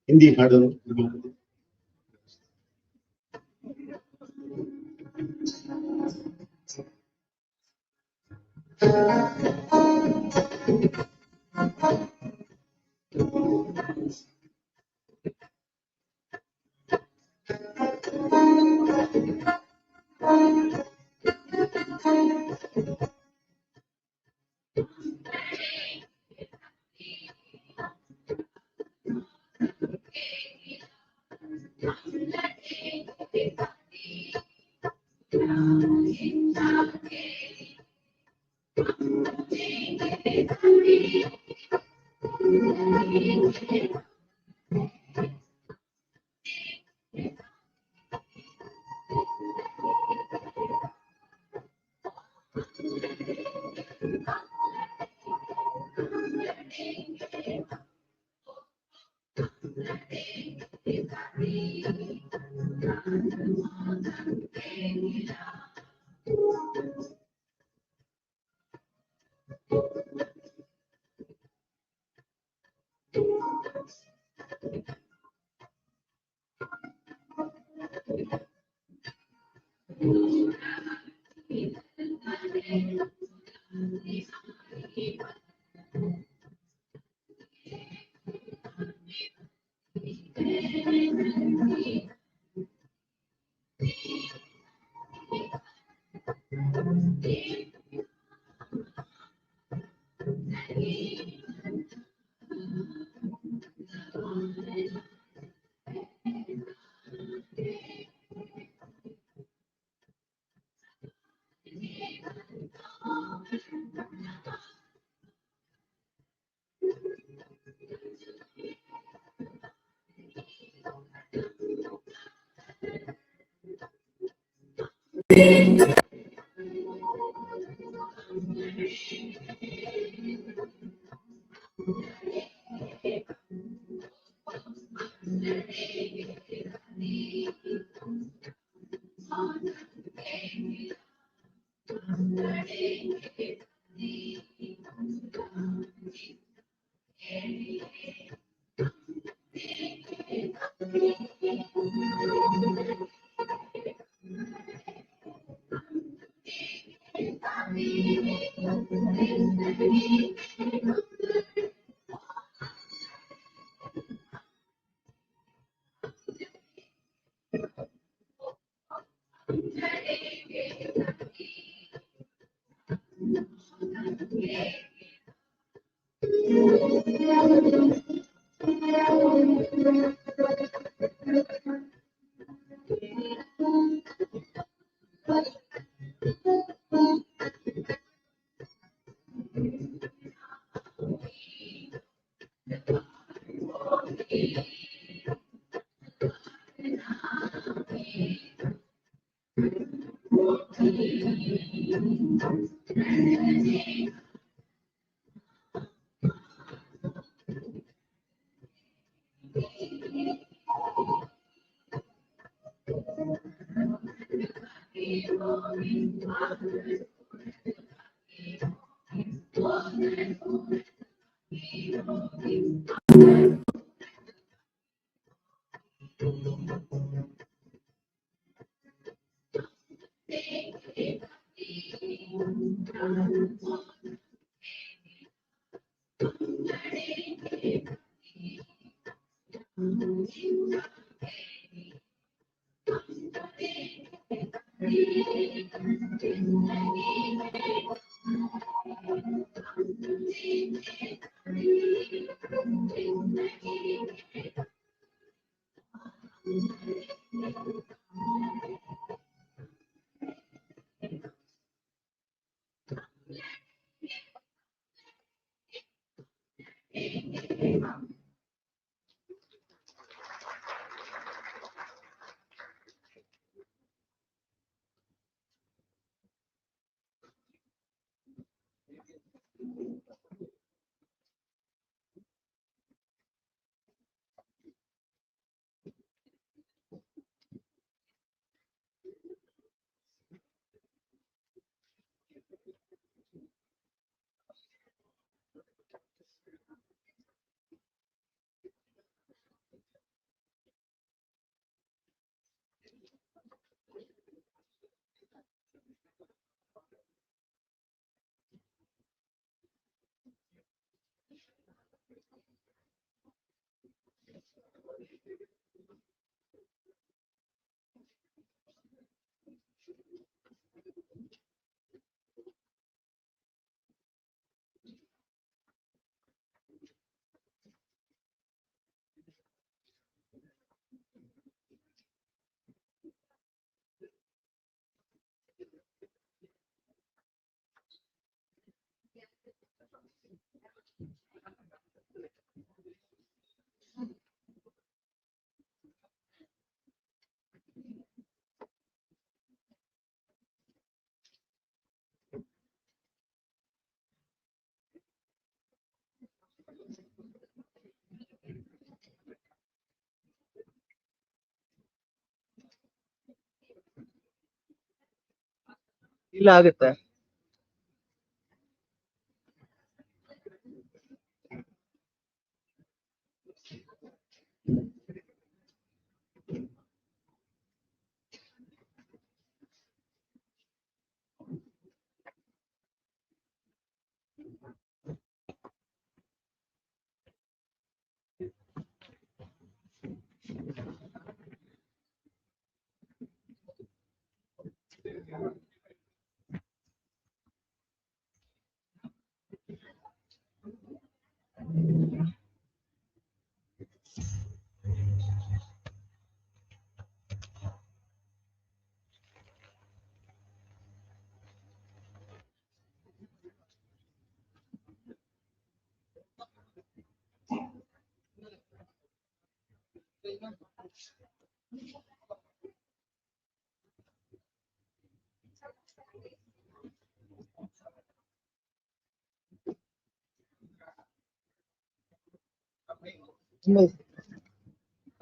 ಹಿಂದಿ ಹಾಡು ಇಲ್ಲ ಆಗುತ್ತೆ.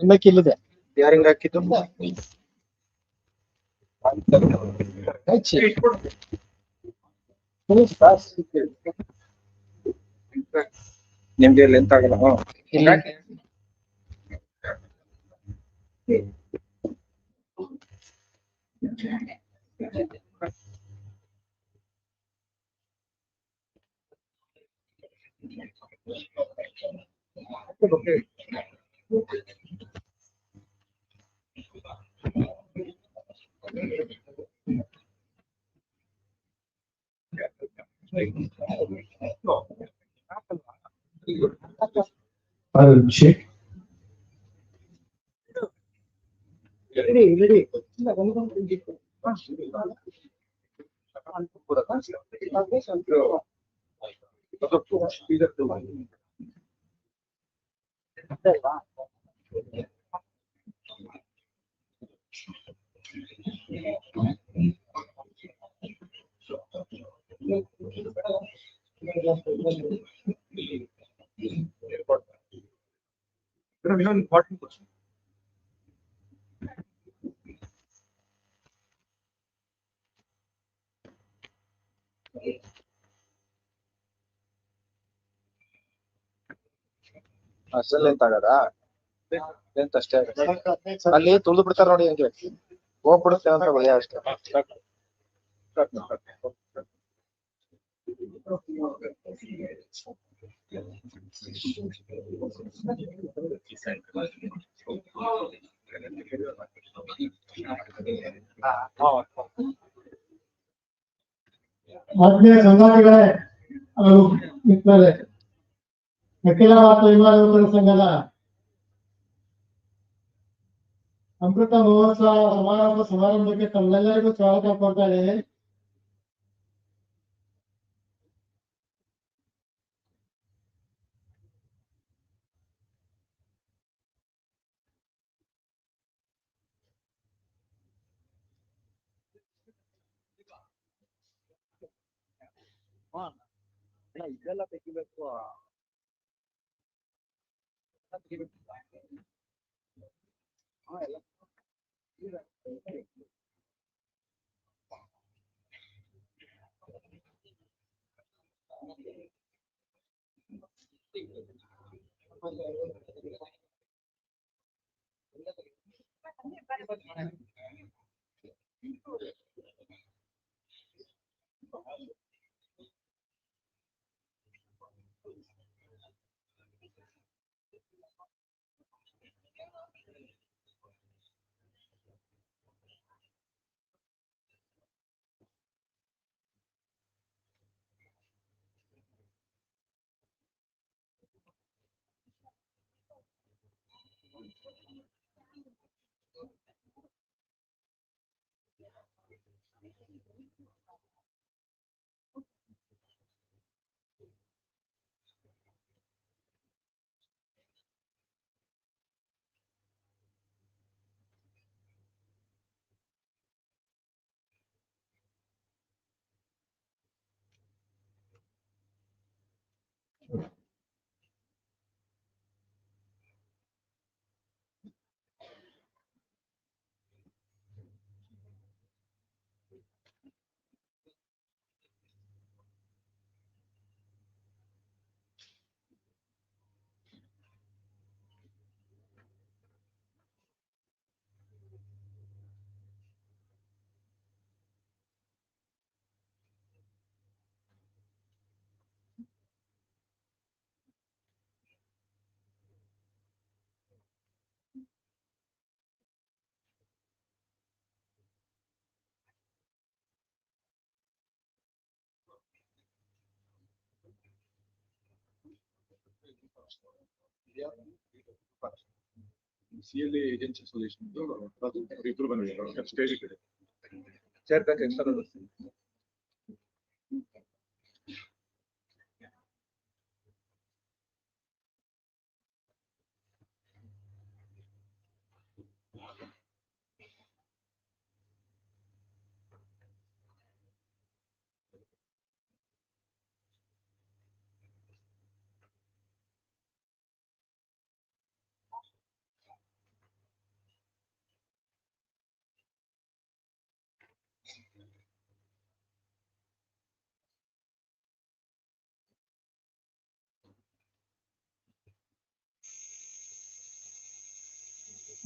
ನಿಮ್ಮಕ್ಕೆ ಇಲ್ಲಿದೆ ಯಾರಿಂಗ್ ಹಾಕಿದ್ದು ನಿಮ್ಗೆ ಲೆಂತ್ ಆಗಲ್ಲ. Important question. ಅಷ್ಟೆಲ್ಲ ಲೆಂತ್ ಆಗದ ಲೆಂತ್ ಅಷ್ಟೇ ಅಲ್ಲಿ ತುಳಿದು ಬಿಡ್ತಾರ ನೋಡಿ ಹಂಗೆ ಹೋಗ್ಬಿಡುತ್ತೆ ಅಂತ ಭಯ ಅಷ್ಟೇ. ಆತ್ಮೀಯ ಸಂಗಾತಿಗಳೇ ಹಾಗೂ ಮಿತ್ರರೇ, ಅಖಿಲ ಭಾರತ ವಿಮಾನ ಸಂಘದ ಅಮೃತ ಮಹೋತ್ಸವ ಸಮಾರಂಭಕ್ಕೆ ತಮ್ಮೆಲ್ಲರಿಗೂ ಸ್ವಾಗತ ಕೊಡ್ತಾ ಇದ್ದೇನೆ. ಇದೆಲ್ಲ ತೆಗಿಬೇಕು. ಸಿಎಲ್ಎ ಏಜೆನ್ಸಿ ಅಸೋಸಿಯೇಷನ್ ಇಬ್ರು ಬಂದಿದ್ದಾರೆ ಸ್ಟೇಜ್ ಕಡೆ ಸೇರ್ಬೇಕು ಸರ್ ಅದು.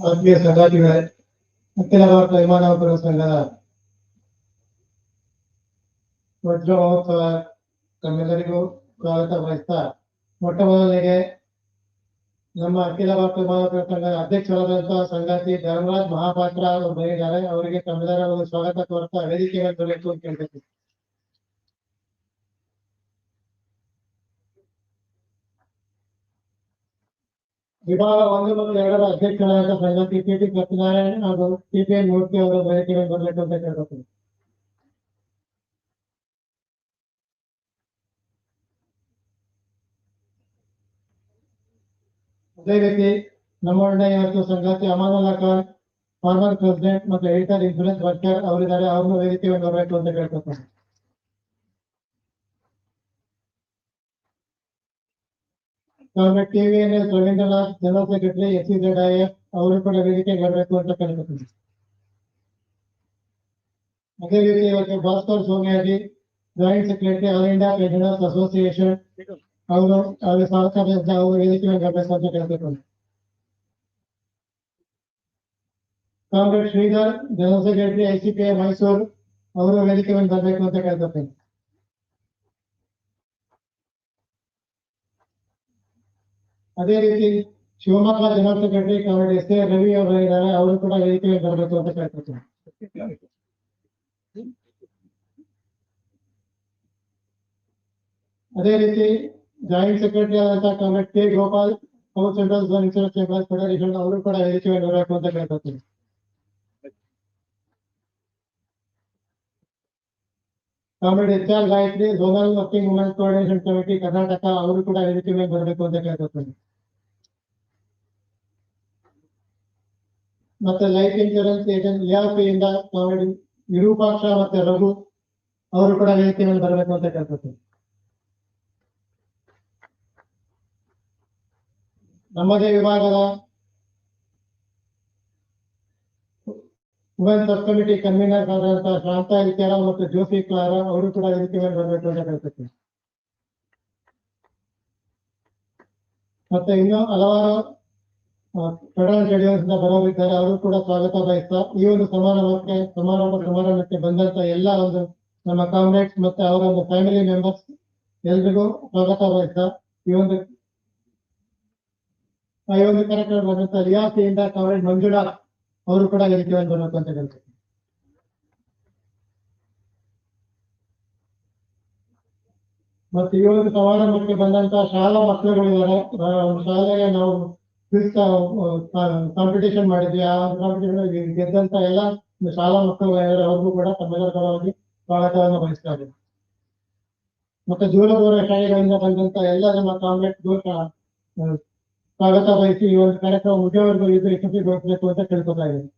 ಆತ್ಮೀಯ ಸಂಗಾತಿಗಳೇ, ಅಖಿಲ ಭಾರತ ವಿಮಾನ ನೌಕರರ ಸಂಘದ ವಜ್ರ ಮಹೋತ್ಸವ ತಮ್ಮೆಲ್ಲರಿಗೂ ಸ್ವಾಗತ ಬಯಸ್ತಾ, ಮೊಟ್ಟ ಮೊದಲಿಗೆ ನಮ್ಮ ಅಖಿಲ ಭಾರತ ವಿಮಾನ ನೌಕರರ ಸಂಘದ ಅಧ್ಯಕ್ಷರಾದಂತಹ ಸಂಗಾತಿ ಧರ್ಮರಾಜ್ ಮಹಾಪಾತ್ರ ಅವರು ಬಂದಿದ್ದಾರೆ. ಅವರಿಗೆ ತಮ್ಮೆಲ್ಲರ ಒಂದು ಸ್ವಾಗತ ಕೋರ್ತಾ ವೇದಿಕೆಗೆ ಬರಬೇಕು ಅಂತ ಕೇಳ್ಬೇಕು. ವಿಭಾಗ 1 ಮತ್ತು 2ರ ಅಧ್ಯಕ್ಷರಾದ ಸಂಗಾತಿ ಟಿ ಸತ್ಯನಾರಾಯಣ್ ಹಾಗೂ ಟಿಪಿಎನ್ ಮೂರ್ತಿ ಅವರು ವೇದಿಕೆಗೆ ಬರಬೇಕು ಅಂತ ಕೇಳ್ಬೇಕು. ಅದೇ ರೀತಿ ನಮ್ಮೊಡನೆ ಇವತ್ತು ಸಂಗಾತಿ ಅಮಾನುಲ್ಲಾ ಖಾನ್, ಫಾರ್ಮರ್ ಪ್ರೆಸಿಡೆಂಟ್ ಮತ್ತು ಎಡಿಟರ್ ಇನ್ಸೂರೆನ್ಸ್ ವರ್ಕರ್ ಅವರಿದ್ದಾರೆ. ಅವ್ರನ್ನು ವೇದಿಕೆಗೆ ಬರಬೇಕು ಅಂತ ಕೇಳ್ಬೇಕು. ಟಿವಿಎನ್ಎಸ್ ರವೀಂದ್ರನಾಥ್, ಜನರಲ್ ಸೆಕ್ರೆಟರಿ AIIEA ಅವರು ಕೂಡ ವೇದಿಕೆಗೆ ಬರಬೇಕು ಅಂತ ಕೇಳ್ಕೊತೀನಿ. ಅದೇ ರೀತಿ ಇವತ್ತು Bhaskar Somayaji, joint secretary all India pensioners association ಅವರು ಸಹಕಾರ ಅವರು ವೇದಿಕೆಗೆ ಬರಬೇಕು ಅಂತ ಕೇಳ್ಬೇಕು. Comrade Shridhar, general secretary ICPI Mysuru ಅವರು ವೇದಿಕೆಗೆ ಬರಬೇಕು ಅಂತ ಕೇಳ್ಕೊತೀನಿ. ಅದೇ ರೀತಿ Shivamogga general secretary comrade SA Ravi ಅವರು ಇದ್ದಾರೆ. ಅವರು ಕೂಡ ವೇದಿಕೆಗೆ ಬರಬೇಕು ಅಂತ ಕೇಳ್ಕೊತೀನಿ. ಅದೇ ರೀತಿ ಜಾಯಿಂಟ್ ಸೆಕ್ರೆಟರಿ ಆದಂತಹ comrade K Gopal, south central zone insurance employees federation ಅವರು ಕೂಡ ವೇದಿಕೆಗೆ ಬರಬೇಕು ಅಂತ ಕೇಳ್ಕೊತೀನಿ. Comrade HR Gayatri, zonal working women's coordination committee Karnataka ಅವರು ಕೂಡ ವೇದಿಕೆಗೆ ಬರಬೇಕು ಅಂತ ಕೇಳ್ಕೊತೀನಿ. ಮತ್ತೆ ಲೈಫ್ ಇನ್ಶೂರೆನ್ಸ್ ಏಜೆಂಟ್ ERP ಇಂದ ಕಾಮ್ರೇಡ್ ವಿರೂಪಾಕ್ಷ ಮತ್ತೆ ರಘು ಅವರು ಕೂಡ ವೇದಿಕೆಗೆ ಬರಬೇಕು ಅಂತ ಕೇಳ್ಕೊತೀನಿ. ನಮ್ಮದೇ ವಿಭಾಗದ ವುಮೆನ್ ಸಬ್ ಕಮಿಟಿ ಕನ್ವೀನರ್ ಆದಂತಹ ಶಾಂತಾ ವಿಚಾರ ಮತ್ತು ಜೋಸಿ ಕ್ಲಾರ ಅವರು ಕೂಡ ವೇದಿಕೆಗೆ ಬರಬೇಕು ಅಂತ ಕೇಳ್ಕೊತೀನಿ. ಮತ್ತೆ ಇನ್ನೂ ಹಲವಾರು ಫೆಡರಲ್ ಶೆಡ್ಯೂಲ್ಸ್ ಬರೋರಿದ್ದಾರೆ. ಅವರು ಕೂಡ ಸ್ವಾಗತ ಬಯಸ್ತಾ, ಈ ಒಂದು ಸಮಾರಂಭಕ್ಕೆ ಬಂದಂತ ಎಲ್ಲ ಒಂದು ನಮ್ಮ ಕಾಮ್ರೇಡ್ಸ್ ಮತ್ತೆ ಅವರ ಒಂದು ಫ್ಯಾಮಿಲಿ ಮೆಂಬರ್ಸ್ ಎಲ್ರಿಗೂ ಸ್ವಾಗತ ಬಯಸ್ತಾ, ಈ ಒಂದು ಕಾರ್ಯಕ್ರಮ ಬಂದಂತ ರಿಯಾಸಿಯಿಂದ ಕಾಮ್ರೇಡ್ ಮಂಜುಳಾ ಅವರು ಕೂಡ ವೇದಿಕೆಗೆ ಬರಬೇಕು ಅಂತ ಹೇಳ್ತಾರೆ. ಮತ್ತೆ ಈ ಒಂದು ಸಮಾರಂಭಕ್ಕೆ ಬಂದಂತ ಶಾಲಾ ಮಕ್ಕಳುಗಳಿದ್ದಾರೆ. ಶಾಲೆಗೆ ನಾವು ಕಾಂಪಿಟೇಷನ್ ಮಾಡಿದ್ವಿ. ಆ ಕಾಂಪಿಟೇಷನ್ ಗೆದ್ದಂತ ಎಲ್ಲ ಶಾಲಾ ಮಕ್ಕಳು ಅವ್ರಿಗೂ ಕೂಡ ತಮ್ಮೆಲ್ಲರ ಪರವಾಗಿ ಸ್ವಾಗತವನ್ನು ಬಯಸ್ತಾ ಇದ್ದೀವಿ. ಮತ್ತೆ ದೂರ ದೂರ ಶಾಲೆಗಳಿಂದ ಬಂದಂತ ಎಲ್ಲ ನಮ್ಮ ಕಾಂಗ್ರೆಸ್ಗೂ ಸ್ವಾಗತ ಬಯಸಿ ಈ ಒಂದು ಕಾರ್ಯಕ್ರಮ ಮುಗಿಯವರೆಗೂ ಇದು ಯಶಸ್ವಿಗೊಳಿಸಬೇಕು ಅಂತ ಕೇಳ್ಕೊತಾ ಇದ್ದೀನಿ.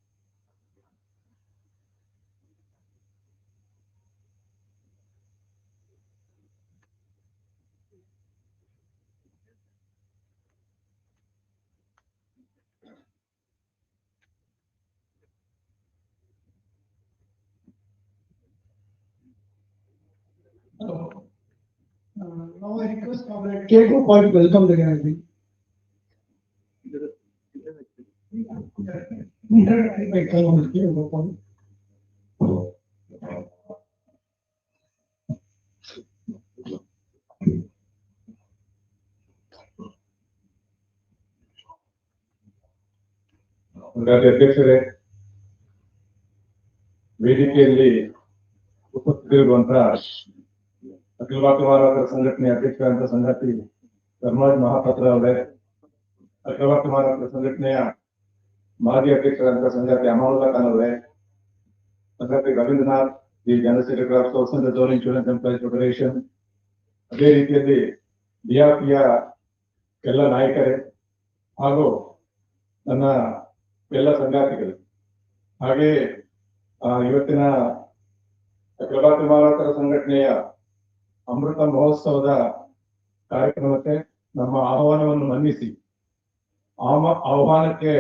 Now I request Comrade K. Gopal to welcome the gathering. ಅಧ್ಯಕ್ಷರೇ, ವೇದಿಕೆಯಲ್ಲಿ ಉಪಸ್ಥಿತರಿರುವಂತಹ ಅಖಿಲ ಭಾರತ ಸಂಘಟನೆ ಅಧ್ಯಕ್ಷರಾದಂತಹ ಸಂಗಾತಿ ಧರ್ಮರಾಜ್ ಮಹಾಪಾತ್ರ ಅವರೇ, ಅಖಿಲ ಭಾರತ ಮಾನವ ಸಂಘಟನೆಯ ಮಾಜಿ ಅಧ್ಯಕ್ಷರಾದಂತಹ ಸಂಗಾತಿ ಅಮಾನುಲ್ಲಾ ಖಾನ್ ಅವರೇ, ಸಂಗಾತಿ Ravindranath, the general secretary of south central zone insurance employees federation, ಅದೇ ರೀತಿಯಲ್ಲಿ DRPಯ ಎಲ್ಲ ನಾಯಕರೇ ಹಾಗೂ ನನ್ನ ಎಲ್ಲ ಸಂಗಾತಿಗಳು, ಹಾಗೆ ಇವತ್ತಿನ ಅಖಿಲ ಭಾರತ ಮಾನವತರ ಸಂಘಟನೆಯ ಅಮೃತ ಮಹೋತ್ಸವದ ಕಾರ್ಯಕ್ರಮಕ್ಕೆ ನಮ್ಮ ಆಹ್ವಾನವನ್ನು ಮನ್ನಿಸಿ ಆಹ್ವಾನಕ್ಕೆ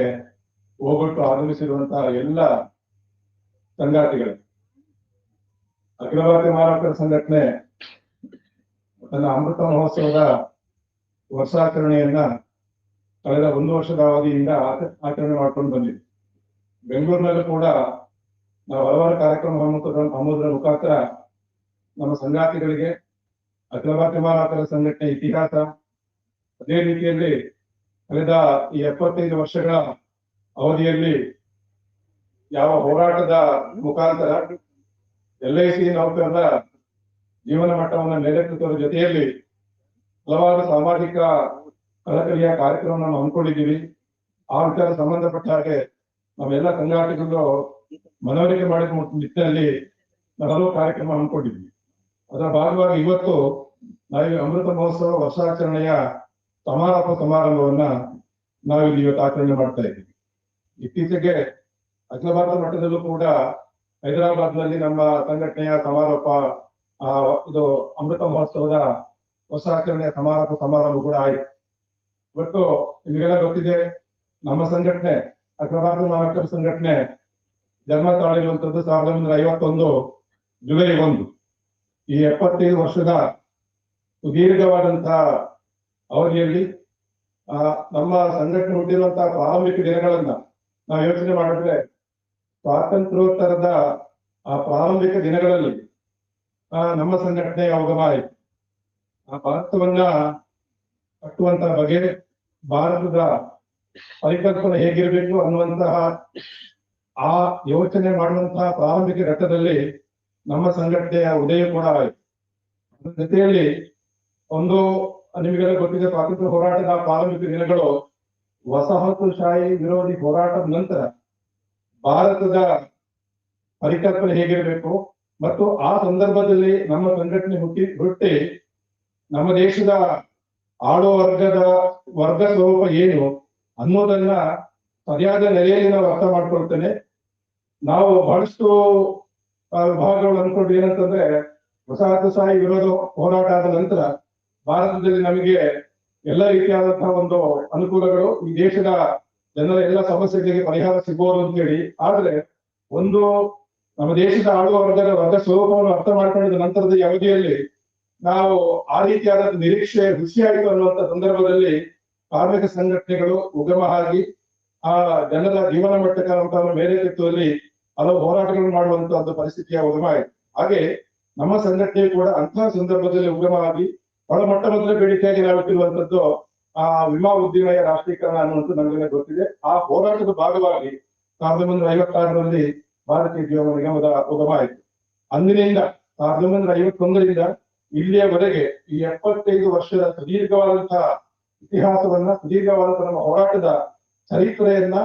ಹೋಗೊಟ್ಟು ಆಗಮಿಸಿರುವಂತಹ ಎಲ್ಲ ಸಂಗಾತಿಗಳು, ಅಖಿಲ ಭಾರತೀಯ ಮಾನವತರ ಸಂಘಟನೆ ತನ್ನ ಅಮೃತ ಮಹೋತ್ಸವದ ವರ್ಷಾಚರಣೆಯನ್ನ ಕಳೆದ 1 ವರ್ಷದ ಅವಧಿಯಿಂದ ಆಚರಣೆ ಮಾಡ್ಕೊಂಡು ಬಂದಿದೆ. ಬೆಂಗಳೂರಿನಲ್ಲೂ ಕೂಡ ನಾವು ಹಲವಾರು ಕಾರ್ಯಕ್ರಮ ಹಮ್ಮುವುದರ ಮುಖಾಂತರ ನಮ್ಮ ಸಂಗಾತಿಗಳಿಗೆ ಅಖಿಲ ಭಾರತೀಯ ಮಾನವತರ ಸಂಘಟನೆ ಇತಿಹಾಸ, ಅದೇ ರೀತಿಯಲ್ಲಿ ಕಳೆದ ಈ 75 ವರ್ಷಗಳ ಅವಧಿಯಲ್ಲಿ ಯಾವ ಹೋರಾಟದ ಮುಖಾಂತರ LIC ನೌಕರರ ಜೀವನ ಮಟ್ಟವನ್ನು ಮೇಲೆತ್ತುವುದರ ಜೊತೆಯಲ್ಲಿ ಹಲವಾರು ಸಾಮಾಜಿಕ ಕಳಕಳಿಯ ಕಾರ್ಯಕ್ರಮವನ್ನು ಹಮ್ಮಿಕೊಂಡಿದ್ದೀವಿ. ಆ ವಿಚಾರ ಸಂಬಂಧಪಟ್ಟ ಹಾಗೆ ನಾವೆಲ್ಲ ಸಂಘಟನೆಗಳು ಮನವರಿಕೆ ಮಾಡಿದ ನಿಟ್ಟಿನಲ್ಲಿ ಹಲವು ಕಾರ್ಯಕ್ರಮ ಹಮ್ಮಿಕೊಂಡಿದ್ವಿ. ಅದರ ಭಾಗವಾಗಿ ಇವತ್ತು ನಾವು ಅಮೃತ ಮಹೋತ್ಸವ ವರ್ಷಾಚರಣೆಯ ಸಮಾರೋಪ ಸಮಾರಂಭವನ್ನ ನಾವಿಲ್ಲಿ ಇವತ್ತು ಆಚರಣೆ ಮಾಡ್ತಾ ಇದ್ದೀವಿ. ಇತ್ತೀಚೆಗೆ ಅಖಿಲ ಭಾರತ ಮಟ್ಟದಲ್ಲೂ ಕೂಡ ಹೈದರಾಬಾದ್ನಲ್ಲಿ ನಮ್ಮ ಸಂಘಟನೆಯ ಸಮಾರೋಪ ಇದು ಅಮೃತ ಮಹೋತ್ಸವದ ವರ್ಷಾಚರಣೆಯ ಸಮಾರೋಪ ಸಮಾರಂಭ ಕೂಡ ಆಯಿತು. ಇವತ್ತು ನಿಮಗೆಲ್ಲ ಗೊತ್ತಿದೆ, ನಮ್ಮ ಸಂಘಟನೆ ಅಖಿಲ ಭಾರತ ಮಾನವತರ ಸಂಘಟನೆ ಜನ್ಮ ತಾಳಿರುವಂತದ್ದು 1951 ಜುಲೈ 1. ಈ 75 ವರ್ಷದ ಸುದೀರ್ಘವಾದಂತಹ ಅವಧಿಯಲ್ಲಿ ನಮ್ಮ ಸಂಘಟನೆ ಹುಟ್ಟಿರುವಂತಹ ಪ್ರಾರಂಭಿಕ ದಿನಗಳನ್ನ ನಾವು ಯೋಚನೆ ಮಾಡಿದ್ರೆ, ಸ್ವಾತಂತ್ರ್ಯೋತ್ತರದ ಆ ಪ್ರಾರಂಭಿಕ ದಿನಗಳಲ್ಲಿ ನಮ್ಮ ಸಂಘಟನೆಯ ಉಗಮ ಆಯಿತು. ಆ ಭಾರತವನ್ನ ಕಟ್ಟುವಂತಹ ಬಗೆ, ಭಾರತದ ಪರಿಕಲ್ಪನೆ ಹೇಗಿರಬೇಕು ಅನ್ನುವಂತಹ ಆ ಯೋಚನೆ ಮಾಡುವಂತಹ ಪ್ರಾರಂಭಿಕ ಘಟ್ಟದಲ್ಲಿ ನಮ್ಮ ಸಂಘಟನೆಯ ಉದಯ ಕೂಡ ಆಯಿತು. ಅದರ ಜೊತೆಯಲ್ಲಿ ನಿಮಗೆಲ್ಲ ಗೊತ್ತಿದೆ, ಸ್ವಾತಂತ್ರ್ಯ ಹೋರಾಟದ ಪ್ರಾರಂಭಿಕ ದಿನಗಳು ವಸಾಹತುಶಾಹಿ ವಿರೋಧಿ ಹೋರಾಟದ ನಂತರ ಭಾರತದ ಪರಿಕಲ್ಪನೆ ಹೇಗಿರಬೇಕು ಮತ್ತು ಆ ಸಂದರ್ಭದಲ್ಲಿ ನಮ್ಮ ಸಂಘಟನೆ ಹುಟ್ಟಿ ನಮ್ಮ ದೇಶದ ಆಳುವ ವರ್ಗ ಸ್ವರೂಪ ಏನು ಅನ್ನೋದನ್ನ ಸರಿಯಾದ ನೆಲೆಯಲ್ಲಿ ನಾವು ಅರ್ಥ ಮಾಡ್ಕೊಳ್ತೇನೆ. ನಾವು ಬಹಳಷ್ಟು ವಿಭಾಗಗಳು ಅನ್ಕೊಂಡು ಏನಂತಂದ್ರೆ, ವಸಾಹತುಶಾಹಿ ವಿರೋಧ ಹೋರಾಟ ಆದ ನಂತರ ಭಾರತದಲ್ಲಿ ನಮಗೆ ಎಲ್ಲ ರೀತಿಯಾದಂತಹ ಒಂದು ಅನುಕೂಲಗಳು, ಈ ದೇಶದ ಜನರ ಎಲ್ಲ ಸಮಸ್ಯೆಗಳಿಗೆ ಪರಿಹಾರ ಸಿಗಬಹುದು ಅಂತೇಳಿ. ಆದ್ರೆ ನಮ್ಮ ದೇಶದ ಆಳುವ ವರ್ಗ ಸ್ವರೂಪವನ್ನು ಅರ್ಥ ಮಾಡ್ಕೊಂಡಿದ್ದ ನಂತರದ ಈ ಅವಧಿಯಲ್ಲಿ ನಾವು ಆ ರೀತಿಯಾದ ನಿರೀಕ್ಷೆ ಹುಸಿಯಾಯಿತು ಅನ್ನುವಂತ ಸಂದರ್ಭದಲ್ಲಿ ಕಾರ್ಮಿಕ ಸಂಘಟನೆಗಳು ಉಗಮ ಆಗಿ ಆ ಜನರ ಜೀವನ ಮಟ್ಟಕ್ಕೆ ಮೇಲೆತ್ತುವಲ್ಲಿ ಹಲವು ಹೋರಾಟಗಳನ್ನು ಮಾಡುವಂತಹ ಪರಿಸ್ಥಿತಿಯ ಉಗಮ ಆಯಿತು. ಹಾಗೆ ನಮ್ಮ ಸಂಘಟನೆ ಕೂಡ ಅಂತಹ ಸಂದರ್ಭದಲ್ಲಿ ಉಗಮ ಆಗಿ ಮೊಟ್ಟ ಮೊದಲ ಬೇಡಿಕೆಯಾಗಿ ನಾವು ಇಟ್ಟಿರುವಂತದ್ದು ವಿಮಾ ಉದ್ದಿಮೆಯ ರಾಷ್ಟ್ರೀಕರಣ ಅನ್ನುವಂಥದ್ದು ನಮಗೆಲ್ಲ ಗೊತ್ತಿದೆ. ಆ ಹೋರಾಟದ ಭಾಗವಾಗಿ 1956ರಲ್ಲಿ ಭಾರತೀಯ ಜೀವನ ನಿಗಮದ ಉಗಮ ಆಯಿತು. ಅಂದಿನಿಂದ 1951ರಿಂದ ಇಲ್ಲಿಯವರೆಗೆ ಈ 75 ವರ್ಷದ ಸುದೀರ್ಘವಾದಂತಹ ಇತಿಹಾಸವನ್ನ, ಸುದೀರ್ಘವಾದಂತಹ ನಮ್ಮ ಹೋರಾಟದ ಚರಿತ್ರೆಯನ್ನ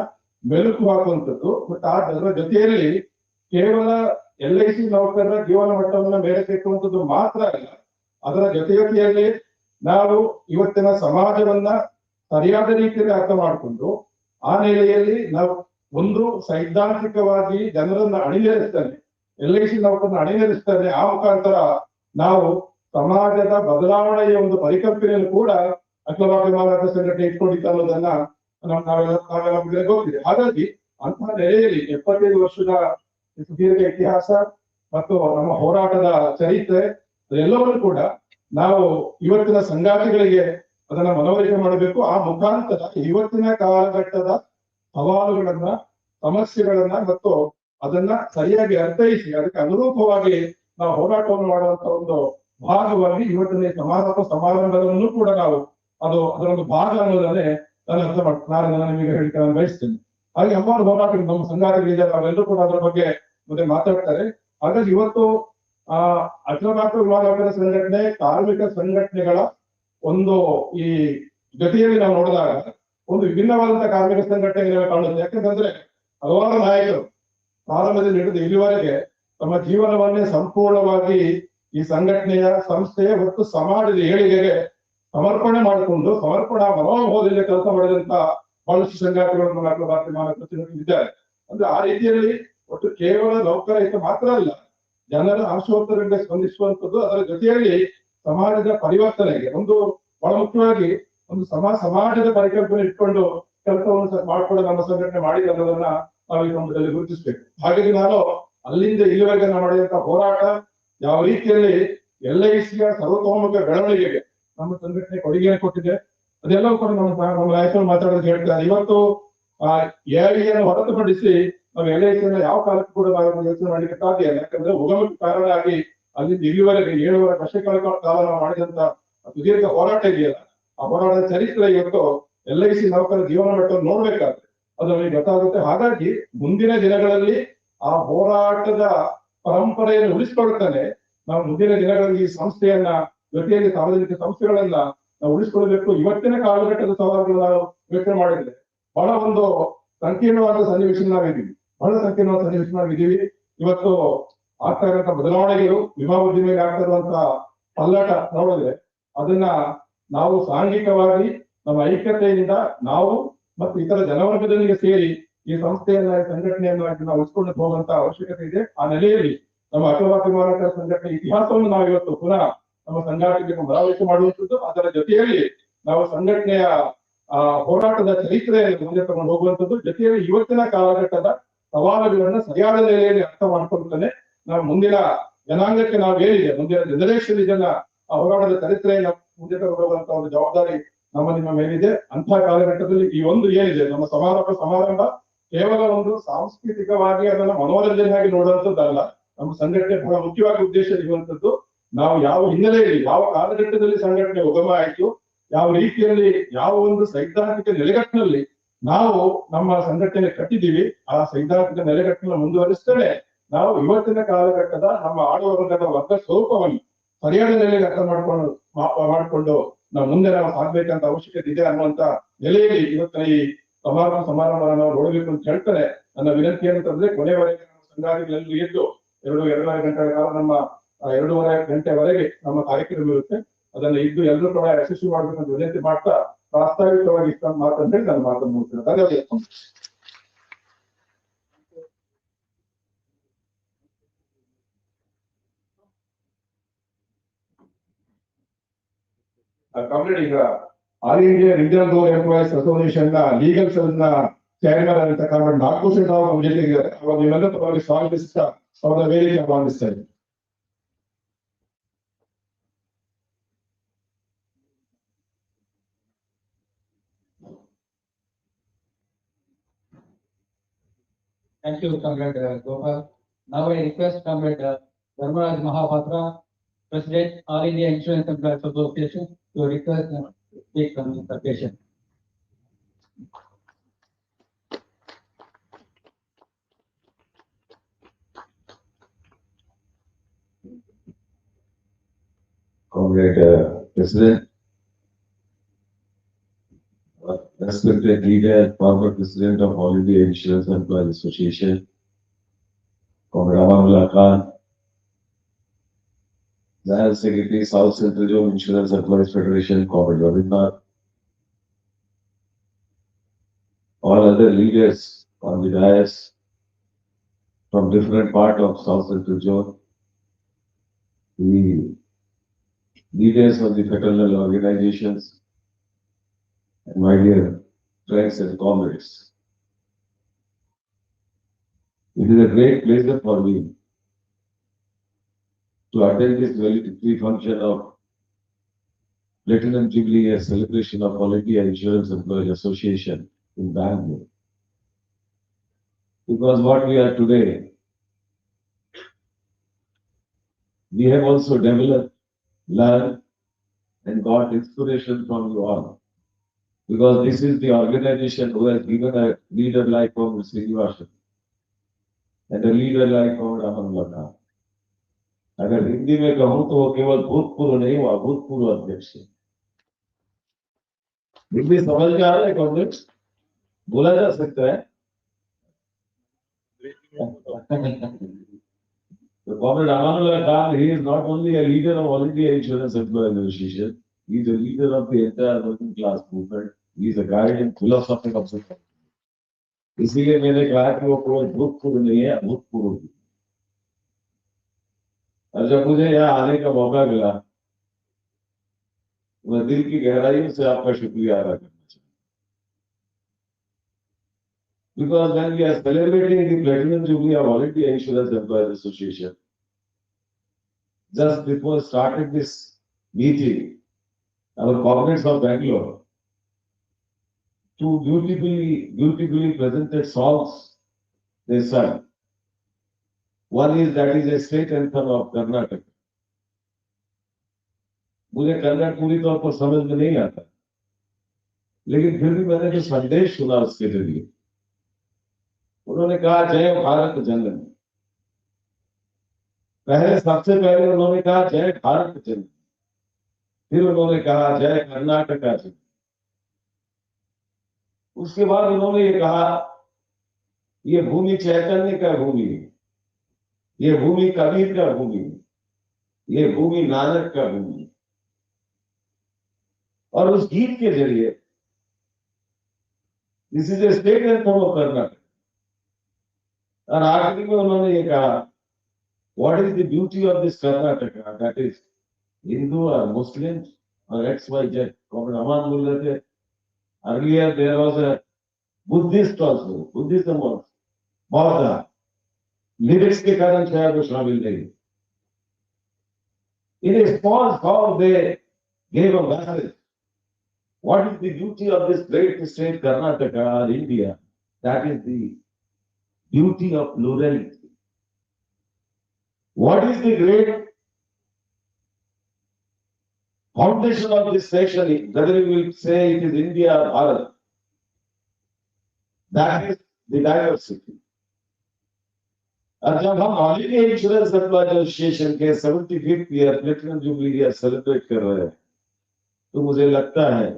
ಮೆಲುಕು ಹಾಕುವಂಥದ್ದು. ಮತ್ತು ಅದರ ಜೊತೆಯಲ್ಲಿ ಕೇವಲ LIC ನೌಕರರ ಜೀವನ ಮಟ್ಟವನ್ನ ಮೇಲೆತ್ತುವಂಥದ್ದು ಮಾತ್ರ ಅಲ್ಲ, ಅದರ ಜೊತೆಯಲ್ಲಿ ನಾವು ಇವತ್ತಿನ ಸಮಾಜವನ್ನ ಸರಿಯಾದ ರೀತಿಯಲ್ಲಿ ಅರ್ಥ ಮಾಡಿಕೊಂಡು ಆ ನೆಲೆಯಲ್ಲಿ ನಾವು ಸೈದ್ಧಾಂತಿಕವಾಗಿ ಜನರನ್ನ ಅಣಿನೇರಿಸ್ತಾನೆ, LIC ನೌಕರನ್ನ ಅಣಿನೇರಿಸ್ತಾನೆ. ಆ ಮುಖಾಂತರ ನಾವು ಸಮಾಜದ ಬದಲಾವಣೆಯ ಒಂದು ಪರಿಕಲ್ಪನೆಯನ್ನು ಕೂಡ ಅಖಿಲ ಭಾರತೀಯ ಮಾನವತರ ಸಂಘಟನೆ ಇಟ್ಕೊಂಡಿತ್ತು ಅನ್ನೋದನ್ನ ನಾವೆಲ್ಲ ಗೊತ್ತಿದೆ. ಹಾಗಾಗಿ ಅಂತಹ ನೆಲೆಯಲ್ಲಿ 75 ವರ್ಷದ ಸುದೀರ್ಘ ಇತಿಹಾಸ ಮತ್ತು ನಮ್ಮ ಹೋರಾಟದ ಚರಿತ್ರೆ ಅದೆಲ್ಲವನ್ನು ಕೂಡ ನಾವು ಇವತ್ತಿನ ಸಂಗಾತಿಗಳಿಗೆ ಅದನ್ನ ಮನವರಿಕೆ ಮಾಡಬೇಕು. ಆ ಮುಖಾಂತರ ಇವತ್ತಿನ ಕಾಲಘಟ್ಟದ ಸವಾಲುಗಳನ್ನ, ಸಮಸ್ಯೆಗಳನ್ನ ಮತ್ತು ಅದನ್ನ ಸರಿಯಾಗಿ ಅರ್ಥೈಸಿ ಅದಕ್ಕೆ ಅನುರೂಪವಾಗಿ ನಾವು ಹೋರಾಟವನ್ನು ಮಾಡುವಂತ ಒಂದು ಭಾಗವಾಗಿ ಇವತ್ತಿನ ಸಮಾರೋಪ ಸಮಾರಂಭವನ್ನು ಕೂಡ ನಾವು ಅದರೊಂದು ಭಾಗ ಅನ್ನೋದನ್ನೇ ನಾನು ಅರ್ಥ ನಾನು ನಿಮಗೆ ಹೇಳಿಕೆ ನಾನು ಬಯಸ್ತೇನೆ. ಹಾಗೆ ಹಲವಾರು ಹೋರಾಟಗಳು ನಮ್ಮ ಸಂಘಟನೆಗಳಿದ್ದಾರೆ, ಅವೆಲ್ಲರೂ ಕೂಡ ಅದರ ಬಗ್ಗೆ ಮುಂದೆ ಮಾತಾಡ್ತಾರೆ. ಹಾಗಾಗಿ ಇವತ್ತು ಅಖಿಲ ಭಾರತ ಮಾನವತರ ಸಂಘಟನೆ ಕಾರ್ಮಿಕ ಸಂಘಟನೆಗಳ ಒಂದು ಈ ಜೊತೆಯಲ್ಲಿ ನಾವು ನೋಡಿದಾಗ ಒಂದು ವಿಭಿನ್ನವಾದಂತಹ ಕಾರ್ಮಿಕ ಸಂಘಟನೆಗಳು ಕಾಣುತ್ತೆ. ಯಾಕಂತಂದ್ರೆ ಹಲವಾರು ನಾಯಕರು ಪ್ರಾರಂಭದಲ್ಲಿ ಹಿಡಿದು ಇಲ್ಲಿವರೆಗೆ ತಮ್ಮ ಜೀವನವನ್ನೇ ಸಂಪೂರ್ಣವಾಗಿ ಈ ಸಂಘಟನೆಯ ಸಂಸ್ಥೆಯ ಮತ್ತು ಸಮಾಜದ ಏಳಿಗೆಗೆ ಸಮರ್ಪಣೆ ಮಾಡಿಕೊಂಡು ಸಮರ್ಪಣಾ ಮನೋಭಾವದಲ್ಲಿ ಕೆಲಸ ಮಾಡಿದಂತ ಬಹಳಷ್ಟು ಸಂಘಟನೆಗಳು ನಮ್ಮ ಅಖಿಲ ಭಾರತೀಯ ಮಾನವ ಪ್ರತಿನಿಧಿಗಳು ಇದ್ದಾರೆ. ಅಂದ್ರೆ ಆ ರೀತಿಯಲ್ಲಿ ಒಟ್ಟು ಕೇವಲ ನೌಕರ ಹಿತ ಮಾತ್ರ ಅಲ್ಲ, ಜನರ ಆಶೋತ್ತರಗಳಿಗೆ ಸ್ಪಂದಿಸುವಂಥದ್ದು, ಅದರ ಜೊತೆಯಲ್ಲಿ ಸಮಾಜದ ಪರಿವರ್ತನೆಗೆ ಒಂದು ಬಹಳ ಮುಖ್ಯವಾಗಿ ಒಂದು ಸಮಾಜದ ಪರಿಕಲ್ಪನೆ ಇಟ್ಕೊಂಡು ಕೆಲಸವನ್ನು ಮಾಡಿಕೊಂಡು ನಮ್ಮ ಸಂಘಟನೆ ಮಾಡಿದೆ ಅನ್ನೋದನ್ನ ನಾವು ಈ ಸಂದರ್ಭದಲ್ಲಿ ಗುರುತಿಸಬೇಕು. ಹಾಗಾಗಿ ನಾನು ಅಲ್ಲಿಂದ ಇಲ್ಲಿವರೆಗೆ ನಾವು ಮಾಡಿದಂತಹ ಹೋರಾಟ ಯಾವ ರೀತಿಯಲ್ಲಿ LICಯ ಸರ್ವತೋಮುಖ ಬೆಳವಣಿಗೆಗೆ ನಮ್ಮ ಸಂಘಟನೆ ಕೊಡುಗೆಯನ್ನು ಕೊಟ್ಟಿದೆ, ಅದೆಲ್ಲವೂ ಕೂಡ ನಮ್ಮ ನಾಯಕರು ಮಾತಾಡೋದು ಹೇಳ್ತಾರೆ. ಇವತ್ತು AIIEA ಹೊರತುಪಡಿಸಿ ನಾವು LICಯನ್ನ ಯಾವ ಕಾಲಕ್ಕೂ ಕೂಡ ನಾವು ಯೋಚನೆ ಮಾಡಲಿಕ್ಕೆ ಸಾಧ್ಯ ಇಲ್ಲ. ಯಾಕಂದ್ರೆ ಉಗಮಕ್ಕೆ ಕಾರಣ ಆಗಿ ಅಲ್ಲಿಂದ ಇಲ್ಲಿವರೆಗೆ 7 ವರ್ಷಗಳ ಕಾಲ ನಾವು ಮಾಡಿದಂತ ಸುದೀರ್ಘ ಹೋರಾಟ ಇದೆಯಲ್ಲ, ಆ ಹೋರಾಟದ ಚರಿತ್ರೆ ಇವತ್ತು LIC ನೌಕರ ಜೀವನ ಮಟ್ಟವನ್ನು ನೋಡ್ಬೇಕಾದ್ರೆ ಅದು ನಮಗೆ ಗೊತ್ತಾಗುತ್ತೆ. ಹಾಗಾಗಿ ಮುಂದಿನ ದಿನಗಳಲ್ಲಿ ಆ ಹೋರಾಟದ ಪರಂಪರೆಯನ್ನು ಉಳಿಸ್ಕೊಳ್ತಾನೆ ನಾವು ಮುಂದಿನ ದಿನಗಳಲ್ಲಿ ಈ ಸಂಸ್ಥೆಯನ್ನ ಜೊತೆಯಲ್ಲಿ ಸಾರ್ವಜನಿಕ ಸಂಸ್ಥೆಗಳನ್ನ ನಾವು ಉಳಿಸ್ಕೊಳ್ಬೇಕು. ಇವತ್ತಿನ ಕಾಲಘಟ್ಟದ ಸವಾಲುಗಳು ನಾವು ಯೋಚನೆ ಮಾಡಿದ್ರೆ ಬಹಳ ಒಂದು ಸಂಕೀರ್ಣವಾದ ಸನ್ನಿವೇಶ ನಾವಿದ್ದೀವಿ, ಬಹಳ ಸಂಕೀರ್ಣವಾದ ಸನ್ನಿವೇಶ ನಾವಿದ್ದೀವಿ. ಇವತ್ತು ಆಗ್ತಾ ಇರುವಂತಹ ಬದಲಾವಣೆಗಳು, ವಿಮಾ ಉದ್ದಿಮೆಗೆ ಆಗ್ತಾ ಇರುವಂತಹ ಪಲ್ಲಟ ನೋಡಿದ್ರೆ ಅದನ್ನ ನಾವು ಸಾಂಘಿಕವಾಗಿ ನಮ್ಮ ಐಕ್ಯತೆಯಿಂದ ನಾವು ಮತ್ತು ಇತರ ಜನವರ್ಗದೊಂದಿಗೆ ಸೇರಿ ಈ ಸಂಸ್ಥೆಯನ್ನ ಸಂಘಟನೆಯನ್ನ ನಾವು ಉಳಿಸ್ಕೊಂಡು ಹೋಗುವಂತ ಅವಶ್ಯಕತೆ ಇದೆ. ಆ ನೆಲೆಯಲ್ಲಿ ನಮ್ಮ ಅಖಿಲ ಭಾರತೀಯ ಮಾನವ ಸಂಘಟನೆ ಇತಿಹಾಸವನ್ನು ನಾವು ಇವತ್ತು ಪುನಃ ನಮ್ಮ ಸಂಘಟನೆಗೆ ಮರಾವತಿ ಮಾಡುವಂಥದ್ದು, ಅದರ ಜೊತೆಯಲ್ಲಿ ನಾವು ಸಂಘಟನೆಯ ಹೋರಾಟದ ಚರಿತ್ರೆಯನ್ನು ಮುಂದೆ ತಗೊಂಡು ಹೋಗುವಂಥದ್ದು, ಜೊತೆಯಲ್ಲಿ ಇವತ್ತಿನ ಕಾಲಘಟ್ಟದ ಸವಾಲುಗಳನ್ನ ಸರಿಯಾದ ನೆಲೆಯಲ್ಲಿ ಅರ್ಥ ಮಾಡ್ಕೊಳ್ತಾನೆ ನಾವು ಮುಂದಿನ ಜನಾಂಗಕ್ಕೆ ನಾವು ಏನಿದೆ, ಮುಂದಿನ ಜನರೇಷನ್ ಇದನ್ನ ಆ ಹೋರಾಟದ ಚರಿತ್ರೆಯನ್ನು ಮುಂದೆ ತಗೊಂಡು ಹೋಗುವಂತ ಒಂದು ಜವಾಬ್ದಾರಿ ನಿಮ್ಮ ಮೇಲಿದೆ. ಅಂತಹ ಕಾಲಘಟ್ಟದಲ್ಲಿ ಈ ಒಂದು ಏನಿದೆ ನಮ್ಮ ಸಮಾರಂಭ ಕೇವಲ ಒಂದು ಸಾಂಸ್ಕೃತಿಕವಾಗಿ ಅದನ್ನ ಮನೋರಂಜನೆಯಾಗಿ ನೋಡುವಂಥದ್ದಲ್ಲ. ನಮ್ಮ ಸಂಘಟನೆ ಬಹಳ ಮುಖ್ಯವಾಗಿ ಉದ್ದೇಶ ಇರುವಂತದ್ದು, ನಾವು ಯಾವ ಹಿನ್ನೆಲೆಯಲ್ಲಿ ಯಾವ ಕಾಲಘಟ್ಟದಲ್ಲಿ ಸಂಘಟನೆ ಉಗಮ ಆಯಿತು, ಯಾವ ರೀತಿಯಲ್ಲಿ ಯಾವ ಒಂದು ಸೈದ್ಧಾಂತಿಕ ನೆಲೆಗಟ್ಟಿನಲ್ಲಿ ನಾವು ನಮ್ಮ ಸಂಘಟನೆ ಕಟ್ಟಿದ್ದೀವಿ, ಆ ಸೈದ್ಧಾಂತಿಕ ನೆಲೆಗಟ್ಟನ್ನು ಮುಂದುವರಿಸ್ತೇನೆ ನಾವು ಇವತ್ತಿನ ಕಾಲಘಟ್ಟದ ನಮ್ಮ ಆಳುವ ವರ್ಗ ಸ್ವರೂಪವನ್ನು ಸರಿಯಾದ ನೆಲೆಗೆ ಅರ್ಥ ಮಾಡಿಕೊಂಡು ನಾವು ಮುಂದೆ ನಾವು ಸಾಗ್ಬೇಕಂತ ಅವಶ್ಯಕತೆ ಇದೆ ಅನ್ನುವಂತ ನೆಲೆಯಲ್ಲಿ ಇವತ್ತಿನ ಈ ಸಮಾರಂಭ ನಾವು ನೋಡಬೇಕು ಅಂತ ಹೇಳ್ತಾರೆ. ನನ್ನ ವಿನಂತಿ ಏನಂತಂದ್ರೆ ಕೊನೆವರೆಗೆ ನಮ್ಮ ಸಂಘಾದಿಗಳೆಲ್ಲರೂ ಎದ್ದು 2.5 ಗಂಟೆಗಳ ಕಾಲ ನಮ್ಮ 2.5 ಗಂಟೆವರೆಗೆ ನಮ್ಮ ಕಾರ್ಯಕ್ರಮ ಇರುತ್ತೆ. ಅದನ್ನ ಇದ್ದು ಎಲ್ಲರೂ ಕೂಡ ಯಶಸ್ವಿ ಮಾಡ್ಬೇಕಂತ ವಿನಂತಿ ಮಾಡ್ತಾ ಪ್ರಾಸ್ತಾವಿಕವಾಗಿ ಇಷ್ಟೊಂದು ಮಾತಂತ ಹೇಳಿ ನಾನು ಮಾತನ್ನು ಮುಗಿಸ್ತೇನೆ. ಧನ್ಯವಾದ. ಕಂಪ್ಲೀಟ್ ಈಗ all India regional door employees association ನ ಲೀಗಲ್ ಸೆಲ್ ನ ಚೇರ್ಮನ್ ಅಂತ ಕಾರಣಕ್ಕೆ 4 ವರ್ಷ ನಮ್ಮ ಜೊತೆಗಿದ್ದಾರೆ. ಅವಾಗ ನೀವೆಲ್ಲ ಪರವಾಗಿ ಸ್ವಾಗತಿಸ್ತಾ ಅವರ ವೇದಿಕೆ ಆಹ್ವಾನಿಸ್ತಾ ಇದ್ದೀನಿ. Thank you, Comrade Gopal. Now I request Comrade Dharmaraj Mahapatra, President, All India Insurance Employees Association, to request to speak on this occasion. Comrade President, respected leader, former President of All India Insurance Employees Association, Comrade Amanullah Khan, General Secretary, South Central Zone Insurance Employees Federation, Comrade Ravindra, all other leaders on the dais from different parts of South Central Zone, the leaders of the fraternal organizations, and my dear friends and comrades. It is a great pleasure for me to attend this valedictory function of Platinum Jubilee, a celebration of All India Insurance Employees Association in Bangalore. Because what we are today, we have also developed, learned, and got inspiration from you all. Because this is the organization who has given a leader like Comrade Srinivasan and a leader like Comrade Amanullah Khan. अगर हिंदी में कहूं तो वो केवल भूतपूर्व नहीं हुआ, भूतपूर्व अध्यक्ष है। दिल्ली समझ में आ रहा है कॉन्फ्लिक्ट बोला जा सकता है The Comrade Amanullah Khan, he is not only a leader of All India Insurance Employees Association, he is a leader of the entire working class movement. He is a guiding philosopher of the country. इसीलिए मैंने कहा कि वो कोई भूतपूर्व नहीं है, भूतपूर्व है। और जब मुझे यहाँ आने का मौका मिला, मैं दिल की गहराइयों से आपका शुक्रिया अदा करना चाहूँ। Because when we are celebrating the Platinum Jubilee of All India Insurance Employees Association, just before starting this meeting, our comrades of Bangalore, two beautifully presented songs they sang. One is that is a state anthem of Karnataka. मुझे कन्नड़ पूरी तौर पर समझ में नहीं आता, लेकिन फिर भी मैंने जो संदेश सुना उसके जरिए, उन्होंने कहा जय भारत जननी। सबसे पहले उन्होंने कहा जय भारत जननी, फिर उन्होंने कहा जय कर्नाटका जननी। उसके बाद उन्होंने ये कहा ये भूमि चैतन्य का भूमि है, ये भूमि कबीर का भूमि है, ये भूमि नानक का भूमि है। और उस गीत के जरिए this is a state anthem of Karnataka. और आखिरी में उन्होंने ये कहा what is the beauty of this Karnataka, that is Hindu और मुस्लिम और XYZ। कॉमरेड अमान बोल रहे थे earlier there was a Buddhist also, Buddhism was बौद्ध। लिरिक्स के कारण शायद वो शामिल नहीं। In a small song they gave a message. What is the beauty of this great state Karnataka or India? That is the beauty of plurality. What is the great foundation of this nation, whether we will say it is India or Bharat? That is the diversity. और जब हम all India insurance employees association के 75th year platinum jubilee year celebrate कर रहे हैं, तो मुझे लगता है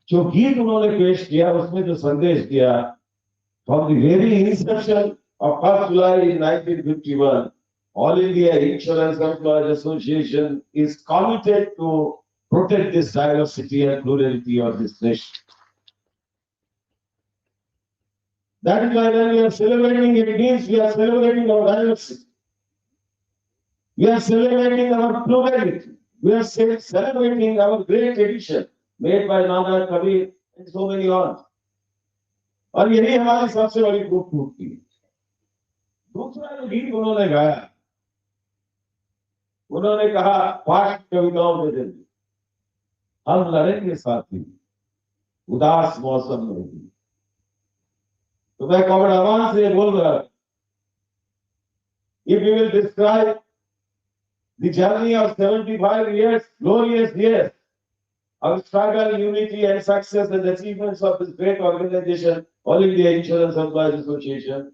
जो गीत उन्होंने पेश किया उसमें जो संदेश दिया, from the very Inception of 1st July 1951, All India Insurance Employees Association is committed to protect this diversity and plurality of this nation. That is why when we are celebrating, it means we are celebrating our diversity. We are celebrating our plurality. We are celebrating our great tradition made by Nana, Kabir and so many others. और यही हमारी सबसे बड़ी खूबसूरती है। दूसरा जो गीत उन्होंने गाया, उन्होंने कहा पाठ कविताओं में दे दी, हम लड़ेंगे साथी उदास मौसम में भी। तो मैं कॉमरेड अमान से बोल रहा, if you will describe the journey of 75 years, glorious years of struggle, unity and success and achievements of this great organization, All India Insurance Employees Association,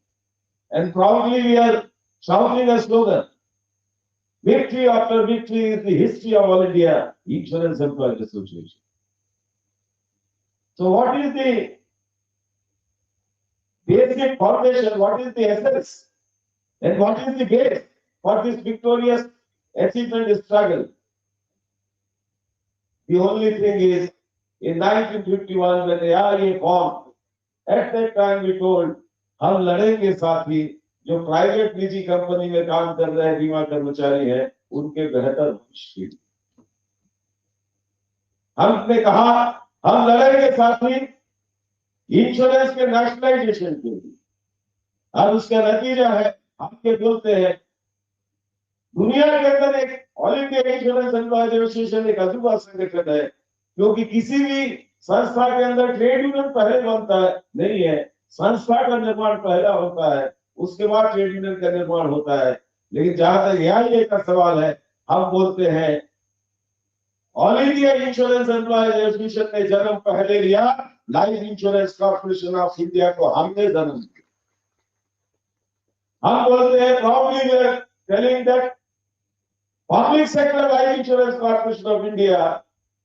and proudly we are shouting a slogan, victory after victory is the history of All India Insurance Employees Association. So what is the basic foundation, what is the essence, and what is the base for this victorious achievement struggle? The only thing is, in 1951, when the AIIEA formed, at that time we told, हम लड़ेंगे साथी, जो private निजी company में काम कर रहे हैं, बीमा कर्मचारी हैं, उनके बेहतर भविष्य के लिए। हमने कहा हम लड़ेंगे साथी इंश्योरेंस के नेशनलाइजेशन के लिए, और उसका नतीजा है हम ये बोलते हैं दुनिया के अंदर एक all India insurance employees association एक अजूबा संगठन है, क्योंकि किसी भी संस्था के अंदर ट्रेड यूनियन पहले बनता है नहीं है, संस्था का निर्माण पहला होता है, उसके बाद ट्रेड यूनियन का निर्माण होता है। लेकिन जहां तक AIIEA का सवाल है, हम बोलते हैं all India insurance employees association ने जन्म पहले लिया, life insurance corporation of India को हमने जन्म दिया। हम बोलते हैं proudly we are telling that Public Sector Life Insurance Corporation of India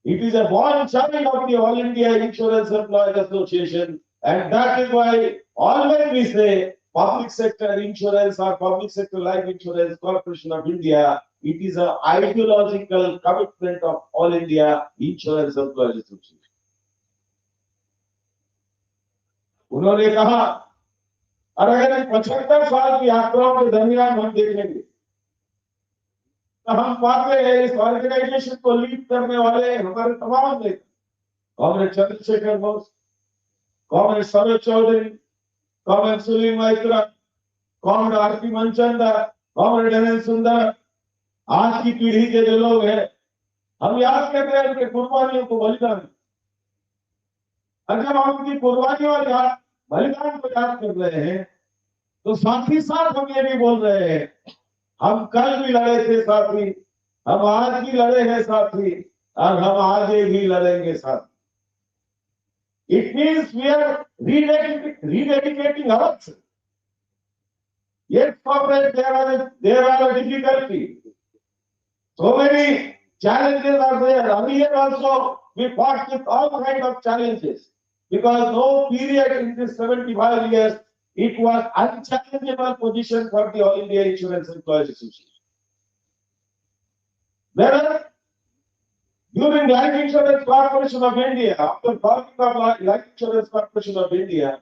It is a born child of the All India Insurance Employees Association, and that is why always we say public sector insurance or public sector life insurance corporation of India. It is an ideological commitment of All India Insurance Employees Association. उन्होंने कहा, और अगर 75 साल की यात्राओं के दरमियान हम देखेंगे तो हम पाते हैं इस ऑर्गेनाइजेशन को लीड करने वाले हमारे तमाम नेता, comrade Chandrashekhar Bose, comrade Saroj Chaudhary, comrade Sunil Maitra, comrade RP Manchanda, comrade NN Sundar, आज की पीढ़ी के जो लोग हैं, हम याद करते हैं उनके कुर्बानियों को, बलिदान। अगर हम उनकी कुर्बानियों और बलिदान को याद कर रहे हैं तो साथ ही साथ हम ये भी बोल रहे हैं, हम कल भी लड़े थे साथी, हम आज भी लड़े हैं साथी, और हम आगे भी लड़ेंगे साथी। It means we are rededicating ourselves. Yes, corporate, there are a difficulty. So many challenges are there. Earlier also, we fought with all kinds of challenges. Because no period in this 75 years, it was unchallengeable position for the All India Insurance Employees Association. Whereas during Life Insurance Corporation of India, after forming of Life Insurance Corporation of India,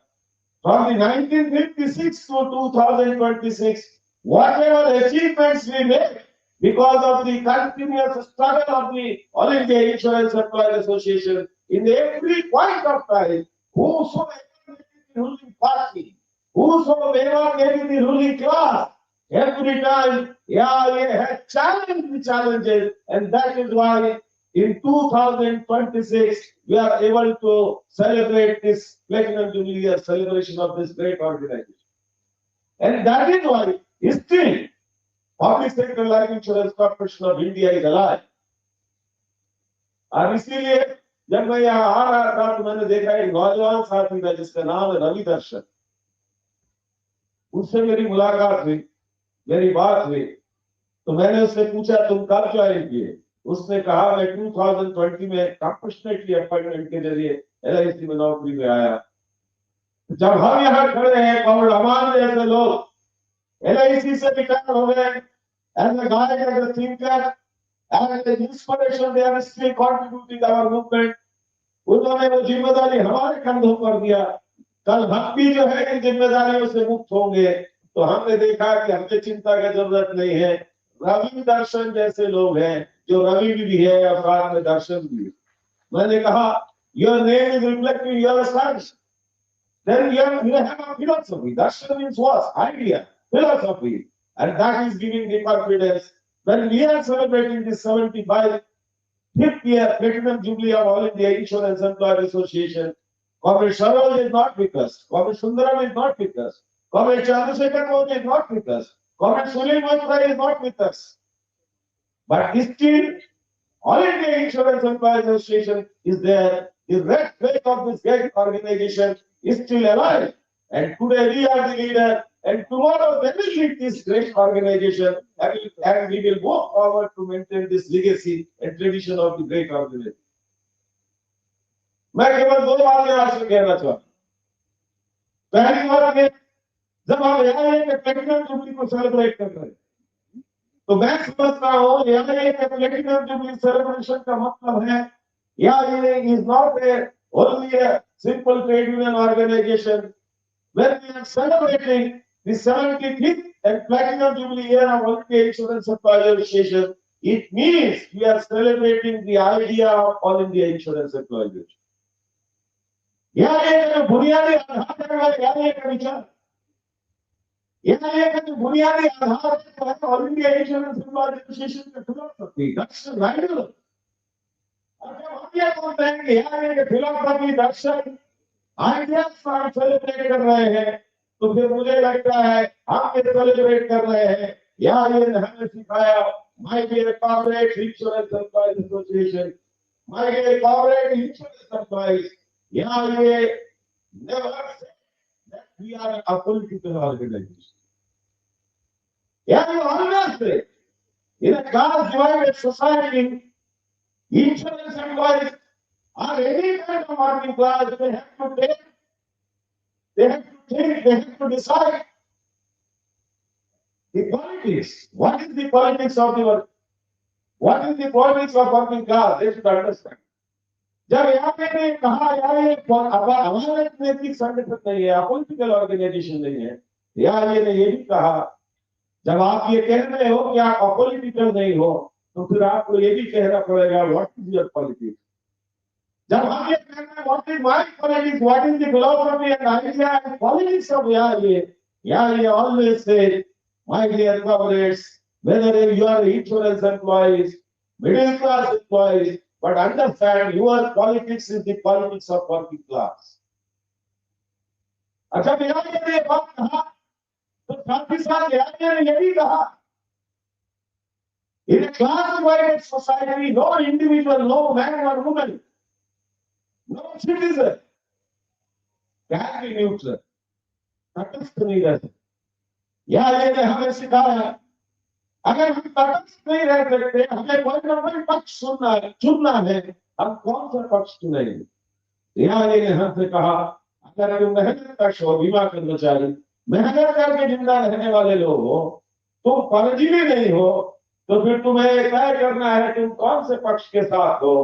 from the 1956 to 2026, whatever achievements we made because of the continuous struggle of the All India Insurance Employees Association, in every point of time, whosoever may be the ruling party, whosoever may be the ruling class, every time, AIIEA has challenged the challenges, and that is why in 2026, we are able to celebrate this Platinum Jubilee year celebration of this great organization. And that is why still Public Sector Life Insurance Corporation of India is alive. और इसीलिए जब मैं यहाँ आ रहा था तो मैंने देखा एक नौजवान साथी था जिसका नाम है रवि दर्शन। उससे मेरी मुलाकात हुई, मेरी बात हुई, तो मैंने उससे पूछा तुम कब ज्वाइन किए? उसने कहा मैं 2020 में कंपैशनेटली अपॉइंटमेंट के जरिए एलआईसी में नौकरी में आया। जब हम यहाँ खड़े हैं और हमारे जैसे लोग एलआईसी से रिटायर हो गए, as a guide, as a thinker, as an inspiration, they are still contributing our movement. उन्होंने वो जिम्मेदारी हमारे कंधों पर दिया। कल हम भी जो है इन जिम्मेदारियों से मुक्त होंगे, तो हमने देखा कि हमें चिंता की जरूरत नहीं है। रवि दर्शन जैसे लोग हैं, जो रवि भी है और साथ में दर्शन भी। मैंने कहा your name is reflecting your search, then you have a philosophy. Darshan means what? Idea, philosophy, and that is giving the confidence. When we are celebrating this 75th year Platinum Jubilee of All India Insurance Employees Association, Comrade Saroj is not with us, Comrade Sundaram is not with us, Comrade Chandrasekhar Bose is not with us, Comrade Sunil Matra is not with us. But still, All India Insurance Employees Association is there. The red flag of this great organization is still alive. And today we are the leader. And tomorrow we will lead this great organization. And we will go forward to maintain this legacy and tradition of the great organization. मैं केवल दो बातें आपसे कहना चाहता हूँ। पहली बात ये, जब हम AIIEA के प्लेटिनम जुबली को सेलिब्रेट कर रहे हैं, तो मैं समझता हूँ AIIEA के प्लेटिनम जुबली सेलिब्रेशन का मतलब है AIIEA is not only a simple trade union organization. When we are celebrating the 75th and Platinum Jubilee year of All India Insurance Employees Association, it means we are celebrating the idea of All India Insurance Employees Association. AIIEA का जो बुनियादी आधार है AIIEA का विचार, AIIEA का जो बुनियादी आधार है all India insurance employees association का फिलॉसफी, दैट्स द आइडियल। और जब हम ये बोलते हैं कि AIIEA के फिलॉसफी, दर्शन, आइडियाज को हम सेलिब्रेट कर रहे हैं, तो फिर मुझे लगता है हम ये सेलिब्रेट कर रहे हैं। AIIEA ने हमें सिखाया, my dear corporate insurance employees association, my dear corporate insurance employees, AIIEA never said that we are a political organization. Yeah, you always say, in a caste-divided society, Insurance employees are any kind of working class. They have to take, they have to think, they have to decide. The politics. What is the politics of the work? What is the politics of working class? They should understand. जब यहाँ पे ने कहा यार ये हमारा एक नैतिक संगठन नहीं है, पॉलिटिकल ऑर्गेनाइजेशन नहीं है, यार ये ने ये भी कहा, जब आप ये कह रहे हो कि आप अपॉलिटिकल नहीं हो, तो फिर आपको ये भी कहना पड़ेगा व्हाट इज योर पॉलिटिक्स। जब हम ये कह रहे हैं what is my politics, what is the philosophy and idea and politics of यार ये always say my dear comrades, whether you are insurance employees, middle class employees, but understand your politics is the politics of working class. अच्छा यार ये बात कहा तो साथ ही साथ यार ये भी कहा, in a class-divided society, no individual, no man or woman, no citizen can be neutral. तटस्थ नहीं रह सकते। यार ये हमें सिखाया, अगर हम तटस्थ नहीं रह सकते, हमें कोई ना कोई पक्ष चुनना है, हम कौन सा पक्ष चुनेंगे? ये हमसे कहा, अगर तुम मेहनत कश हो, बीमा कर्मचारी, मेहनत करके जिंदा रहने वाले लोग हो, तुम परजीवी नहीं हो, तो फिर तुम्हें तय करना है तुम कौन से पक्ष के साथ हो।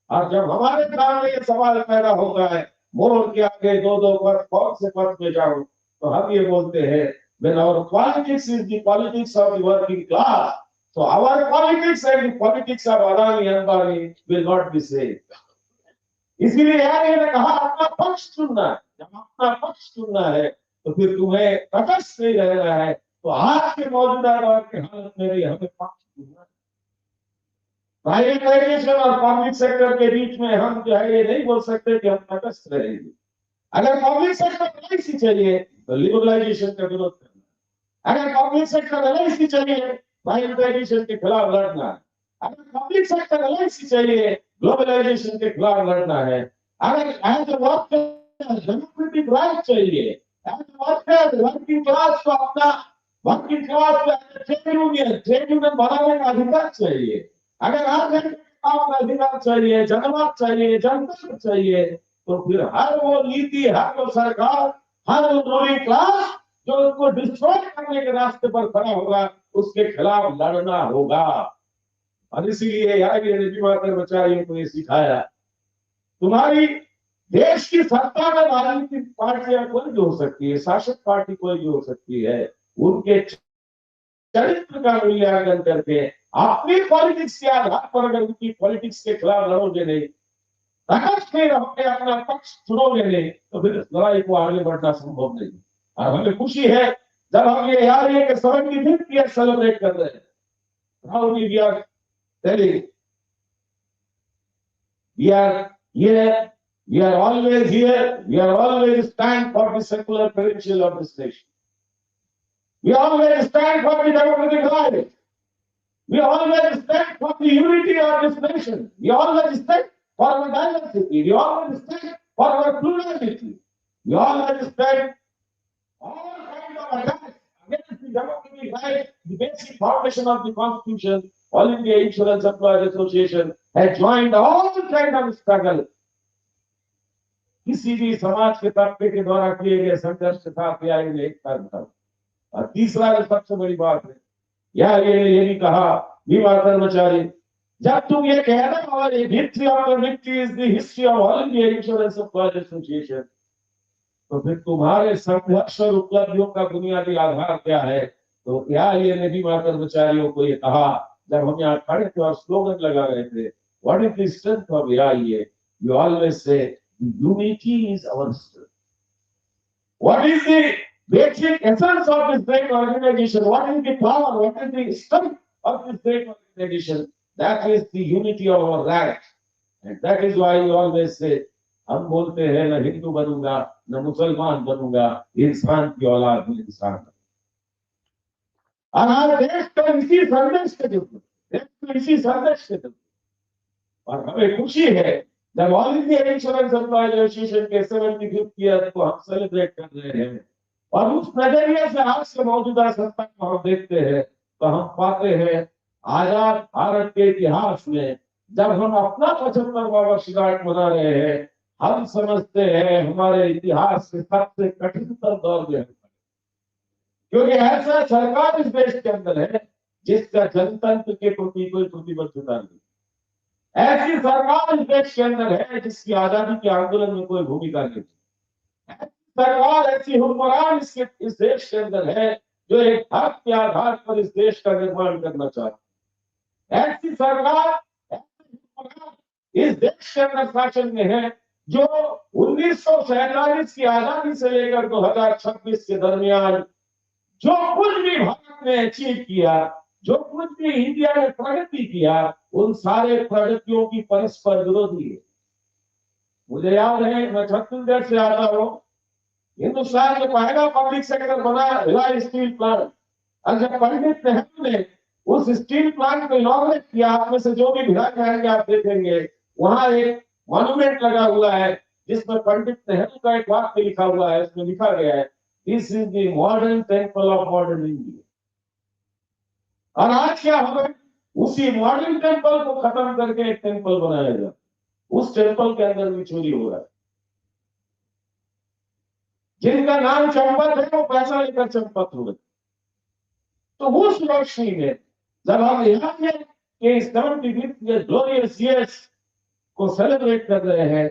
और जब हमारे सामने ये सवाल पैदा होता है, मोड़ के आगे दो पक्ष, कौन से पक्ष में जाऊं, तो हम ये बोलते हैं, when our politics is the politics of the working class, so our politics and the politics of Adani and Ambani will not be same. इसलिए यार ये कहा अपना पक्ष चुनना है, जब अपना पक्ष चुनना है तो फिर तुम्हें तटस्थ नहीं रहना है, तो आज के मौजूदा दौर की हालत में भी हमें पक्ष चुनना है। प्राइवेटाइजेशन और पब्लिक सेक्टर के बीच में हम जो है ये नहीं बोल सकते कि हम तटस्थ रहेंगे। अगर पब्लिक सेक्टर एलआईसी चाहिए तो लिबरलाइजेशन का विरोध करना, अगर पब्लिक सेक्टर एलआईसी चाहिए प्राइवेटाइजेशन के खिलाफ लड़ना है, अगर पब्लिक सेक्टर एलआईसी चाहिए ग्लोबलाइजेशन के खिलाफ लड़ना है, अगर as a worker democratic right चाहिए, as a worker working class को अपना वर्किंग क्लास को ट्रेड यूनियन बनाने का अधिकार चाहिए, अगर आज अधिकार चाहिए, जनमत चाहिए, जनतंत्र चाहिए, तो फिर हर वो नीति, हर वो सरकार, हर वो रूलिंग क्लास जो उसको डिस्ट्रॉय करने के रास्ते पर खड़ा होगा, उसके खिलाफ लड़ना होगा। और इसीलिए यार ये बीमा कर्मचारियों को ये सिखाया, तुम्हारी देश की सत्ता में राजनीतिक पार्टियां कोई भी हो सकती है, शासक पार्टी कोई भी हो सकती है, उनके चरित्र का मूल्यांकन करके अपनी पॉलिटिक्स के आधार पर अगर उनकी पॉलिटिक्स के खिलाफ लड़ोगे नहीं, फिर हमने अपना पक्ष चुनोगे नहीं, तो फिर इस लड़ाई को आगे बढ़ना संभव नहीं। और हमें खुशी है जब हम ये यार ये 75th ईयर सेलिब्रेट कर रहे हैं, proudly we are telling, we are here, we are always here, we are always stand for the secular credential of this nation. We always stand for the democratic right. We always stand for the unity of this nation. We always stand for our diversity. We always stand for our plurality. We always stand all kinds of attacks against the democratic right, the basic foundation of the Constitution. All India Insurance Employees Association has joined all kinds of struggle. किसी भी समाज के तबके के द्वारा किए गए संघर्ष के साथ AIIEA एक था। और तीसरा जो सबसे बड़ी बात है, ये भी कहा बीमा कर्मचारी, जब तुम ये कहना और history of the victory is the history of all India insurance employees association, तो फिर तुम्हारे संघर्ष और उपलब्धियों का बुनियादी आधार क्या है? तो AIIEA ने बीमा कर्मचारियों को ये कहा, जब हम यहाँ खड़े थे और स्लोगन लगा रहे थे, what is the strength of AIIEA? You always say unity is our strength. What is the basic essence of this great organization? What is the power? What is the strength of this great organization? That is the unity of our rank, and that is why you always say, हम बोलते हैं न हिंदू बनूंगा न मुसलमान बनूंगा, इंसान की औलाद में इंसान। और हमारे देश को इसी संदेश के जरूरत, देश को इसी संदेश के जरूरत। और हमें खुशी है जब all India insurance employees association के 75th ईयर को हम सेलिब्रेट कर रहे हैं, और उस नजरिए से आज से मौजूदा सत्ता को हम देखते हैं, तो हम पाते हैं आजाद भारत के इतिहास में जब हम अपना 75वां वर्षगांठ मना रहे हैं, हम समझते हैं हमारे इतिहास के सबसे कठिनतम दौर में, क्योंकि ऐसा सरकार इस देश के अंदर है जिसका जनतंत्र के प्रति कोई प्रतिबद्धता नहीं, ऐसी सरकार इस देश के अंदर है जिसकी आजादी के आंदोलन में कोई भूमिका नहीं, ऐसी सरकार, ऐसी हुक्मरान इस देश के अंदर है जो एक हक के आधार पर इस देश का निर्माण करना चाहती है, ऐसी सरकार, ऐसी हुक्मरान इस देश के अंदर शासन में है जो 1947 की आजादी से लेकर 2026 के दरमियान जो कुछ भी भारत ने अचीव किया, जो कुछ भी इंडिया ने प्रगति किया, उन सारे प्रगतियों की परस्पर विरोधी है। मुझे याद है, मैं छत्तीसगढ़ से आता हूँ, हिंदुस्तान में पहला पब्लिक सेक्टर बना भिलाई स्टील प्लांट, और जब पंडित नेहरू ने उस स्टील प्लांट को इनॉग्रेट किया, आप में से जो भी भिलाई जाएंगे आप देखेंगे वहां एक मॉन्यूमेंट लगा हुआ है जिसमें पंडित नेहरू का एक वाक्य लिखा हुआ है, उसमें लिखा गया है, this is the modern temple of modern India. और आज क्या होगा, उसी मॉडर्न टेम्पल को खत्म करके एक टेम्पल बनाया जाए, उस टेम्पल के अंदर भी चोरी हो रहा है। जिनका नाम चंपत है वो पैसा लेकर चंपत हो गए। तो उस रोशनी में जब हम यहाँ के 75 ग्लोरियस ईयर्स को सेलिब्रेट कर रहे हैं,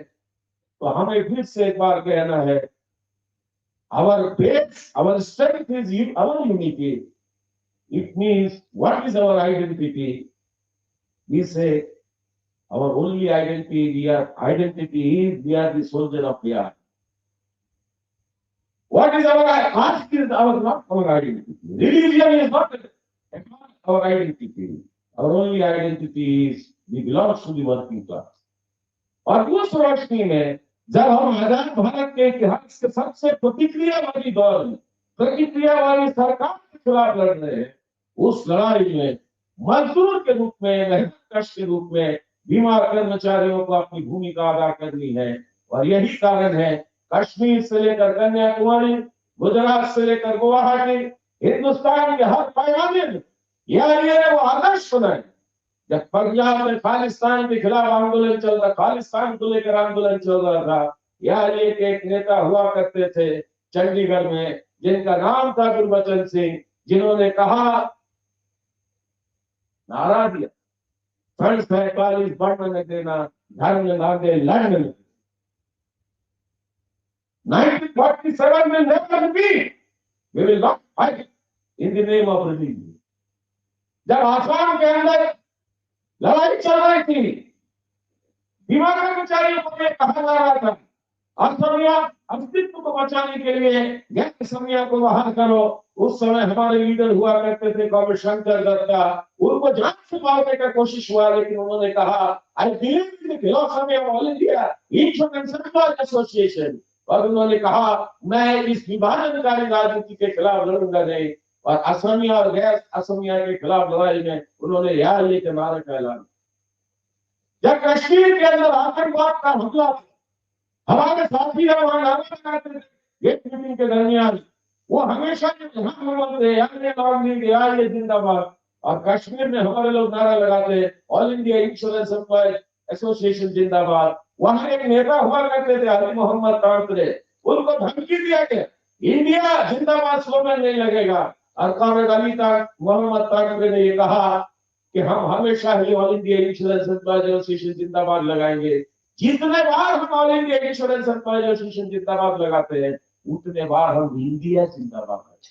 तो हमें फिर से एक बार कहना है, our base, our strength is our unity. It means what is our identity? We say our only identity is we are the soldier of the art. What is our art is not our identity. Religion is not our identity. Our only identity is we belong to the working class. और उस रोशनी में जब हम आजाद भारत के इतिहास के सबसे प्रतिक्रियावादी दौर में प्रतिक्रियावादी सरकार के खिलाफ लड़ रहे हैं, उस लड़ाई में मजदूर के रूप में, मेहनतकश के रूप में बीमार कर्मचारियों को अपनी भूमिका अदा करनी है। और यही कारण है कश्मीर से लेकर कन्याकुमारी, गुजरात से लेकर गुवाहाटी, हिंदुस्तान के हर पैमाने में यह वो आदर्श बनाए। जब पंजाब में खालिस्तान के खिलाफ आंदोलन चल रहा, खालिस्तान को लेकर आंदोलन चल रहा था, यहाँ एक नेता हुआ करते थे चंडीगढ़ में जिनका नाम था गुरबचन सिंह, जिन्होंने कहा, नारा दिया, सन 47 बढ़ने देना, धर्म लागे लड़ने। 1947 will never be. We will not fight in the name of religion. जब आसाम के अंदर लड़ाई चल रही थी, बीमार कर्मचारियों को यह कहा जा रहा था, असमिया अस्तित्व को बचाने के लिए गैर असमिया को बाहर करो। उस समय हमारे लीडर हुआ करते थे कॉमरेड शंकर दत्ता, उनको जान से मारने का कोशिश हुआ, लेकिन उन्होंने कहा, I believe in the philosophy of all India international association, और उन्होंने कहा मैं इस विभाजनकारी राजनीति के खिलाफ लड़ूंगा नहीं। और असमिया और गैर असमिया के खिलाफ लड़ाई में उन्होंने AIIEA के नारे का ऐलान। जब कश्मीर के अंदर आतंकवाद का हमला था, हमारे साथी वहां नारे लगाते थे गेट मीटिंग के दरमियान, वो हमेशा AIIEA जिंदाबाद। और कश्मीर में हमारे लोग नारा लगाते all India insurance employee association जिंदाबाद। वहां एक नेता हुआ करते थे अली मोहम्मद तांतरे, उनको धमकी दिया गया इंडिया जिंदाबाद स्लोगन नहीं लगेगा, और कॉमरेड अली मोहम्मद तांतरे ने ये कहा कि हम हमेशा ही all India insurance employee association जिंदाबाद लगाएंगे। जितने बार हम all India insurance employee association जिंदाबाद लगाते हैं, उतने बार हम इंडिया जिंदाबाद लगाते हैं।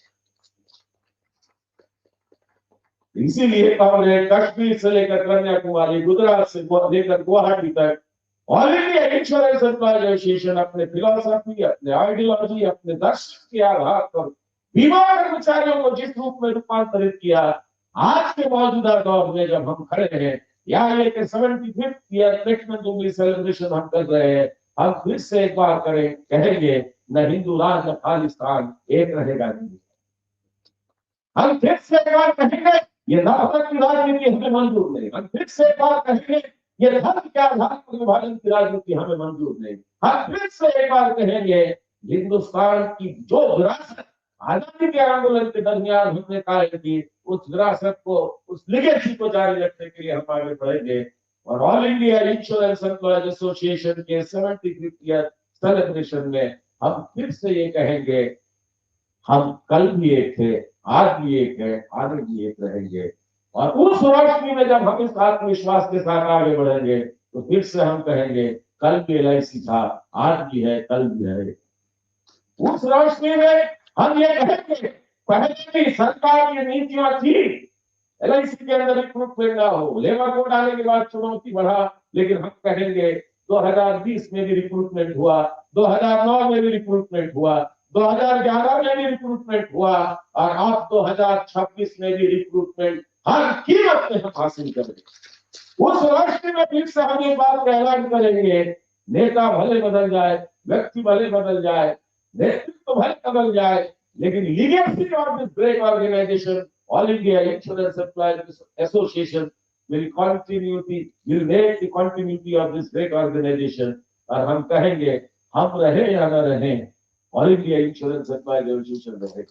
इसीलिए कॉमरेड कश्मीर से लेकर कन्याकुमारी, गुजरात से लेकर गुवाहाटी तक all India insurance employee association अपने फिलॉसफी, अपने आइडियोलॉजी, अपने दर्शन के आधार पर बीमार कर्मचारियों को जिस रूप में रूपांतरित किया, आज के मौजूदा दौर में जब हम खड़े हैं, यहाँ एक 75th ईयर प्लेटमेंट जुबली सेलिब्रेशन हम कर रहे हैं, हम फिर से एक बार कहेंगे, न हिंदू राज न खालिस्तान, एक रहेगा हिंदू। हम फिर से एक बार कहेंगे, ये नफरत की राजनीति हमें मंजूर नहीं। हम फिर से एक बार कहेंगे, ये धर्म के आधार पर विभाजन की राजनीति हमें मंजूर नहीं। हम फिर से एक बार कहेंगे, हिंदुस्तान की जो विरासत आजादी के आंदोलन के दरमियान हमने कायम की, उस विरासत को, उस लिगेसी को जारी रखने के लिए हम आगे बढ़ेंगे। और all India insurance employees association के 75th ईयर सेलिब्रेशन में हम फिर से ये कहेंगे, हम कल भी एक थे, आज भी एक है, आगे भी एक रहेंगे। और उस रोशनी में जब हम इस आत्मविश्वास के साथ आगे बढ़ेंगे तो फिर से हम कहेंगे कल भी LIC था, आज भी है, कल भी है। उस रोशनी में हम ये कहेंगे, पहले भी सरकार की नीतियां थी, LIC के अंदर रिक्रूटमेंट ना हो, लेबर कोड आने के बाद चुनौती बढ़ा, लेकिन हम कहेंगे 2020 में भी रिक्रूटमेंट हुआ, 2009 में भी रिक्रूटमेंट हुआ, 2011 में भी रिक्रूटमेंट हुआ, और अब 2026 में भी रिक्रूटमेंट हर कीमत पे हम हासिल करेंगे। उस रोशनी में फिर से हम ये बात का ऐलान करेंगे, नेता भले बदल जाए, व्यक्ति भले बदल जाए, नेतृत्व भले बदल जाए, लेकिन legacy of this great organisation all India insurance employees association will make the continuity of this great organization। और हम कहेंगे, हम रहे या न रहे, all India insurance employees association रहे।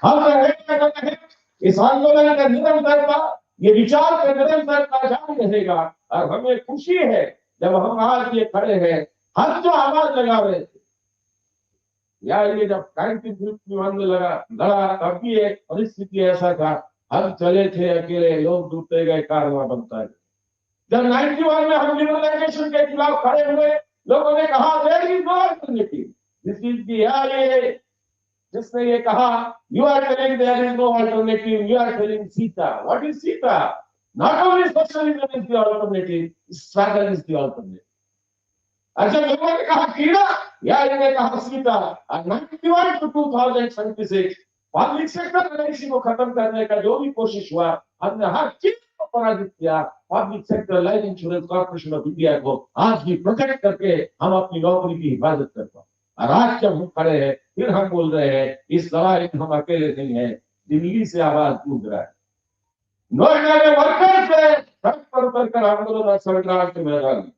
हम रहे या न रहे, इस आंदोलन का निरंतरता, ये विचार का निरंतरता जारी रहेगा। और हमें खुशी है जब हम आज ये खड़े हैं, हम जो आवाज लगा रहे थे, या ये जब 1951 में लड़ा, तब भी एक परिस्थिति ऐसा था, हम चले थे अकेले, लोग डूबते गए, कारवां बनता है। जब 91 में हम लिबरलाइजेशन के खिलाफ खड़े हुए, लोगों ने कहा there is no alternative, this is the AIIEA, जिसने ये कहा you are telling there is no alternative, you are telling SITA. What is SITA? Not only socialism is the alternative, struggle is the alternative. अच्छा, लोगों ने कहा कीड़ा, या इन्होंने कहा SITA. 91 to 2026 public sector LIC को खत्म करने का जो भी कोशिश हुआ, हमने हर चीज को पराजित किया। Public sector life insurance corporation of India को आज भी प्रोटेक्ट करके हम अपनी नौकरी की हिफाजत कर पाए। और आज जब हम खड़े हैं, फिर हम बोल रहे हैं इस लड़ाई में हम अकेले नहीं है, दिल्ली से आवाज गूंज रहा है, नोएडा में वर्कर्स है, सड़क पर उतरकर आंदोलन और संग्राम के मैदान में,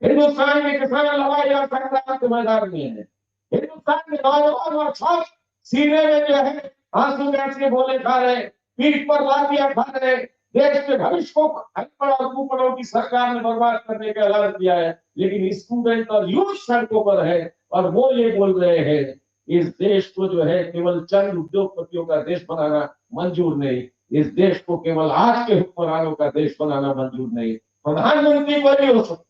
हिंदुस्तान के किसान लड़ाई और संग्राम के मैदान में है, हिंदुस्तान के नौजवान और छात्र सीने में जो है आंसू गैस के गोले खा रहे, पीठ पर लाठियां खा रहे, देश के भविष्य को अनपढ़ और कुपढ़ों की सरकार ने बर्बाद करने का ऐलान किया है, लेकिन स्टूडेंट और यूथ सड़कों पर है। और वो ये बोल रहे हैं इस देश को जो है केवल चंद उद्योगपतियों का देश बनाना मंजूर नहीं, इस देश को केवल आज के हुक्मरानों का देश बनाना मंजूर नहीं। प्रधानमंत्री कोई भी हो सकता है,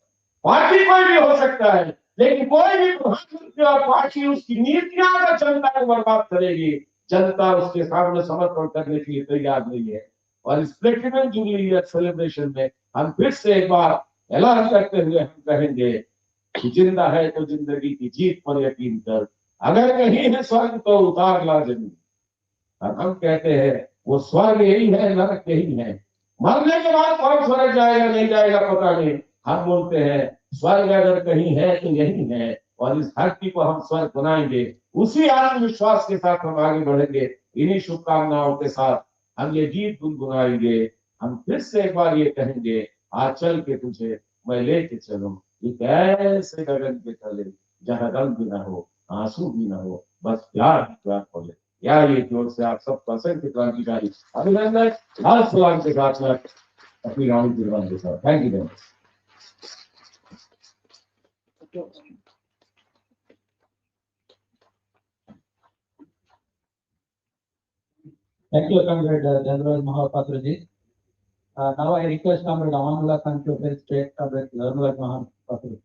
पार्टी कोई भी हो सकता है, लेकिन कोई भी प्रधानमंत्री और पार्टी उसकी नीतियां अगर जनता को बर्बाद करेगी, जनता उसके सामने समर्पण करने के लिए तैयार नहीं है। और इस प्लेटिनम जुबली ईयर सेलिब्रेशन में हम फिर से एक बार ऐलान करते हुए हम कहेंगे कि जिंदा है तो जिंदगी की जीत पर यकीन कर, अगर कहीं है स्वर्ग तो उतार ला जमीन। और हम कहते हैं वो स्वर्ग यही है, नरक यही है, मरने के बाद कौन स्वर्ग जाएगा नहीं जाएगा पता नहीं। हम बोलते हैं स्वर्ग अगर कहीं है तो यही है, और इस धरती को हम स्वर्ग बनाएंगे। उसी आत्मविश्वास के साथ हम आगे बढ़ेंगे। इन्हीं शुभकामनाओं के साथ हम ये गीत गुनगुनाएंगे। हम फिर से एक बार ये कहेंगे, आज चल के तुझे मैं लेके चलूं एक ऐसे गगन के तले जहां रंग भी ना हो, आंसू भी ना हो, बस प्यार बोले। या ये जोर से आप सब पसंद की क्रांतिकारी अभिनंदन लाल सलाम के साथ अपनी रानी गिरवान के साथ। Thank you very much. Thank you, Comrade General Mahapatra ji. Now I request Comrade Amanullah Khan to please take Comrade General Mahapatra.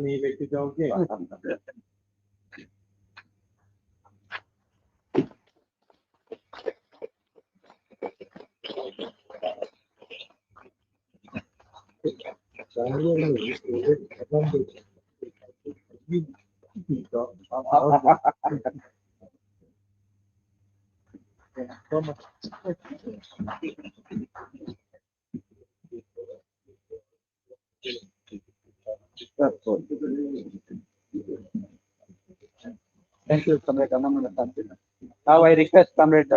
नहीं लेके जाओगे? Thank you, Comrade Amanullah Khan. Now I request Comrade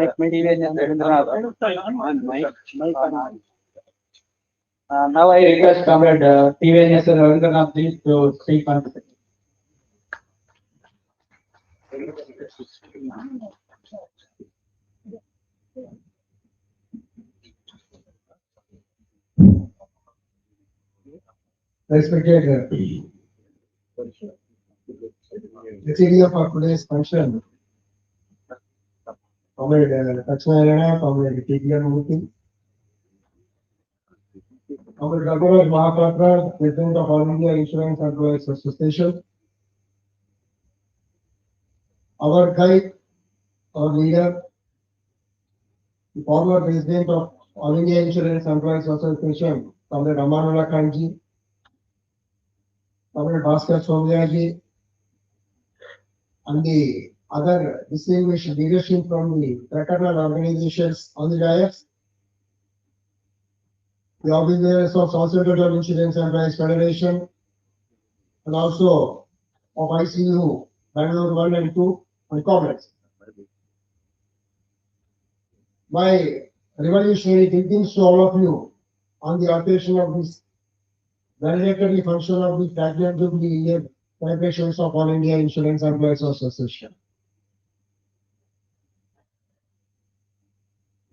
now I request Comrade TVNS Ravindranath ji to speak on the Respected the CEO for today's function, Comrade Lakshmanarayana, Comrade TPR Murthy, Comrade Raghunath Mahapatra, President of All India Insurance Employees Association, our guide, our leader, the former President of All India Insurance Employees Association, Comrade Amanullah Khanji, Comrade Bhaskar Somyaji, and the other distinguished leadership from the fraternal organizations on the dais, the officers of South Central Insurance Employees Federation, and also of ICU, Bangalore 1 and 2, and comrades. My revolutionary greetings to all of you on the occasion of this valedictory function of the Platinum Jubilee year celebrations of All India Insurance Employees Association.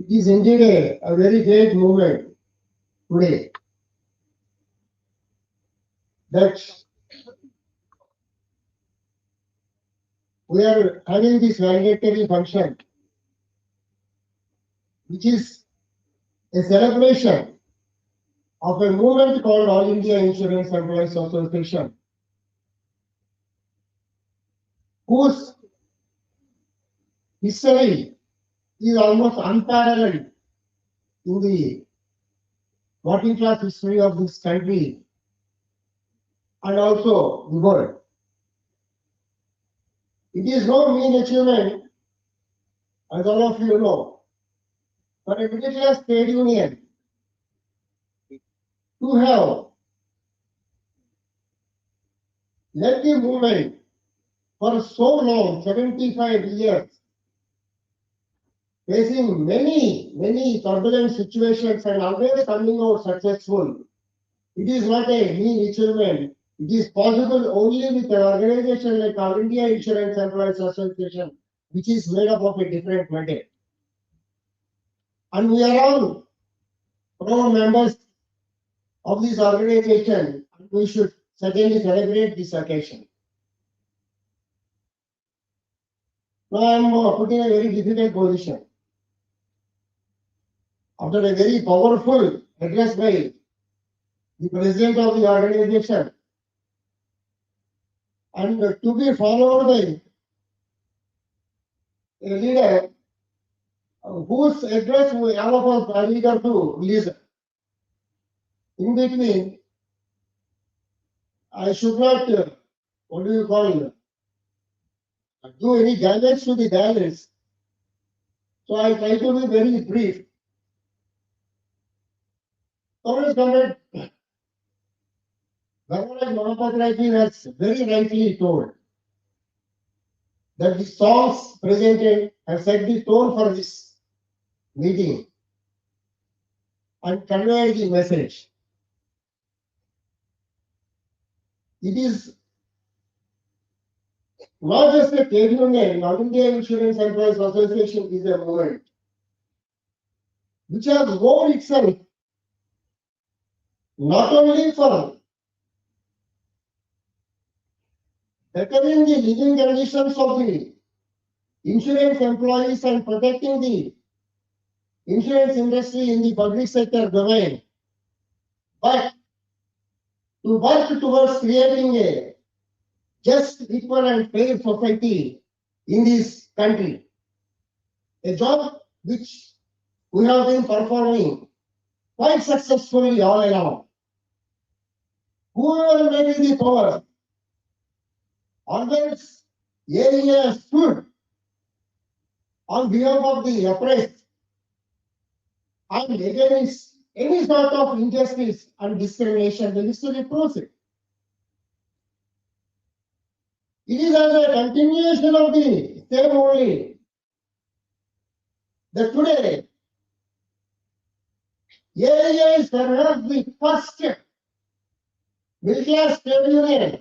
It is indeed a very great moment today that we are having this valedictory function, which is a celebration of a movement called All India Insurance Employees Association, whose history is almost unparalleled in the working class history of this country and also the world. It is no mean achievement, as all of you know, for a middle class trade union to have led the movement for so long, 75 years, facing many turbulent situations and always coming out successful. It is not a mean achievement. It is possible only with an organization like All India Insurance Employees Association, which is made up of a different metal. And we are all proud members of this organization, and we should certainly celebrate this occasion. Now I am put in a very difficult position. After a very powerful address by the president of the organization, and to be followed by a leader whose address we all of us are eager to listen. In between, I should not, what do you call it, do any damage to the balance. So I try to be very brief. Comrade Valedictory Mahapatraji has very rightly told that the songs presented have set the tone for this meeting and conveyed the message. It is not just a trade union, All India Insurance Employees Association is a movement which has vowed itself not only for bettering the living conditions of the insurance employees and protecting the insurance industry in the public sector domain, but to work towards creating a just, equal and fair society in this country. A job which we have been performing quite successfully all along. Whoever may be the power, always AIIEA stood on behalf of the oppressed and against any sort of injustice and discrimination. The history proves it. It is as a continuation of the same only that today AIIEA is perhaps the first middle class trade union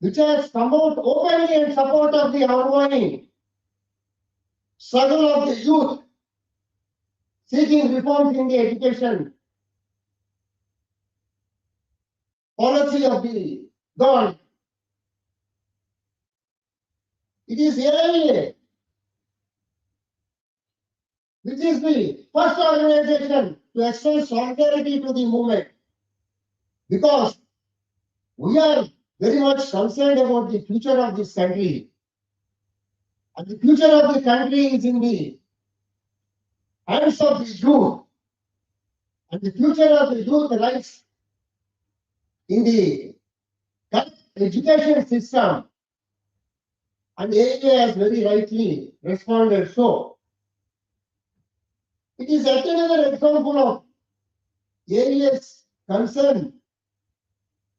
which has come out openly in support of the ongoing struggle of the youth seeking reforms in the education policy of the government. It is AIIEA, which is the first organization to extend solidarity to the movement, because we are very much concerned about the future of this country. And the future of the country is in the hands of the youth. And the future of the youth lies in the correct education system. And AIIEA has very rightly responded so. It is yet another example of AIIEA's concern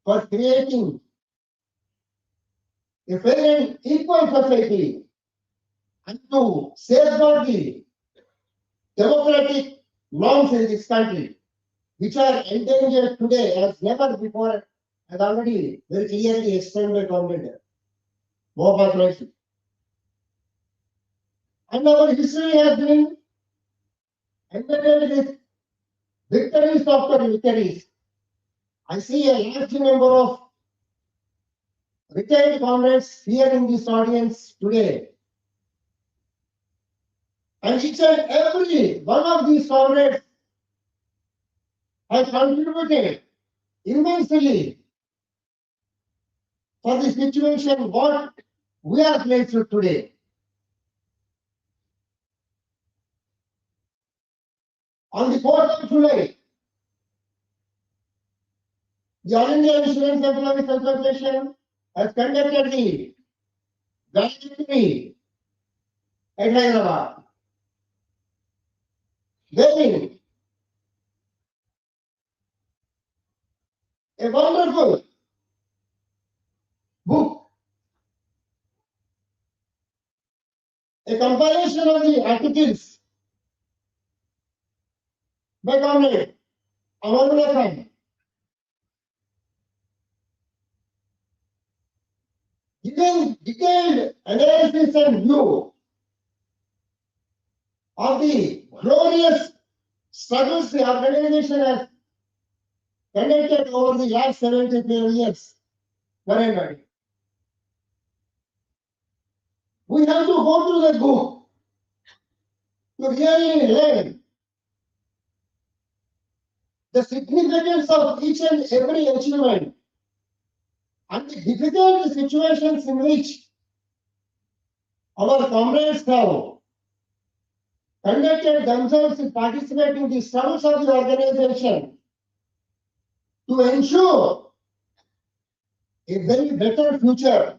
for creating a fair and equal society and to safeguard the democratic norms in this country, which are endangered today as never before, and already very clearly explained by Comrade Mohammed. And our history has been embedded with victories after victories. I see a large number of retired comrades here in this audience today. And each and every one of these comrades has contributed immensely for the situation what we are placed with today. On the 4th of July, the All India Insurance Employees Association has conducted the Valedictory at Hyderabad, wherein a wonderful book, a compilation of the articles by Comrade Amarullah Khan, giving detailed analysis and view of the glorious struggles the organization has conducted over the last 75 years. We have to go through the book to really learn the significance of each and every achievement and the difficult situations in which our comrades have conducted themselves in participating in the struggles of the organization to ensure a very better future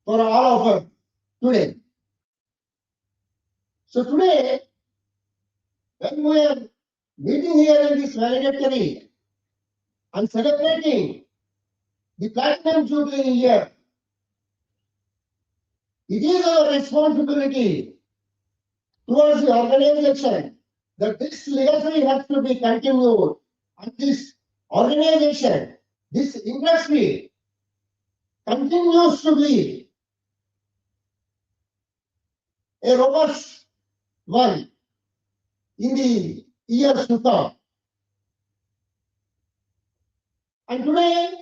for all of us today. So today, when we are meeting here in this valedictory and celebrating the Platinum Jubilee year, it is our responsibility towards the organization that this legacy has to be continued, and this organization, this industry continues to be a robust one in the years to come. And today,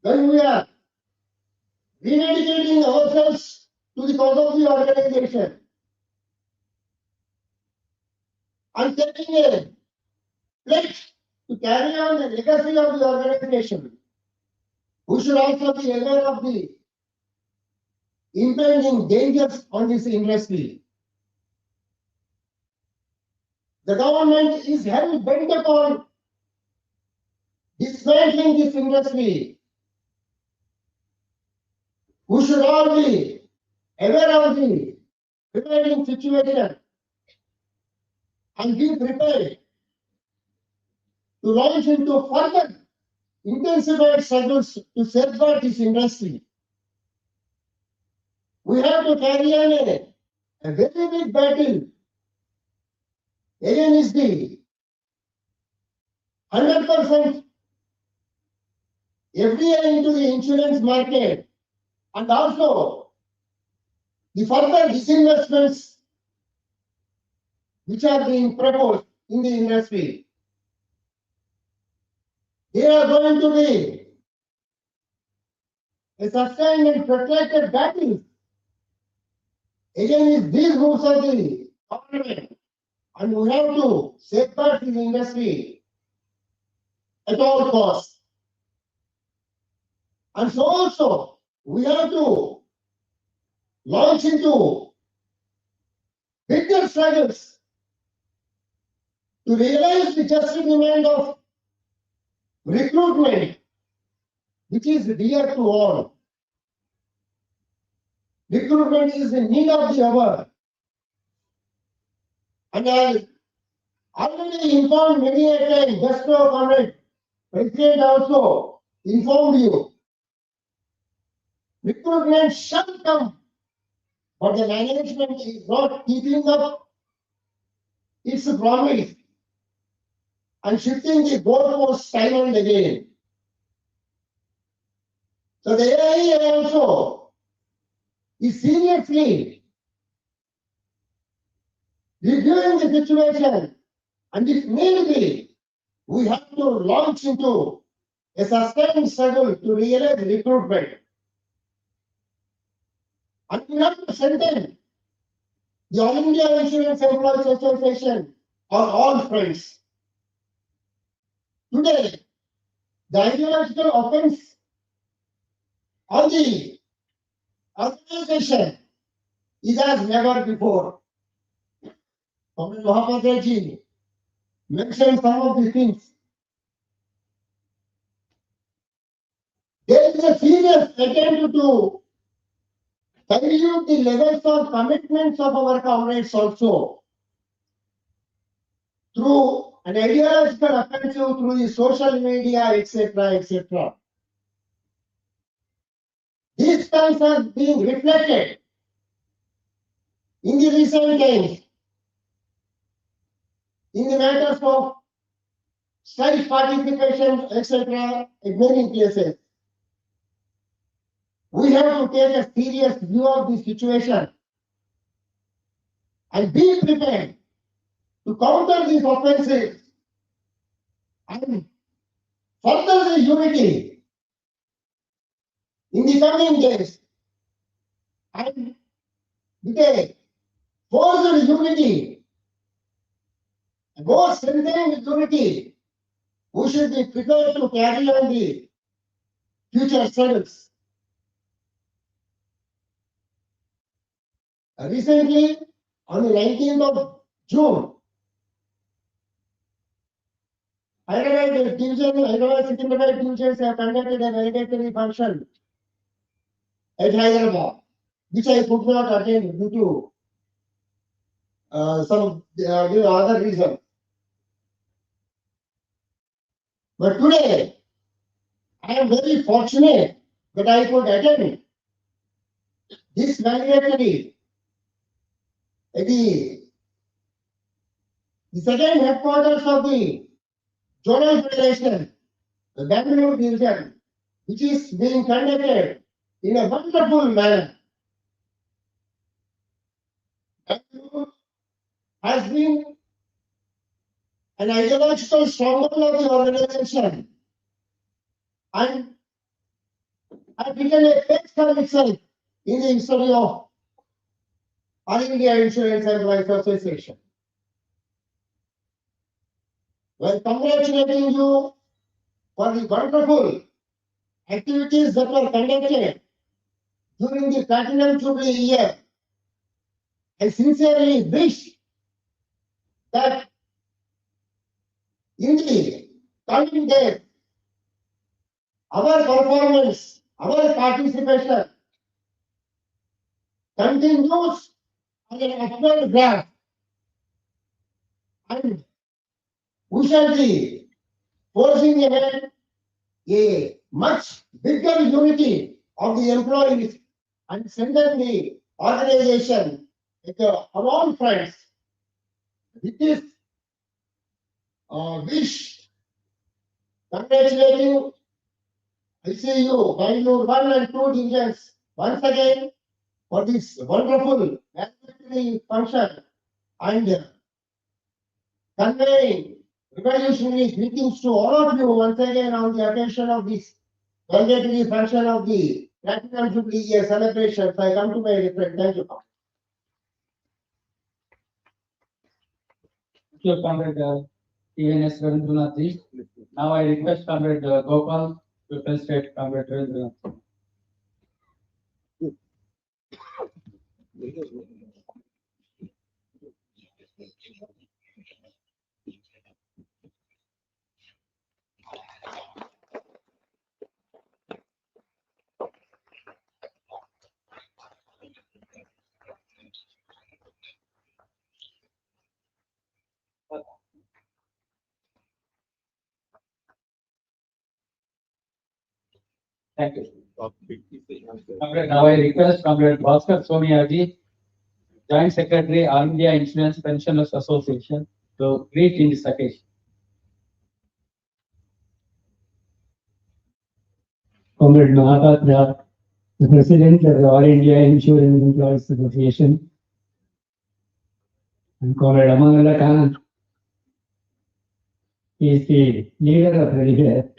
when we are rededicating ourselves to the cause of the organization and taking a pledge to carry on the legacy of the organization, we should also be aware of the impending dangers on this industry. The government is hell bent upon dismantling this industry. We should all be aware of the prevailing situation and be prepared to launch into further intensified struggles to safeguard this industry. We have to carry on a very big battle against the 100% FDI into the insurance market, and also the further disinvestments which are being proposed in the industry. They are going to be a sustained and protracted battle against these moves of the government, and we have to safeguard the industry at all costs. And so also we have to launch into bigger struggles to realize the just demand of recruitment, which is dear to all. Recruitment is the need of the hour. And I already informed many a time, just now, Comrade President also informed you. Recruitment shall come, but the management is not keeping up its promise and shifting the goalposts time and again. So the AIIEA also is seriously reviewing the situation, and if need be, we have to launch into a sustained struggle to realize recruitment. And we have to strengthen the All India Insurance Employees Association on all fronts. Today, the ideological offense on the organization is as never before. Comrade Mahapatraji mentioned some of the things. There is a serious attempt to dilute the levels of commitments of our comrades also through an ideological offensive through the social media, etc., etc. These things are being reflected in the recent times in the matters of strike participation, etc., in many places. We have to take a serious view of the situation and be prepared to counter these offenses and further the unity in the coming days. And with a forced unity, a more strengthened unity, we should be prepared to carry on the future struggles. Recently, on the 19th of June, Hyderabad division, Hyderabad Secretariat divisions have conducted a valedictory function at Hyderabad, which I could not attend due to some other reasons. But today, I am very fortunate that I could attend this valedictory at the second headquarters of the Zonal Federation, the Bangalore division, which is being conducted in a wonderful manner. Bangalore has been an ideological stronghold of the organization and has become a page for itself in the history of All India Insurance Employees Association. Well, congratulating you for the wonderful activities that were conducted during the Platinum Jubilee year. I sincerely wish that in the coming days, our performance, our participation continues on an upward graph, and we shall be forging ahead a much bigger unity of the employees and strengthen the organization on all fronts. With this wish, congratulating I see you, Bangalore 1 and 2 divisions, once again for this wonderful valedictory function and conveying revolutionary greetings to all of you once again on the occasion of this valedictory function of the Platinum Jubilee year celebrations. I come to my reference. Thank you. Thank you, Comrade TNS Ravindranath ji. Now I request Comrade Gopal to translate Comrade Ravindranath. Thank you. Comrade, now I request Comrade Bhaskar Sonia ji, Joint Secretary, All India Insurance Pensioners Association, to greet in this occasion. Comrade Mahapatra, the President of the All India Insurance Employees Association, and Comrade Amangala Khan, he is the leader of the leader,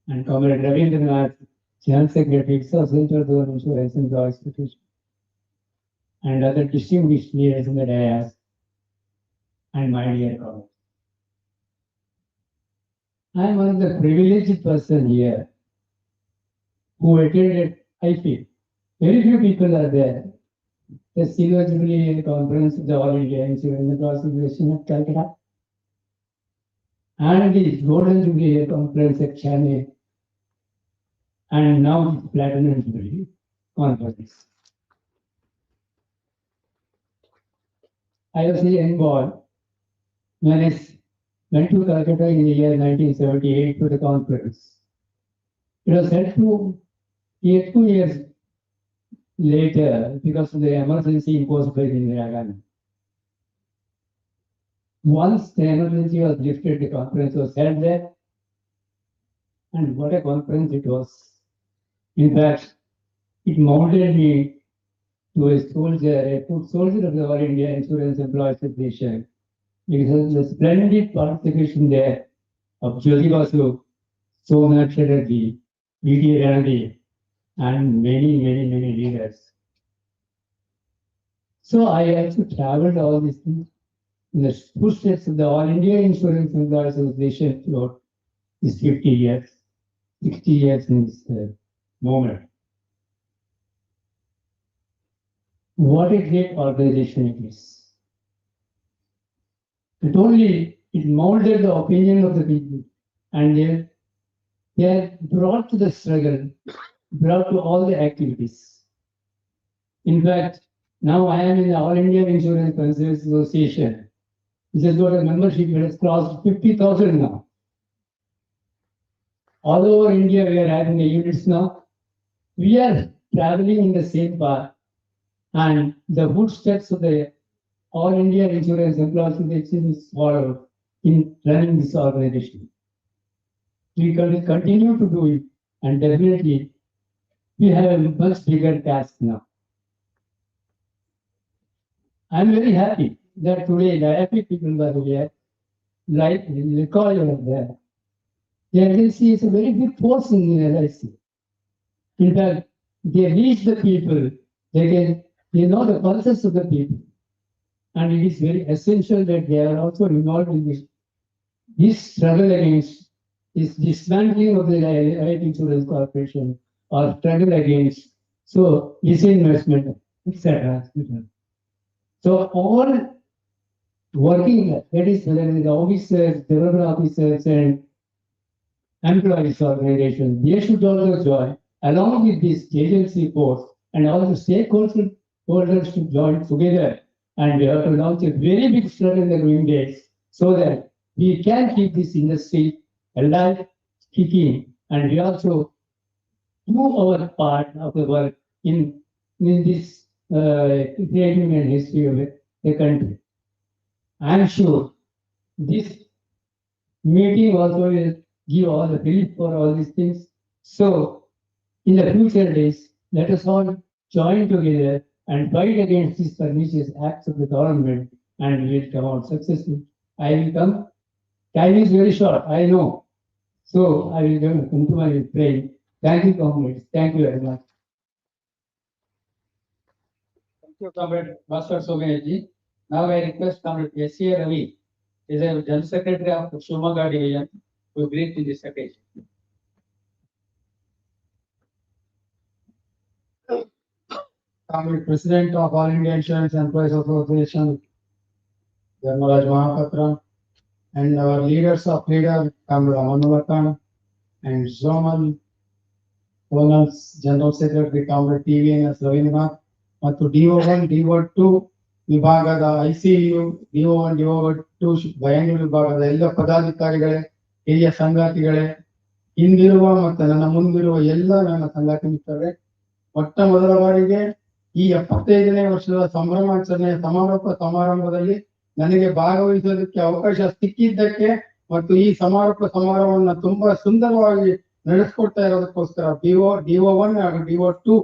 and Comrade Ravindranath, General Secretary, Central of the Insurance Employees Association, and other distinguished leaders in the dais, and my dear colleagues. I am one of the privileged person here who attended, I feel. Very few people are there. The Silver Jubilee Conference of the All India Insurance Employees Association at Calcutta, and the Golden Jubilee Conference at Chennai, and now the Platinum Jubilee Conference. I was a young boy when I went to Calcutta in the year 1978 to the conference. It was held to 2 years later because of the emergency imposed by Indira Gandhi. Once the emergency was lifted, the conference was held there, and what a conference it was. In fact, it molded me to a soldier, a foot soldier of the All India Insurance Employees Association. Because the splendid participation there of Jyoti Basu, Somnath Chatterjee, V.D. Randy, and many leaders. So I also traveled all these things in the footsteps of the All India Insurance Employees Association throughout these 50 years, 60 years in this moment. What a great organization it is. Not only it molded the opinion of the people, and they are brought to the struggle, brought to all the activities. In fact, now I am in the All India Insurance Pensioners Association, which has got a membership that has crossed 50,000 now. All over India, we are having the units now. We are traveling in the same path, and the footsteps of the All India Insurance Employees Association is followed in running this organization. We will continue to do it, and definitely we have a much bigger task now. I am very happy that today the happy people were here, like recall over there. The LIC is a very big force in the LIC. In fact, they reach the people, they know the pulses of the people. And it is very essential that they are also involved in this struggle against this dismantling of the life insurance corporation or struggle against disinvestment, etc. So all working, that is the officers, development officers, and employees organizations, they should also join along with this agency force, and all the stakeholders should join together, and we have to launch a very big struggle in the coming days so that we can keep this industry alive, kicking, and we also do our part of the work in this creating and history of the country. I am sure this meeting also will give all the credit for all these things. So, in the future days, let us all join together and fight against these pernicious acts of the government, and we will come out successful. I will come. Time is very short, I know. So I will come to my praying. Thank you, comrades. Thank you very much. Thank you, Comrade Master Someyaji. Now I request Comrade S.A. Ravi, is a General Secretary of Shumaga Division, to brief in this occasion. Comrade President of All India Insurance Employees Association, Dharmaraj Mahapatra, and our leaders of leader, Comrade Amanulatan, and Zonal General Secretary, Comrade TVNS Ravindra, ಮತ್ತು DO1, DO2 ವಿಭಾಗದ ICU, DO1, DO2 ಬಯಂಗೂರು ವಿಭಾಗದ ಎಲ್ಲ ಪದಾಧಿಕಾರಿಗಳೇ, ಹಿರಿಯ ಸಂಗಾತಿಗಳೇ, ಹಿಂದಿರುವ ಮತ್ತು ನನ್ನ ಮುಂದಿರುವ ಎಲ್ಲ ನನ್ನ ಸಂಗಾತಿ ಮಿತ್ರರೇ, ಮೊಟ್ಟ ಮೊದಲ ಬಾರಿಗೆ ಈ 75ನೇ ವರ್ಷದ ಸಂಭ್ರಮಾಚರಣೆಯ ಸಮಾರೋಪ ಸಮಾರಂಭದಲ್ಲಿ ನನಗೆ ಭಾಗವಹಿಸೋದಕ್ಕೆ ಅವಕಾಶ ಸಿಕ್ಕಿದ್ದಕ್ಕೆ ಮತ್ತು ಈ ಸಮಾರೋಪ ಸಮಾರಂಭವನ್ನು ತುಂಬಾ ಸುಂದರವಾಗಿ ನಡೆಸ್ಕೊಡ್ತಾ ಇರೋದಕ್ಕೋಸ್ಕರ DO1 ಹಾಗೂ DO2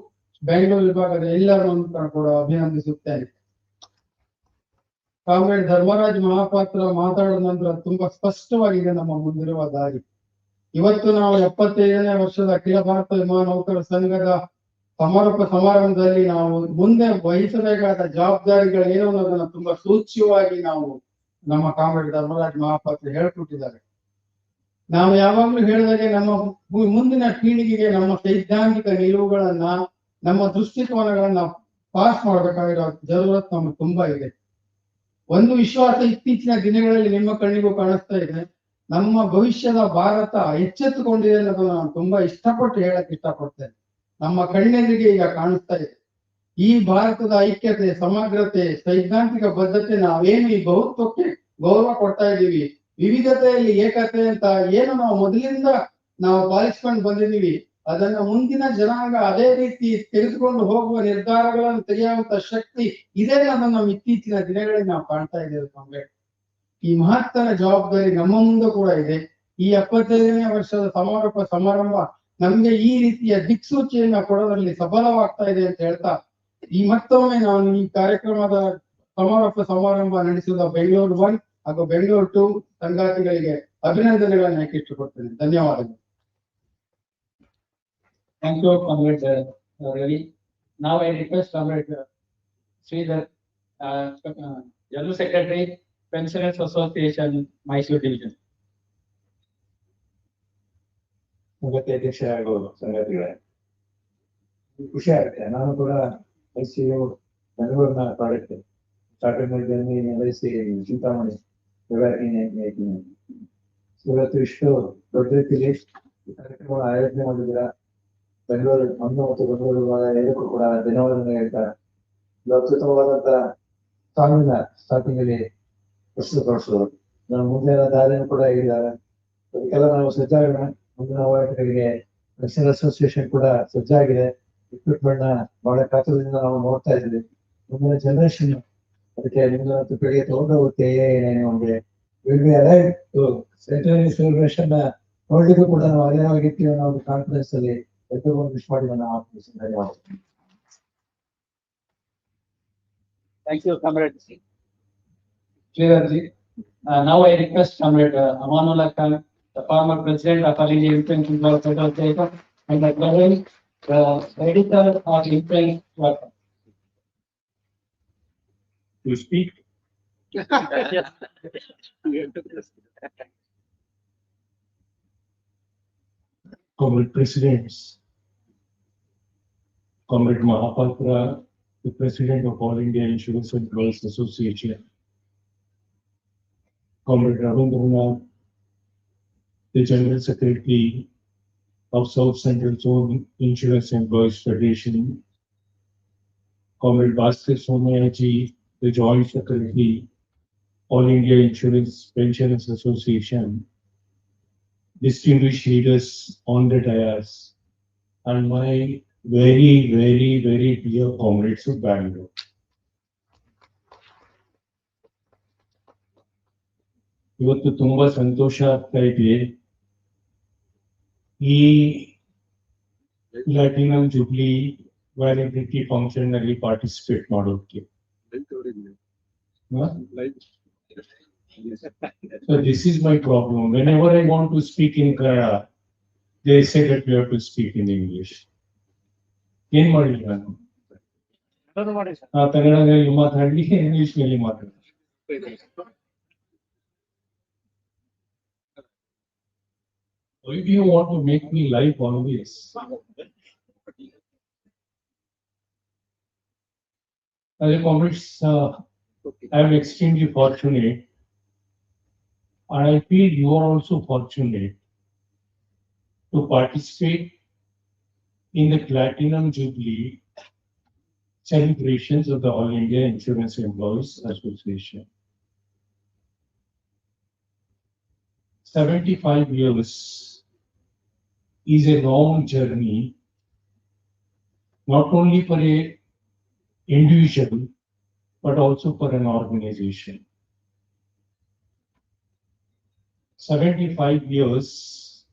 ಬೆಂಗಳೂರು ವಿಭಾಗದ ಎಲ್ಲರನ್ನು ಕೂಡ ಅಭಿನಂದಿಸುತ್ತೇನೆ. ಕಾಮ್ರೇಡ್ ಧರ್ಮರಾಜ್ ಮಹಾಪಾತ್ರ ಮಾತಾಡಿದ ನಂತರ ತುಂಬಾ ಸ್ಪಷ್ಟವಾಗಿದೆ ನಮ್ಮ ಮುಂದಿರುವ ದಾರಿ. ಇವತ್ತು ನಾವು 75ನೇ ವರ್ಷದ ಅಖಿಲ ಭಾರತ ವಿಮಾನ ನೌಕರ ಸಂಘದ ಸಮಾರೋಪ ಸಮಾರಂಭದಲ್ಲಿ ನಾವು ಮುಂದೆ ವಹಿಸಬೇಕಾದ ಜವಾಬ್ದಾರಿಗಳು ಏನು ಅನ್ನೋದನ್ನ ತುಂಬಾ ಸೂಚ್ಯವಾಗಿ ನಾವು ನಮ್ಮ ಕಾಮ್ರೇಡ್ ಧರ್ಮರಾಜ್ ಮಹಾಪಾತ್ರ ಹೇಳ್ಕೊಟ್ಟಿದ್ದಾರೆ. ನಾವು ಯಾವಾಗ್ಲೂ ಹೇಳಿದಾಗೆ ನಮ್ಮ ಮುಂದಿನ ಪೀಳಿಗೆಗೆ ನಮ್ಮ ಸೈದ್ಧಾಂತಿಕ ನಿಲುವುಗಳನ್ನ, ನಮ್ಮ ದೃಷ್ಟಿಕೋನಗಳನ್ನ ಪಾಸ್ ಮಾಡಬೇಕಾಗಿರೋ ಜರೂರತ್ ನಮ್ಗೆ ತುಂಬಾ ಇದೆ. ಒಂದು ವಿಶ್ವಾಸ ಇತ್ತೀಚಿನ ದಿನಗಳಲ್ಲಿ ನಿಮ್ಮ ಕಣ್ಣಿಗೂ ಕಾಣಿಸ್ತಾ ಇದೆ, ನಮ್ಮ ಭವಿಷ್ಯದ ಭಾರತ ಎಚ್ಚೆತ್ತುಕೊಂಡಿದೆ ಅನ್ನೋದನ್ನ ನಾನು ತುಂಬಾ ಇಷ್ಟಪಟ್ಟು ಹೇಳಕ್ ಇಷ್ಟಪಡ್ತೇನೆ. ನಮ್ಮ ಕಣ್ಣೆದುರಿಗೆ ಈಗ ಕಾಣಿಸ್ತಾ ಇದೆ. ಈ ಭಾರತದ ಐಕ್ಯತೆ, ಸಮಗ್ರತೆ, ಸೈದ್ಧಾಂತಿಕ ಬದ್ಧತೆ, ನಾವೇನು ಈ ಬಹುತ್ವಕ್ಕೆ ಗೌರವ ಕೊಡ್ತಾ ಇದ್ದೀವಿ, ವಿವಿಧತೆಯಲ್ಲಿ ಏಕತೆ ಅಂತ ಏನು ನಾವು ಮೊದಲಿಂದ ನಾವು ಪಾಲಿಸ್ಕೊಂಡು ಬಂದಿದ್ದೀವಿ, ಅದನ್ನ ಮುಂದಿನ ಜನಾಂಗ ಅದೇ ರೀತಿ ತೆಗೆದುಕೊಂಡು ಹೋಗುವ ನಿರ್ಧಾರಗಳನ್ನು ತೆಗೆಯುವಂತ ಶಕ್ತಿ ಇದೆ ಅನ್ನೋದನ್ನ ನಮ್ಮ ಇತ್ತೀಚಿನ ದಿನಗಳಲ್ಲಿ ನಾವು ಕಾಣ್ತಾ ಇದ್ದೇವೆ. ಕಾಂಗ್ರೆಸ್ ಈ ಮಹತ್ತರ ಜವಾಬ್ದಾರಿ ನಮ್ಮ ಮುಂದೆ ಕೂಡ ಇದೆ. ಈ 75ನೇ ವರ್ಷದ ಸಮಾರೋಪ ಸಮಾರಂಭ ನಮ್ಗೆ ಈ ರೀತಿಯ ದಿಕ್ಸೂಚಿಯನ್ನ ಕೊಡೋದ್ರಲ್ಲಿ ಸಫಲವಾಗ್ತಾ ಇದೆ ಅಂತ ಹೇಳ್ತಾ, ಈ ಮತ್ತೊಮ್ಮೆ ನಾನು ಈ ಕಾರ್ಯಕ್ರಮದ ಸಮಾರೋಪ ಸಮಾರಂಭ ನಡೆಸಿದ ಬೆಂಗಳೂರು 1 ಹಾಗೂ ಬೆಂಗಳೂರು 2 ಸಂಗಾತಿಗಳಿಗೆ ಅಭಿನಂದನೆಗಳನ್ನ ಇಷ್ಟಪಡ್ತೇನೆ. ಧನ್ಯವಾದಗಳು. Thank you, Comrade Ravi. Now I request Comrade Sridhar, General Secretary, Pensioners Association, Mysore Division. ಅಧ್ಯಕ್ಷ ಹಾಗೂ ಸಂಗತಿಗಳೇ, ಖುಷಿ ಆಗುತ್ತೆ. ನಾನು ಕೂಡ ICU ಬೆಂಗಳೂರಿನ ಪ್ರಾಡಕ್ಟ್ ಸ್ಟಾರ್ಟಿಂಗ್ ಮಾಡಿದ್ದೀನಿ. ಚಿಂತಾಮಣಿ ಇವತ್ತು ಇಷ್ಟು ದೊಡ್ಡ ರೀತಿಯಲ್ಲಿ ಕಾರ್ಯಕ್ರಮ ಆಯೋಜನೆ ಮಾಡಿದ್ದೀರಾ. ಬೆಂಗಳೂರು ಒಂದು ಮತ್ತು ಬೆಂಗಳೂರು ಎರಡಕ್ಕೂ ಕೂಡ ಧನ್ಯವಾದಗಳು ಹೇಳ್ತಾರೆ. ಇದು ಅತ್ಯುತ್ತಮವಾದಂತ ಕಾನೂನಿನ ಸ್ಟಾರ್ಟಿಂಗ್ ಅಲ್ಲಿ ಪ್ರಸ್ತುತಪಡಿಸೋದು, ನಮ್ಮ ಮುಂದೆ ದಾರಿಯನ್ನು ಕೂಡ ಹೇಳಿದ್ದಾರೆ. ಅದಕ್ಕೆಲ್ಲ ನಾವು ಸಜ್ಜಾಗೋಣ. ಮುಂದಿನ ಹೋರಾಟಗಳಿಗೆ ನ್ಯಾಷನಲ್ ಅಸೋಸಿಯೇಷನ್ ಕೂಡ ಸಜ್ಜಾಗಿದೆ. ಇಕ್ವಿಪ್ಮೆಂಟ್ ನ ಬಹಳ ಕಾತುರದಿಂದ ನಾವು ನೋಡ್ತಾ ಇದ್ದೀವಿ. ಮುಂದಿನ ಜನರೇಷನ್ ಅದಕ್ಕೆ ಮುಂದಿನ ಪೀಳಿಗೆ ತಗೊಂಡು ಹೋಗುತ್ತೆ. ನಮಗೆ ಸೆಲೆಬ್ರೇಷನ್ ನೋಡ್ಲಿಕ್ಕೂ ಕೂಡ ನಾವು ಅದೇ ಆಗಿರ್ತೀವಿ ಅನ್ನೋ ಒಂದು ಕಾನ್ಫಿಡೆನ್ಸ್ ಅಲ್ಲಿ ವಿಶ್ ಮಾಡಿ ನಾನು ಆಹ್ವಾನಿಸಿದ್ದೇನೆ. ಧನ್ಯವಾದ. Thank you, Comrade Sridhar ji. Now I request Comrade Amanullah Khan, the former president of All India Influence Association, and the present editor of Influence Worker. To speak. Comrade Presidents, Comrade Mahapatra, the President of All India Insurance Employees Association, Comrade Ravindra, the General Secretary of South Central Zone Insurance Employees Federation, Comrade Bhaskar Somayaji, the Joint Secretary, All India Insurance Pensioners Association, distinguished leaders on the dais, and my very, very, very dear comrades of Bangalore. ಇವತ್ತು ತುಂಬಾ ಸಂತೋಷ ಆಗ್ತಾ ಇದೆ. ಈ platinum jubilee validity function ನಲ್ಲಿ participate ಮಾಡೋಕೆ. So this is my problem. Whenever I want to speak in Kannada, they say that you have to speak in English. ಏನ್ ಮಾಡಲಿ ನಾನು? ಕನ್ನಡದಲ್ಲಿ ಮಾತಾಡ್ಲಿ, ಇಂಗ್ಲಿಷ್ ನಲ್ಲಿ ಮಾತಾಡ್ಲಿ. Why do you want to make me lie always? As a comrades, I am extremely fortunate, and I feel you are also fortunate to participate in the Platinum Jubilee celebrations of the All India Insurance Employees Association. 75 years is a long journey, not only for a individual, but also for an organization. 75 years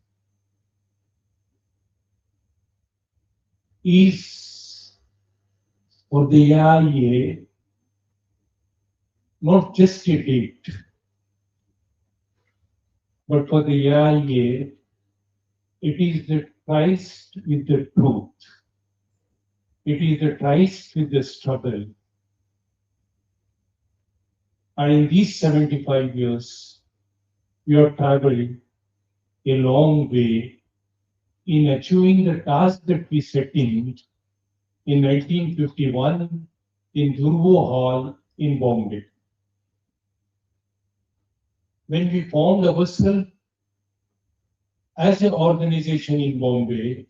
is for the AIIEA not just a date, but for the AIIEA, it is the tryst with the truth. It is the tryst with the struggle. And in these 75 years, we have traveled a long way in achieving the task that we set in 1951 in Durbo Hall in Bombay. When we formed ourselves as an organization in Bombay,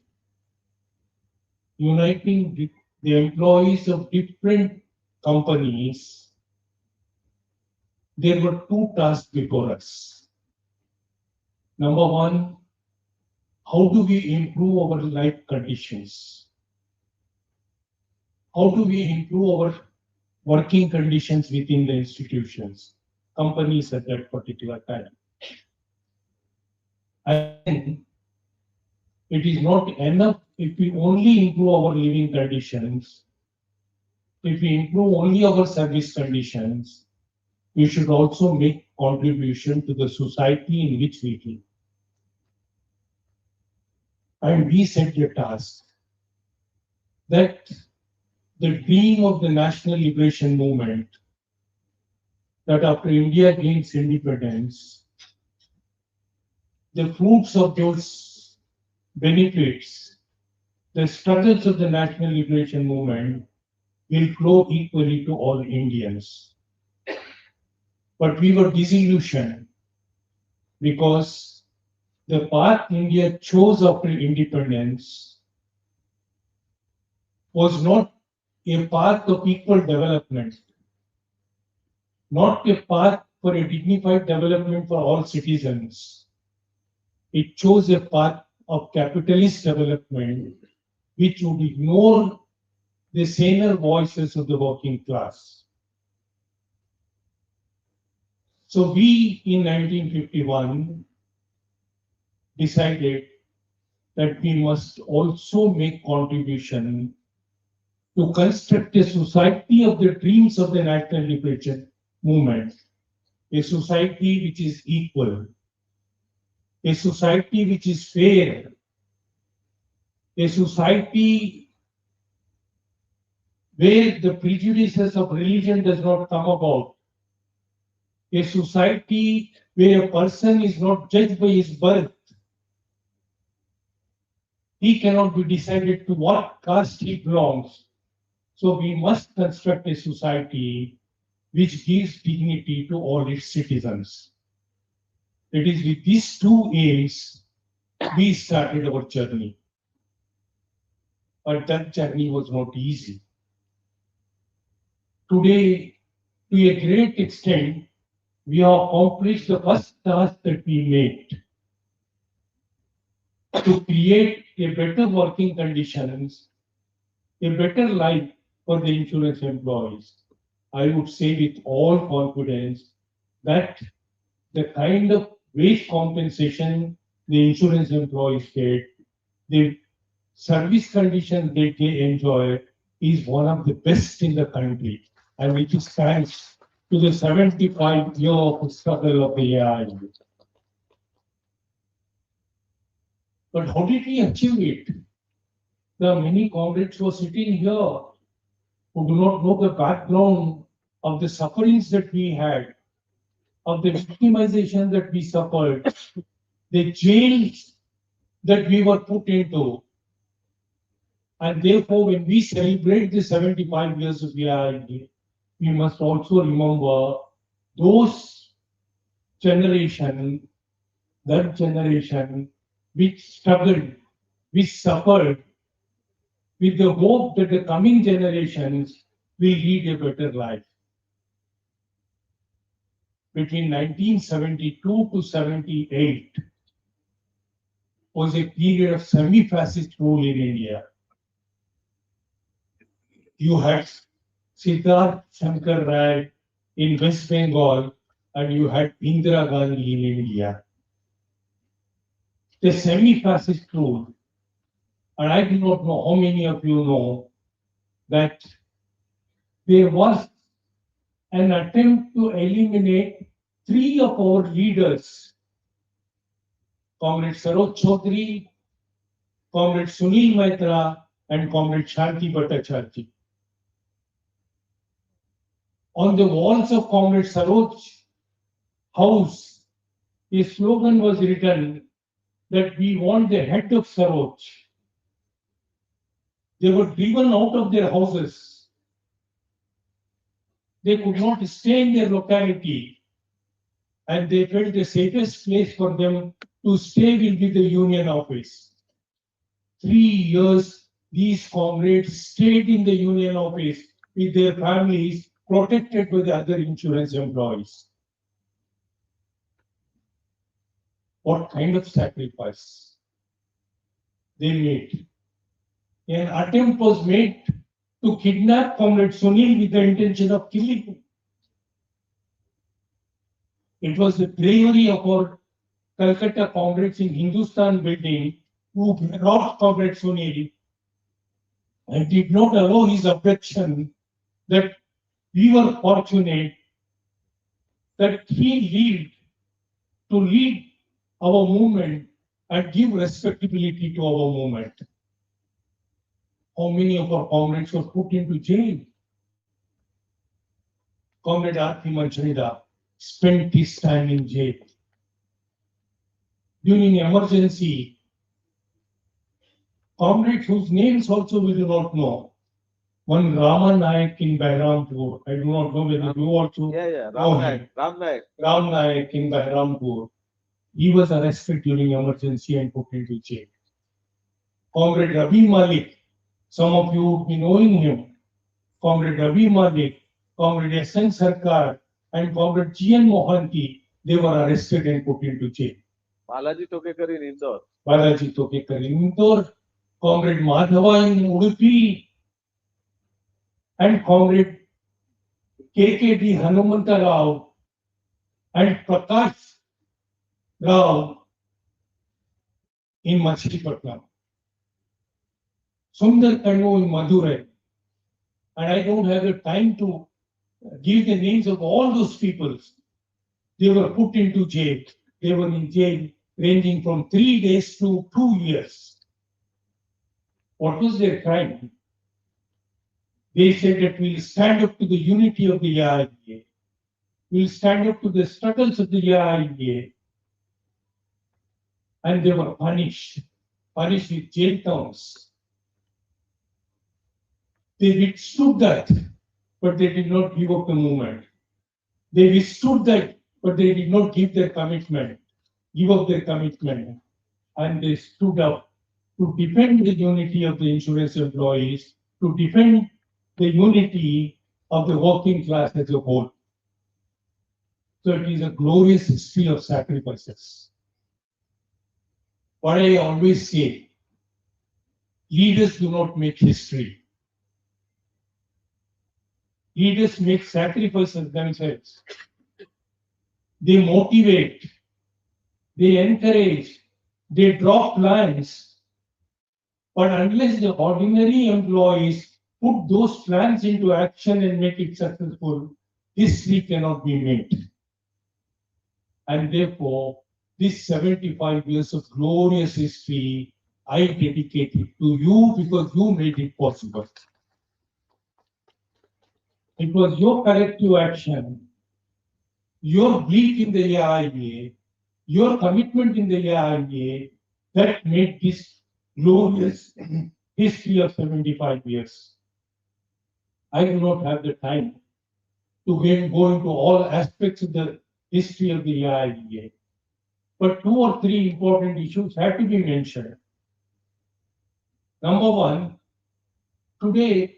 uniting the employees of different companies, there were two tasks before us. Number one, how do we improve our life conditions? How do we improve our working conditions within the institutions, companies at that particular time? And it is not enough if we only improve our living conditions, if we improve only our service conditions, we should also make contribution to the society in which we live. And we set the task that the dream of the national liberation movement, that after India gains independence, the fruits of those benefits, the struggles of the national liberation movement will flow equally to all Indians. But we were disillusioned because the path India chose after independence was not a path of equal development, not a path for a dignified development for all citizens. It chose a path of capitalist development, which would ignore the saner voices of the working class. So we, in 1951, decided that we must also make contribution to construct a society of the dreams of the national liberation movement, a society which is equal, a society which is fair, a society where the prejudices of religion does not come about, a society where a person is not judged by his birth. He cannot be decided to what caste he belongs. So we must construct a society which gives dignity to all its citizens. It is with these two aims we started our journey. But that journey was not easy. Today, to a great extent, we have accomplished the first task that we made to create a better working conditions, a better life for the insurance employees. I would say with all confidence that the kind of wage compensation the insurance employees get, the service condition that they enjoy is one of the best in the country. And which is thanks to the 75 year of struggle of the AIIEA. But how did we achieve it? There are many comrades who are sitting here who do not know the background of the sufferings that we had, of the victimization that we suffered, the jails that we were put into. And therefore, when we celebrate the 75 years of AIIEA, we must also remember those generation, that generation, which struggled, which suffered, with the hope that the coming generations will lead a better life. Between 1972 to 78 was a period of semi-fascist rule in India. You had Siddharth Shankar Rai in West Bengal and you had Indira Gandhi in India. The semi-fascist rule, and I do not know how many of you know that there was an attempt to eliminate 3 of our leaders, Comrade Saroj Chaudhary, Comrade Sunil Maitra, and Comrade Shanti Bhattacharjee. On the walls of Comrade Saroj's house, a slogan was written that we want the head of Saroj. They were driven out of their houses. They could not stay in their locality, and they felt the safest place for them to stay will be the union office. 3 years, these comrades stayed in the union office with their families, protected by the other insurance employees. What kind of sacrifice they made? An attempt was made to kidnap Comrade Sunil with the intention of killing him. It was the bravery of our Calcutta comrades in Hindustan building who brought Comrade Sunil and did not allow his abduction, that we were fortunate that he lived to lead our movement and give respectability to our movement. How many of our comrades were put into jail? Comrade R.P. Manchanida spent his time in jail. During emergency, comrades whose names also we do not know. One Rama Nayak in Bahrampur. I do not know whether you also know him. Ram Nayak. Ram Nayak in Bahrampur. He was arrested during emergency and put into jail. Comrade Ravi Malik, some of you would be knowing him. Comrade Ravi Malik, Comrade S.N. Sarkar, and Comrade G.N. Mohanty, they were arrested and put into jail. Balaji Tokekar in Indore. Balaji Tokekar in Indore, Comrade Madhava in Udupi, and Comrade K.K.D. Hanumanta Rao and Prakash Rao in Machilipatnam. Sundar Kanu in Madurai. And I don't have the time to give the names of all those people. They were put into jail. They were in jail ranging from 3 days to 2 years. What was their crime? They said that we'll stand up to the unity of the AIIEA. We'll stand up to the struggles of the AIIEA. And they were punished with jail terms. They withstood that, but they did not give up the movement. They withstood that, but they did not give up their commitment. And they stood up to defend the unity of the insurance employees, to defend the unity of the working class as a whole. So it is a glorious history of sacrifices. What I always say, leaders do not make history. Leaders make sacrifices themselves. They motivate, they encourage, they draw plans, but unless the ordinary employees put those plans into action and make it successful, history cannot be made. And therefore, this 75 years of glorious history, I dedicate it to you because you made it possible. It was your collective action, your belief in the AIIEA, your commitment in the AIIEA that made this glorious history of 75 years. I do not have the time to go into all aspects of the history of the AIIEA. But 2 or 3 important issues have to be mentioned. Number one, today,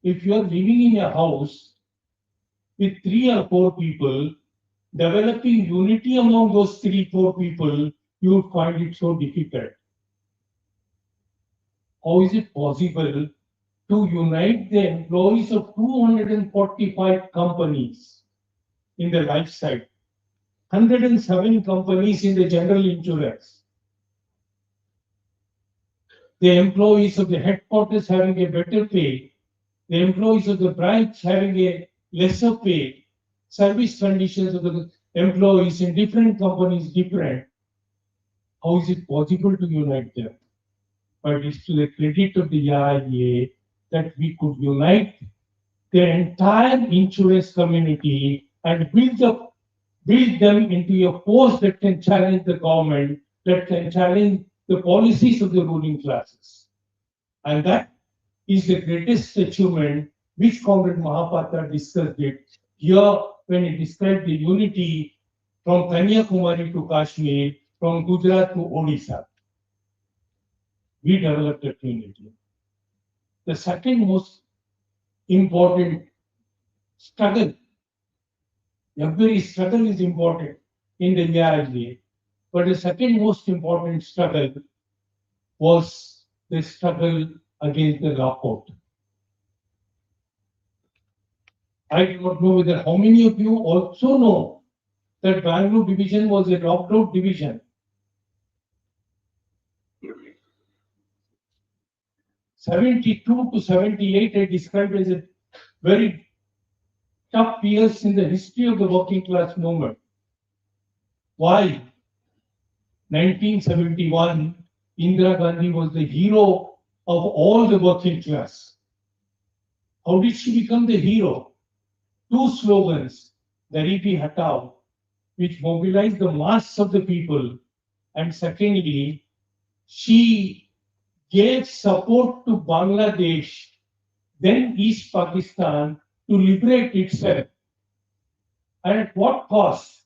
if you are living in a house with 3 or 4 people, developing unity among those 3-4 people, you would find it so difficult. How is it possible to unite the employees of 245 companies in the life cycle, 107 companies in the general insurance, the employees of the headquarters having a better pay, the employees of the branch having a lesser pay, service conditions of the employees in different companies different? How is it possible to unite them? But it's to the credit of the AIIEA that we could unite the entire insurance community and build them into a force that can challenge the government, that can challenge the policies of the ruling classes. And that is the greatest achievement which Comrade Mahapatra discussed it here when he described the unity from Kanyakumari to Kashmir, from Gujarat to Odisha. We developed that unity. The second most important struggle, every struggle is important in the AIIEA, but the second most important struggle was the struggle against the lockout. I do not know whether how many of you also know that Bangalore division was a locked-out division. 72 to 78 I described as a very tough years in the history of the working class movement. Why? 1971, Indira Gandhi was the hero of all the working class. How did she become the hero? 2 slogans, Garibi Hatao, which mobilized the mass of the people, and secondly, she gave support to Bangladesh, then East Pakistan, to liberate itself. And at what cost?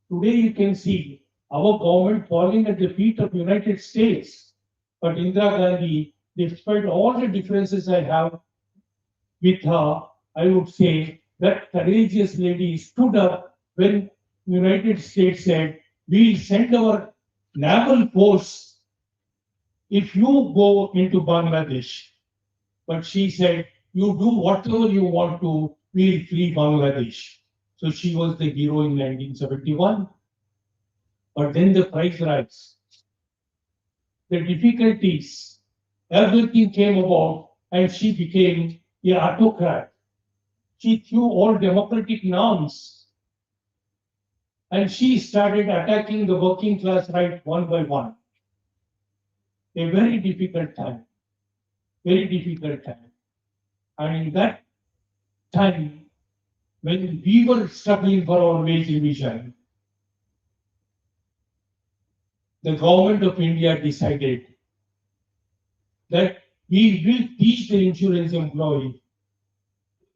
Today you can see our government falling at the feet of United States. But Indira Gandhi, despite all the differences I have with her, I would say that courageous lady stood up when United States said, we'll send our naval force if you go into Bangladesh. But she said, you do whatever you want to, we'll free Bangladesh. So she was the hero in 1971. But then the price rise, the difficulties, everything came about, and she became an autocrat. She threw all democratic norms, and she started attacking the working class right one by one. A very difficult time, very difficult time. And in that time, when we were struggling for our wage revision, the government of India decided that we will teach the insurance employee,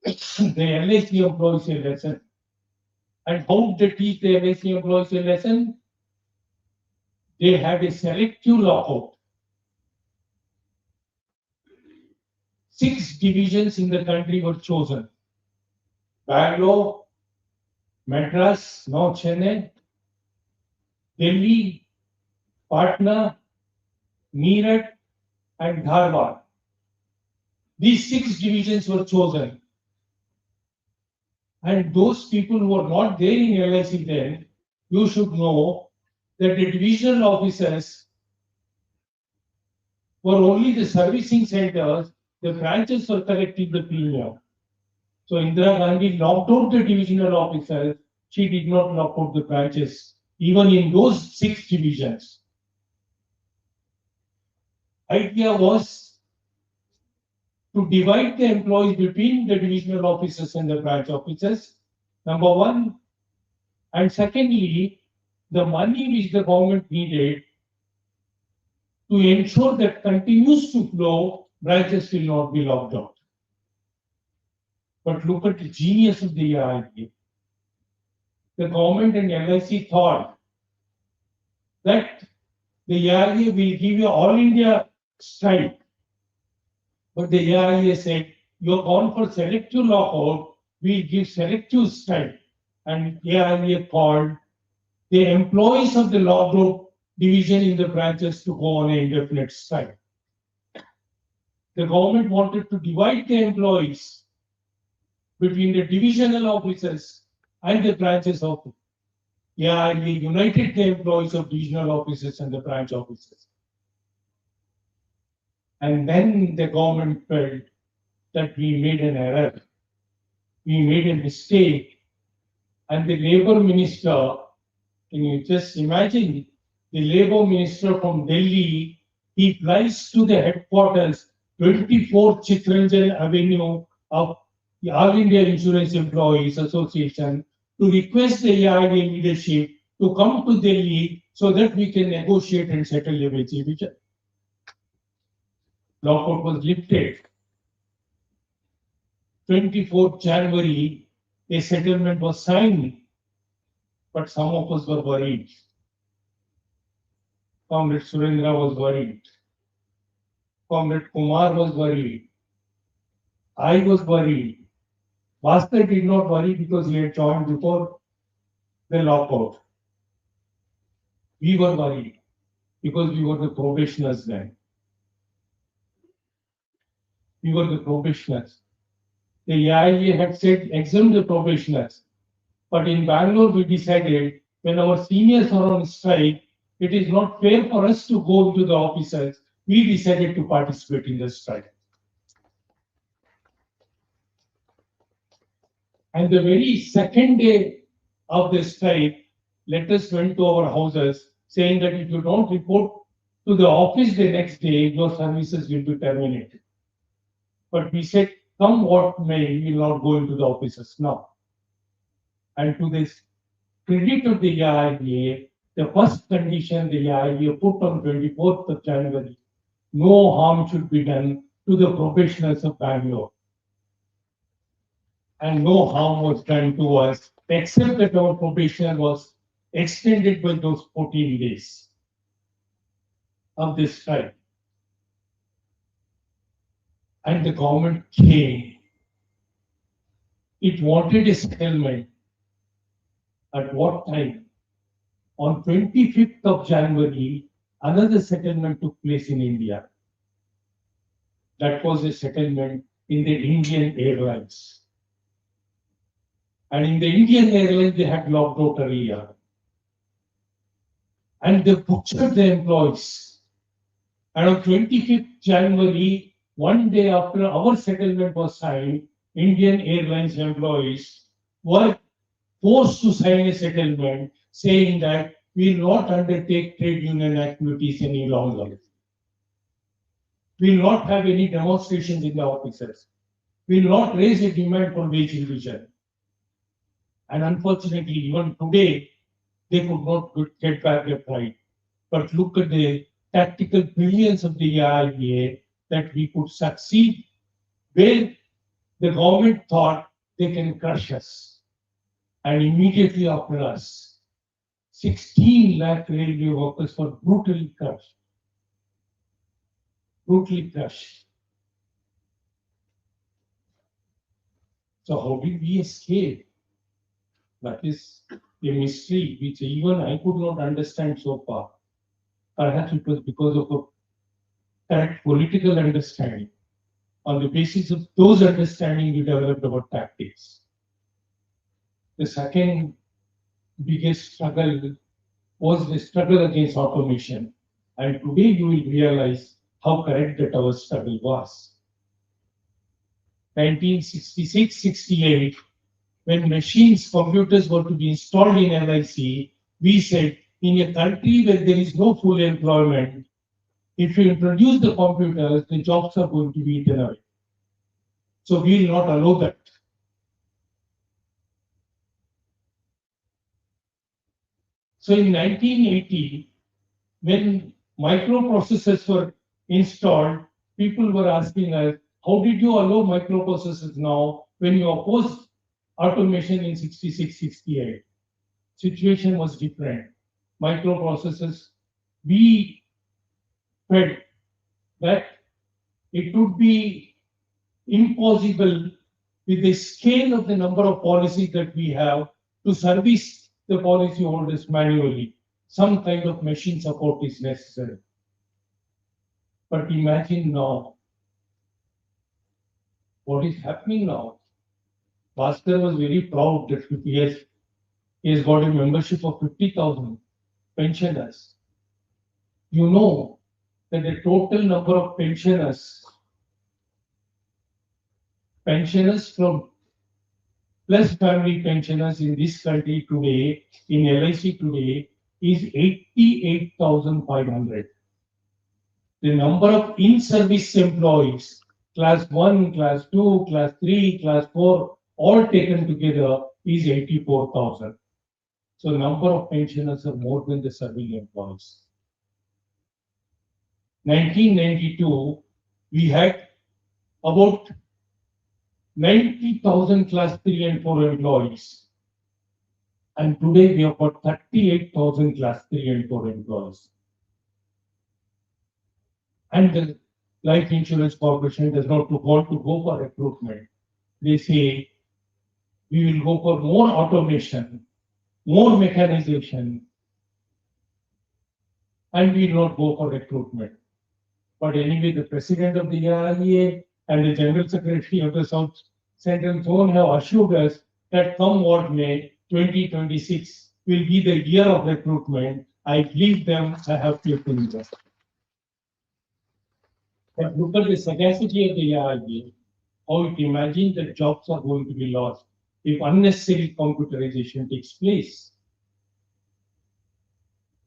the LIC employees a lesson. And how did they teach the LIC employees a lesson? They had a selective lockout. 6 divisions in the country were chosen. Bangalore, Madras, now Chennai, Delhi, Patna, Meerut, and Dharwad. These 6 divisions were chosen. And those people who were not there in LIC then, you should know that the divisional officers were only the servicing centers, the branches were collecting the premium. So Indira Gandhi locked out the divisional officers. She did not lock out the branches, even in those 6 divisions. Idea was to divide the employees between the divisional officers and the branch officers, number one. And secondly, the money which the government needed to ensure that continues to flow, branches will not be locked out. But look at the genius of the AIIEA. The government and LIC thought that the AIIEA will give you all India strike. But the AIIEA said, you have gone for selective lockout, we give selective strike. And AIIEA called the employees of the locked out division in the branches to go on an indefinite strike. The government wanted to divide the employees between the divisional officers and the branches of AIIEA united the employees of divisional officers and the branch officers. And then the government felt that we made an error. We made a mistake. And the labor minister, can you just imagine, the labor minister from Delhi, he flies to the headquarters, 24 Chittaranjan Avenue of the All India Insurance Employees Association, to request the AIIEA leadership to come to Delhi so that we can negotiate and settle the wage division. Lockout was lifted. 24th January, a settlement was signed, but some of us were worried. Comrade Surendra was worried. Comrade Kumar was worried. I was worried. Bhaskar did not worry because he had joined before the lockout. We were worried because we were the probationers then. We were the probationers. The AIIEA had said exempt the probationers. But in Bangalore, we decided when our seniors are on strike, it is not fair for us to go to the officers. We decided to participate in the strike. And the very second day of the strike, letters went to our houses saying that if you don't report to the office the next day, your services will be terminated. But we said, come what may, we will not go into the offices now. And to this credit of the AIIEA, the first condition the AIIEA put on 24th of January, no harm should be done to the professionals of Bangalore. And no harm was done to us, except that our probation was extended by those 14 days of this strike. And the government came. It wanted a settlement. At what time? On 25th of January, another settlement took place in India. That was a settlement in the Indian Airlines. And in the Indian Airlines, they had locked out AIIEA. And they butchered the employees. And on 25th January, one day after our settlement was signed, Indian Airlines employees were forced to sign a settlement saying that we will not undertake trade union activities any longer. We will not have any demonstrations in the offices. We will not raise a demand for wage revision. And unfortunately, even today, they could not get back their pride. But look at the tactical brilliance of the AIIEA that we could succeed where the government thought they can crush us. And immediately after us, 16 lakh railway workers were brutally crushed. Brutally crushed. So how did we escape? That is a mystery which even I could not understand so far. Perhaps it was because of a correct political understanding. On the basis of those understanding, we developed our tactics. The second biggest struggle was the struggle against automation. And today you will realize how correct that our struggle was. 1966-68, when machines, computers were to be installed in LIC, we said, in a country where there is no full employment, if you introduce the computers, the jobs are going to be eaten away. So we will not allow that. So in 1980, when microprocessors were installed, people were asking us, how did you allow microprocessors now when you opposed automation in 66-68? Situation was different. Microprocessors, we felt that it would be impossible with the scale of the number of policies that we have to service the policy holders manually. Some kind of machine support is necessary. But imagine now what is happening now. Bhaskar was very proud that he has got a membership of 50,000 pensioners. You know that the total number of pensioners from plus family pensioners in this country today, in LIC today, is 88,500. The number of in-service employees, class 1, class 2, class 3, class 4, all taken together is 84,000. So number of pensioners are more than the serving employees. 1992, we had about 90,000 class 3 and 4 employees. And today we have got 38,000 class 3 and 4 employees. And the Life Insurance Corporation does not want to go for recruitment. They say, we will go for more automation, more mechanization, and we will not go for recruitment. But anyway, the president of the AIIEA and the general secretary of the South Central Zone have assured us that come what may, 2026 will be the year of recruitment. I believe them, I have faith in them. But look at the sagacity of the AIIEA, how it imagines that jobs are going to be lost if unnecessary computerization takes place.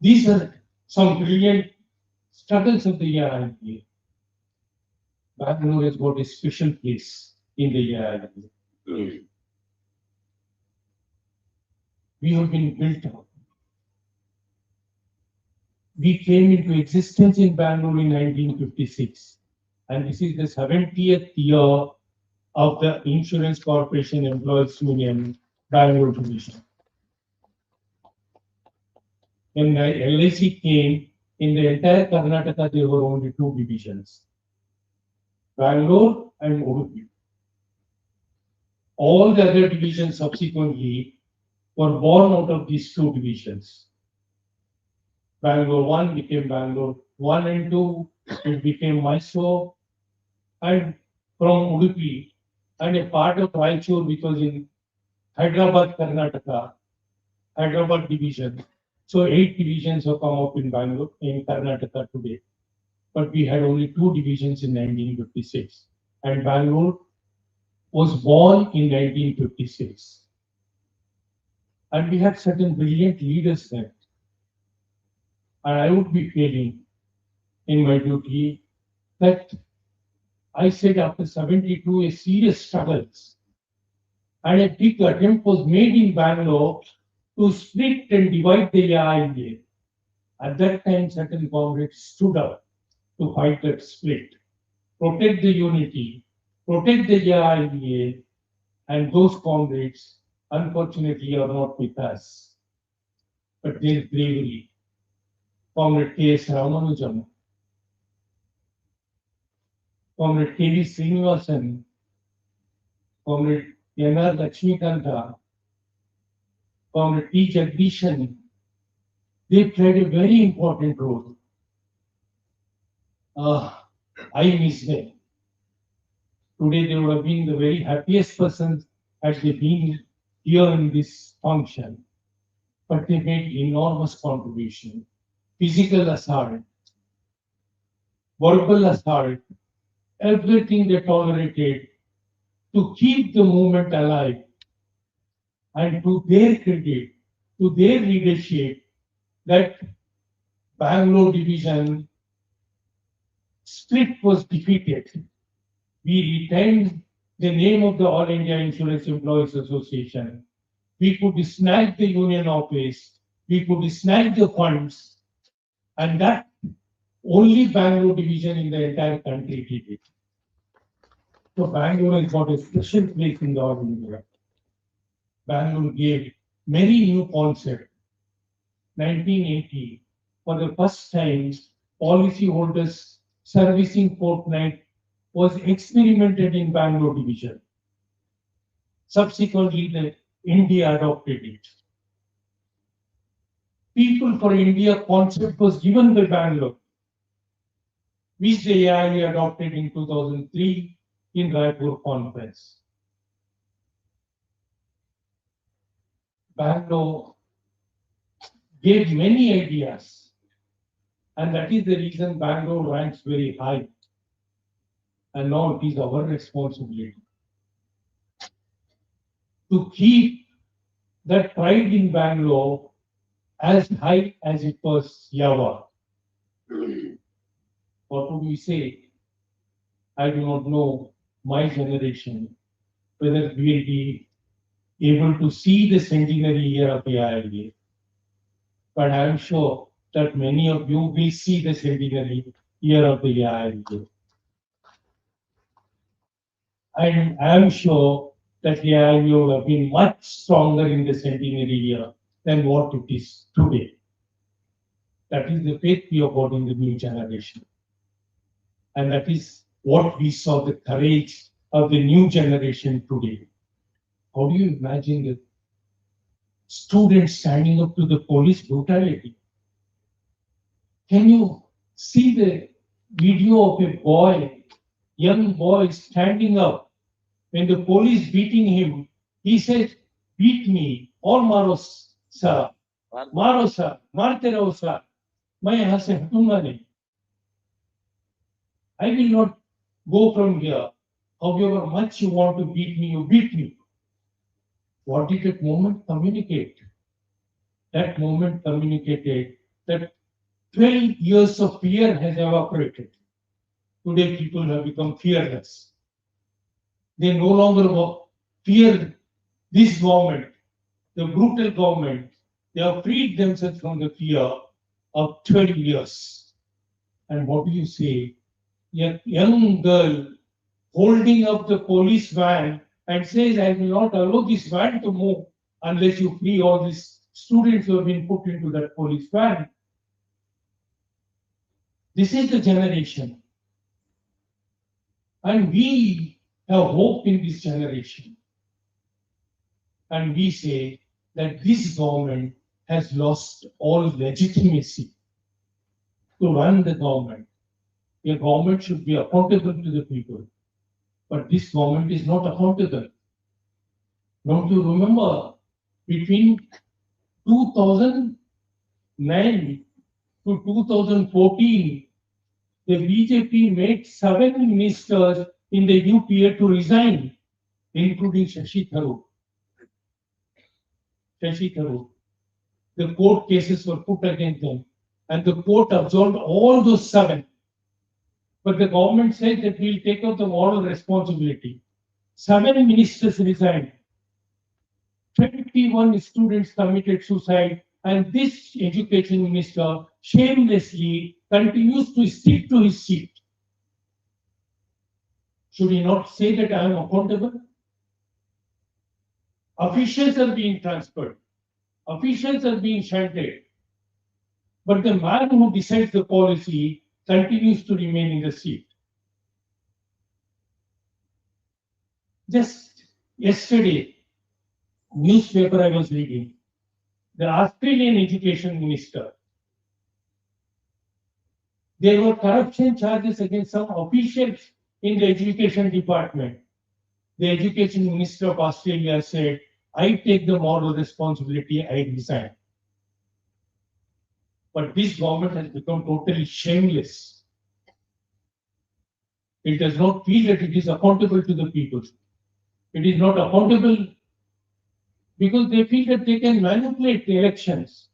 These are some brilliant struggles of the AIIEA. Bangalore has got a special place in the AIIEA. We have been built up. We came into existence in Bangalore in 1956, and this is the 70th year of the Insurance Corporation Employees Union Bangalore Division. When the LIC came, in the entire Karnataka, there were only two divisions, Bangalore and Udupi. All the other divisions subsequently were born out of these two divisions. Bangalore 1 became Bangalore 1 and 2, it became Mysore, and from Udupi, and a part of Raichur, which was in Hyderabad, Karnataka, Hyderabad division. So 8 divisions have come up in Bangalore, in Karnataka today. But we had only 2 divisions in 1956. And Bangalore was born in 1956. And we had certain brilliant leaders there. And I would be feeling in my duty that I said after 72, a serious struggles. And a big attempt was made in Bangalore to split and divide the AIIEA. At that time, certain comrades stood up to fight that split, protect the unity, protect the AIIEA, and those comrades, unfortunately, are not with us. But their bravery, Comrade K.S. Ramanujam, Comrade K.V. Srinivasan, Comrade N.R. Lakshmikanta, Comrade T. Jagdishan, they played a very important role. I miss them. Today they would have been the very happiest persons had they been here in this function. But they made enormous contribution. Physical assault, verbal assault, everything they tolerated to keep the movement alive. And to their credit, to their leadership, that Bangalore division split was defeated. We retained the name of the All India Insurance Employees Association. We could snag the union office. We could snag the funds. And that only Bangalore division in the entire country did it. So Bangalore has got a special place in the All India. Bangalore gave many new concepts. 1980, for the first time, policyholders servicing fortnight was experimented in Bangalore division. Subsequently, India adopted it. People for India concept was given by Bangalore, which the AIIEA adopted in 2003 in Raipur conference. Bangalore gave many ideas, and that is the reason Bangalore ranks very high. And now it is our responsibility to keep that pride in Bangalore as high as it was Java. What would we say? I do not know my generation whether we will be able to see the centenary year of the AIIEA. But I am sure that many of you will see the centenary year of the AIIEA. And I am sure that the AIIEA will have been much stronger in the centenary year than what it is today. That is the faith we have got in the new generation. And that is what we saw, the courage of the new generation today. How do you imagine the students standing up to the police brutality? Can you see the video of a boy, young boy standing up when the police beating him? He says, beat me or maro sir, maro sir, marte raho sir. मैं यहाँ से हटूंगा नहीं. I will not go from here. However much you want to beat me, you beat me. What did that moment communicate? That moment communicated that 12 years of fear has evaporated. Today people have become fearless. They no longer fear this government, the brutal government. They have freed themselves from the fear of 12 years. And what do you say? A young girl holding up the police van and says, I will not allow this van to move unless you free all these students who have been put into that police van. This is the generation. And we have hope in this generation. And we say that this government has lost all legitimacy to run the government. A government should be accountable to the people. But this government is not accountable. Don't you remember between 2009 to 2014, the BJP made 7 ministers in the UPA to resign, including Shashi Tharoor. Shashi Tharoor. The court cases were put against them, and the court absolved all those 7. But the government said that we will take up the moral responsibility. 7 ministers resigned. 21 students committed suicide, and this education minister shamelessly continues to stick to his seat. Should he not say that I am accountable? Officials are being transferred. Officials are being shunted. But the man who decides the policy continues to remain in the seat. Just yesterday, newspaper I was reading, the Australian education minister, there were corruption charges against some officials in the education department. The education minister of Australia said, I take the moral responsibility, I resign. But this government has become totally shameless. It does not feel that it is accountable to the people. It is not accountable because they feel that they can manipulate the elections.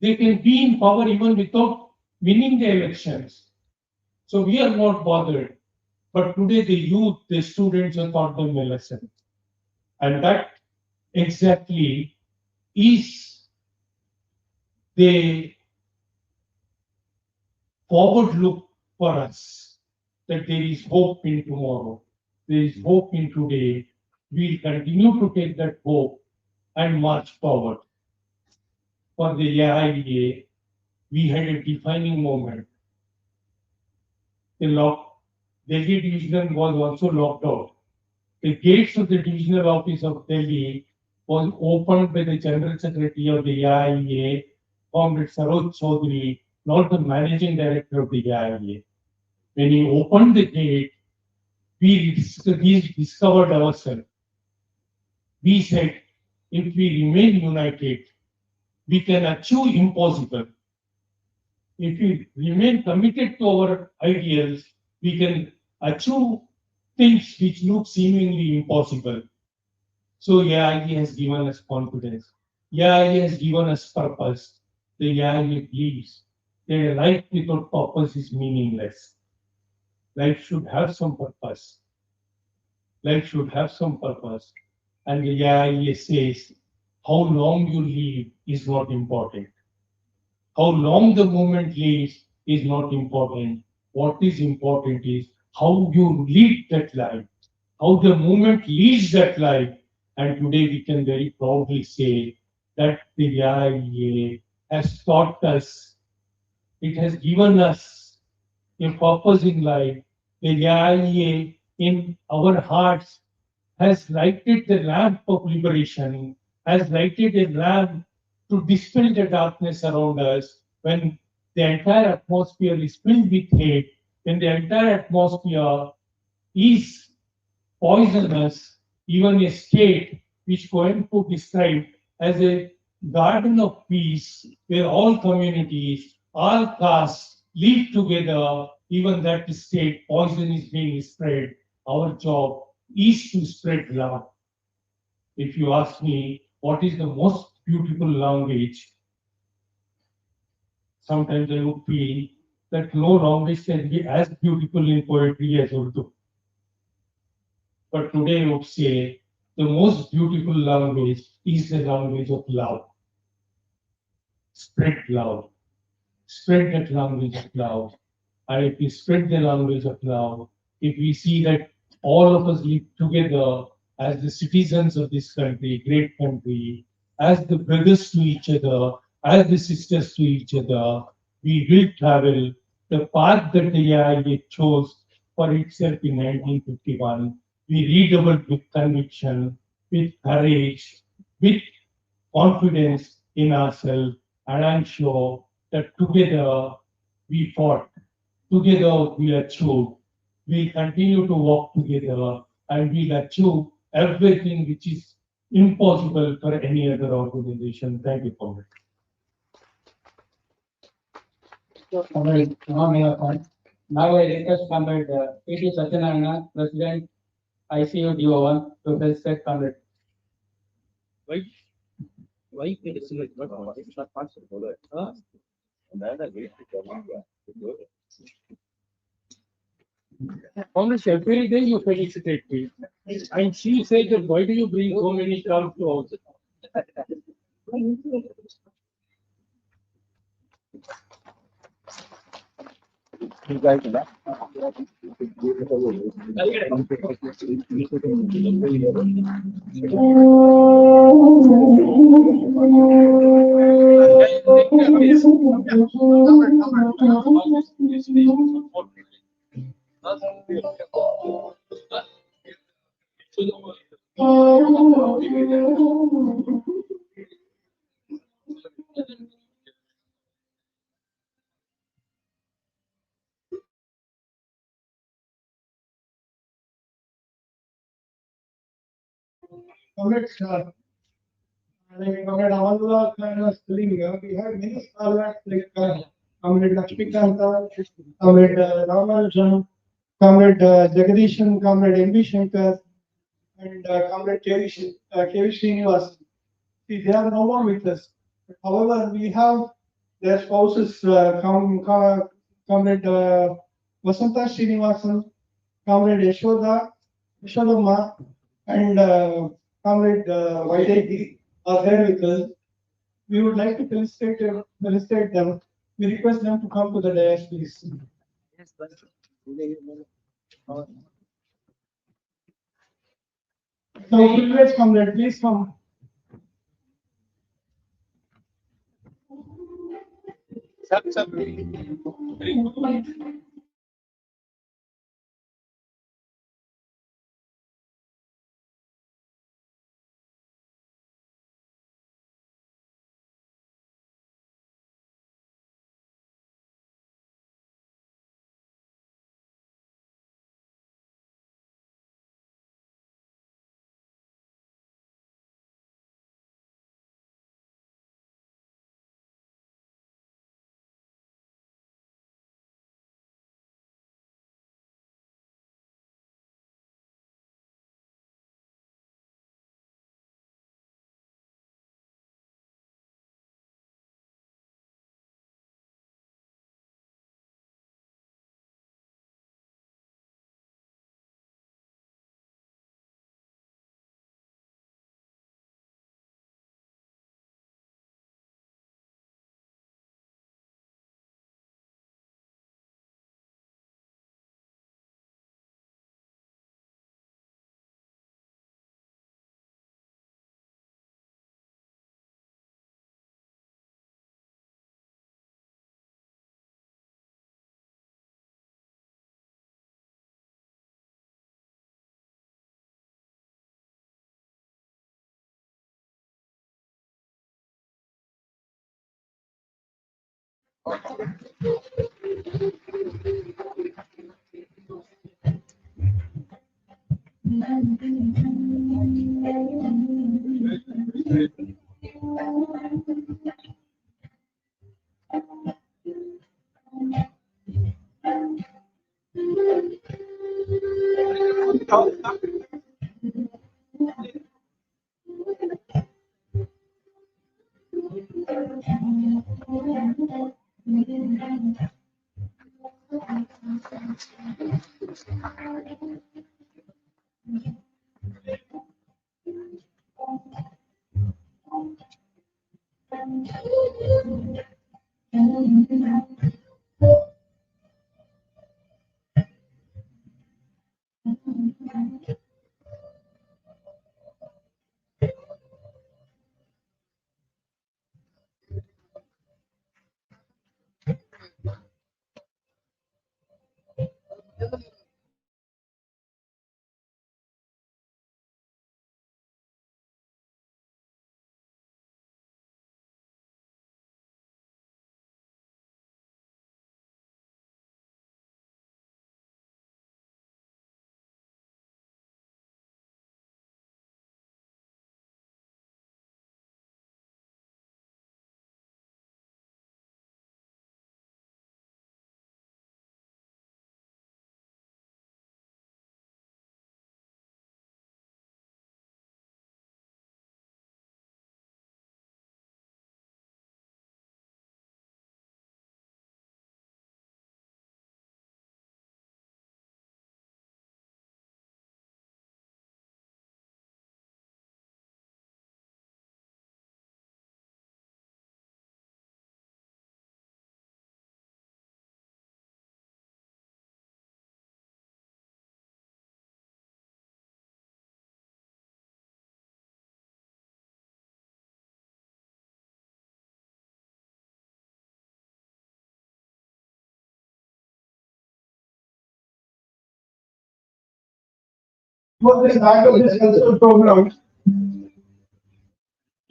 They can be in power even without winning the elections. So we are not bothered. But today the youth, the students have taught them a lesson. And that exactly is the forward look for us, that there is hope in tomorrow. There is hope in today. We'll continue to take that hope and march forward. For the AIIEA, we had a defining moment. The Delhi division was also locked out. The gates of the divisional office of Delhi was opened by the General Secretary of the AIIEA, Comrade Saroj Chaudhary, not the Managing Director of the AIIEA. When he opened the gate, we discovered ourselves. We said, if we remain united, we can achieve impossible. If we remain committed to our ideals, we can achieve things which look seemingly impossible. So AIIEA has given us confidence. AIIEA has given us purpose. The AIIEA believes that a life without purpose is meaningless. Life should have some purpose. Life should have some purpose. And the AIIEA says, how long you live is not important. How long the movement lives is not important. What is important is how you lead that life, how the movement leads that life. And today we can very proudly say that the AIIEA has taught us, it has given us a purpose in life. The AIIEA in our hearts has lighted the lamp of liberation, has lighted a lamp to dispel the darkness around us. When the entire atmosphere is filled with hate, when the entire atmosphere is poisonous, even a state which Cohenput described as a garden of peace, where all communities, all castes live together, even that state, poison is being spread. Our job is to spread love. If you ask me, what is the most beautiful language? Sometimes I would feel that no language can be as beautiful in poetry as Urdu. But today I would say the most beautiful language is the language of love. Spread love. Spread that language of love. And if we spread the language of love, if we see that all of us live together as the citizens of this country, great country, as the brothers to each other, as the sisters to each other, we will travel the path that the AIIEA chose for itself in 1951. We redoubled with conviction, with courage, with confidence in ourselves, and I'm sure that together we fought, together we achieved. We continue to work together and we'll achieve everything which is impossible for any other organization. Thank you, Comrade. Comrade, now I request Comrade P.T. Satyanarayana, President, ICU DO1, to respect Comrade. Why can you select what one? It's not possible. Huh? And then I wait to come Almost every day you felicitate me. And she said that why do you bring so many cows to house? You guys do that. Comrades, like Comrade Amalullah kind of telling, we have many scholars like Comrade Lakshmikanta, Comrade Ramanujan, Comrade Jagdishan, Comrade M.B. Shankar, and Comrade K.V. Srinivas. See, they are no more with us. However, we have their spouses, Comrade Vasanta Srinivasan, Comrade Yashodamma, and Comrade Vaidegi are there with us. We would like to felicitate them. We request them to come to the dais, please. So, privileged comrade, please come. For the back of this cultural program,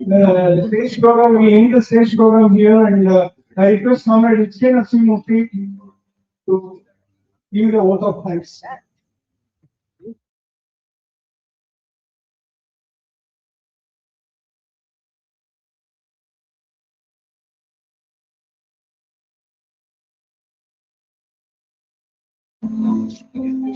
the stage program, we end the stage program here, and I request Comrade H.K. Narasimhamurthy to give the vote of thanks. ವಿದ್ಯಾರ್ಥಿಗಳೇ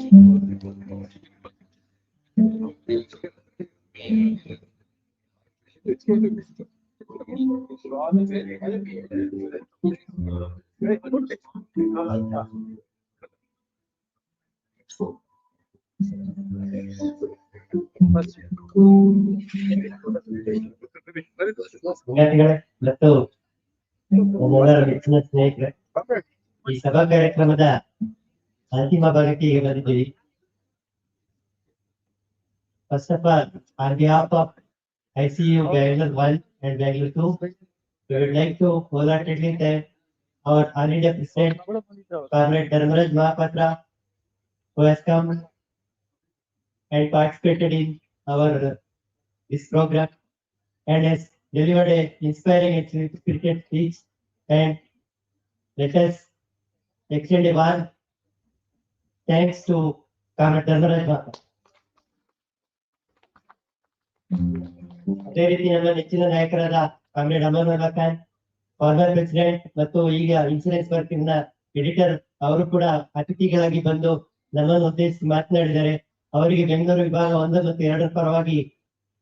ಮತ್ತು ನಮ್ಮೆಲ್ಲರ ನೆಚ್ಚಿನ ಸ್ನೇಹಿತರೆ, ಈ ಸಭಾ ಕಾರ್ಯಕ್ರಮದ ಅಂತಿಮ ಭಾಗಕ್ಕೆ ಈಗ ಬಂದಿದ್ದೀವಿ. First of all, on behalf of ICU Bangalore 1 and Bangalore 2, we would like to wholeheartedly thank our All India President, Comrade Dharmaraj Mahapatra, who has come and participated in our this program and has delivered a inspiring and spirited speech. And let us extend a warm thanks to Comrade Dharmaraj Mahapatra. ಅದೇ ರೀತಿ ನಮ್ಮ ನೆಚ್ಚಿನ ನಾಯಕರಾದ comrade Amarnath Khan, former president ಮತ್ತು ಈಗ insurance working editor, ಅವರು ಕೂಡ ಅತಿಥಿಗಳಾಗಿ ಬಂದು ನಮ್ಮನ್ನು ಉದ್ದೇಶಿಸಿ ಮಾತನಾಡಿದ್ದಾರೆ. ಅವರಿಗೆ ಬೆಂಗಳೂರು ವಿಭಾಗ 1 ಮತ್ತು 2 ಪರವಾಗಿ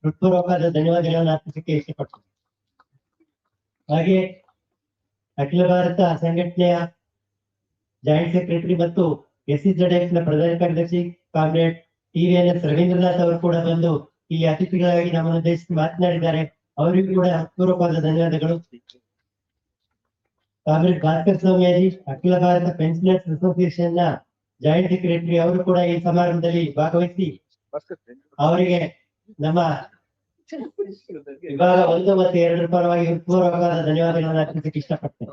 ಹೃತ್ಪೂರ್ವಕವಾದ ಧನ್ಯವಾದಗಳನ್ನು ಅರ್ಪಿಸಕ್ಕೆ ಇಷ್ಟಪಡ್ತೀನಿ. ಹಾಗೆ ಅಖಿಲ ಭಾರತ ಸಂಘಟನೆಯ ಜಾಯಿಂಟ್ ಸೆಕ್ರೆಟರಿ ಮತ್ತು SCZF ನ ಪ್ರಧಾನ ಕಾರ್ಯದರ್ಶಿ ಕಾಮ್ರೇಡ್ TVNS ರವೀಂದ್ರನಾಥ್ ಅವರು ಕೂಡ ಬಂದು ಈ ಅತಿಥಿಗಳಾಗಿ ನಮ್ಮನ್ನು ಉದ್ದೇಶಿಸಿ ಮಾತನಾಡಿದ್ದಾರೆ. ಅವರಿಗೂ ಕೂಡ ಹೃತ್ಪೂರ್ವಕವಾದ ಧನ್ಯವಾದಗಳು. ಕಾಮ್ರೇಡ್ ಭಾಸ್ಕರ್ ಸ್ವಾಮಿಯಾಜಿ, ಅಖಿಲ ಭಾರತ ಪೆನ್ಷನರ್ಸ್ ಅಸೋಸಿಯೇಷನ್ ನ ಜಾಯಿಂಟ್ ಸೆಕ್ರೆಟರಿ, ಅವರು ಕೂಡ ಈ ಸಮಾರಂಭದಲ್ಲಿ ಭಾಗವಹಿಸಿ ಅವರಿಗೆ ನಮ್ಮ ವಿಭಾಗ 1 ಮತ್ತು 2 ಪರವಾಗಿ ಹೃತ್ಪೂರ್ವಕವಾದ ಧನ್ಯವಾದಗಳನ್ನು ಅರ್ಪಿಸಕ್ಕೆ ಇಷ್ಟಪಡ್ತೇನೆ.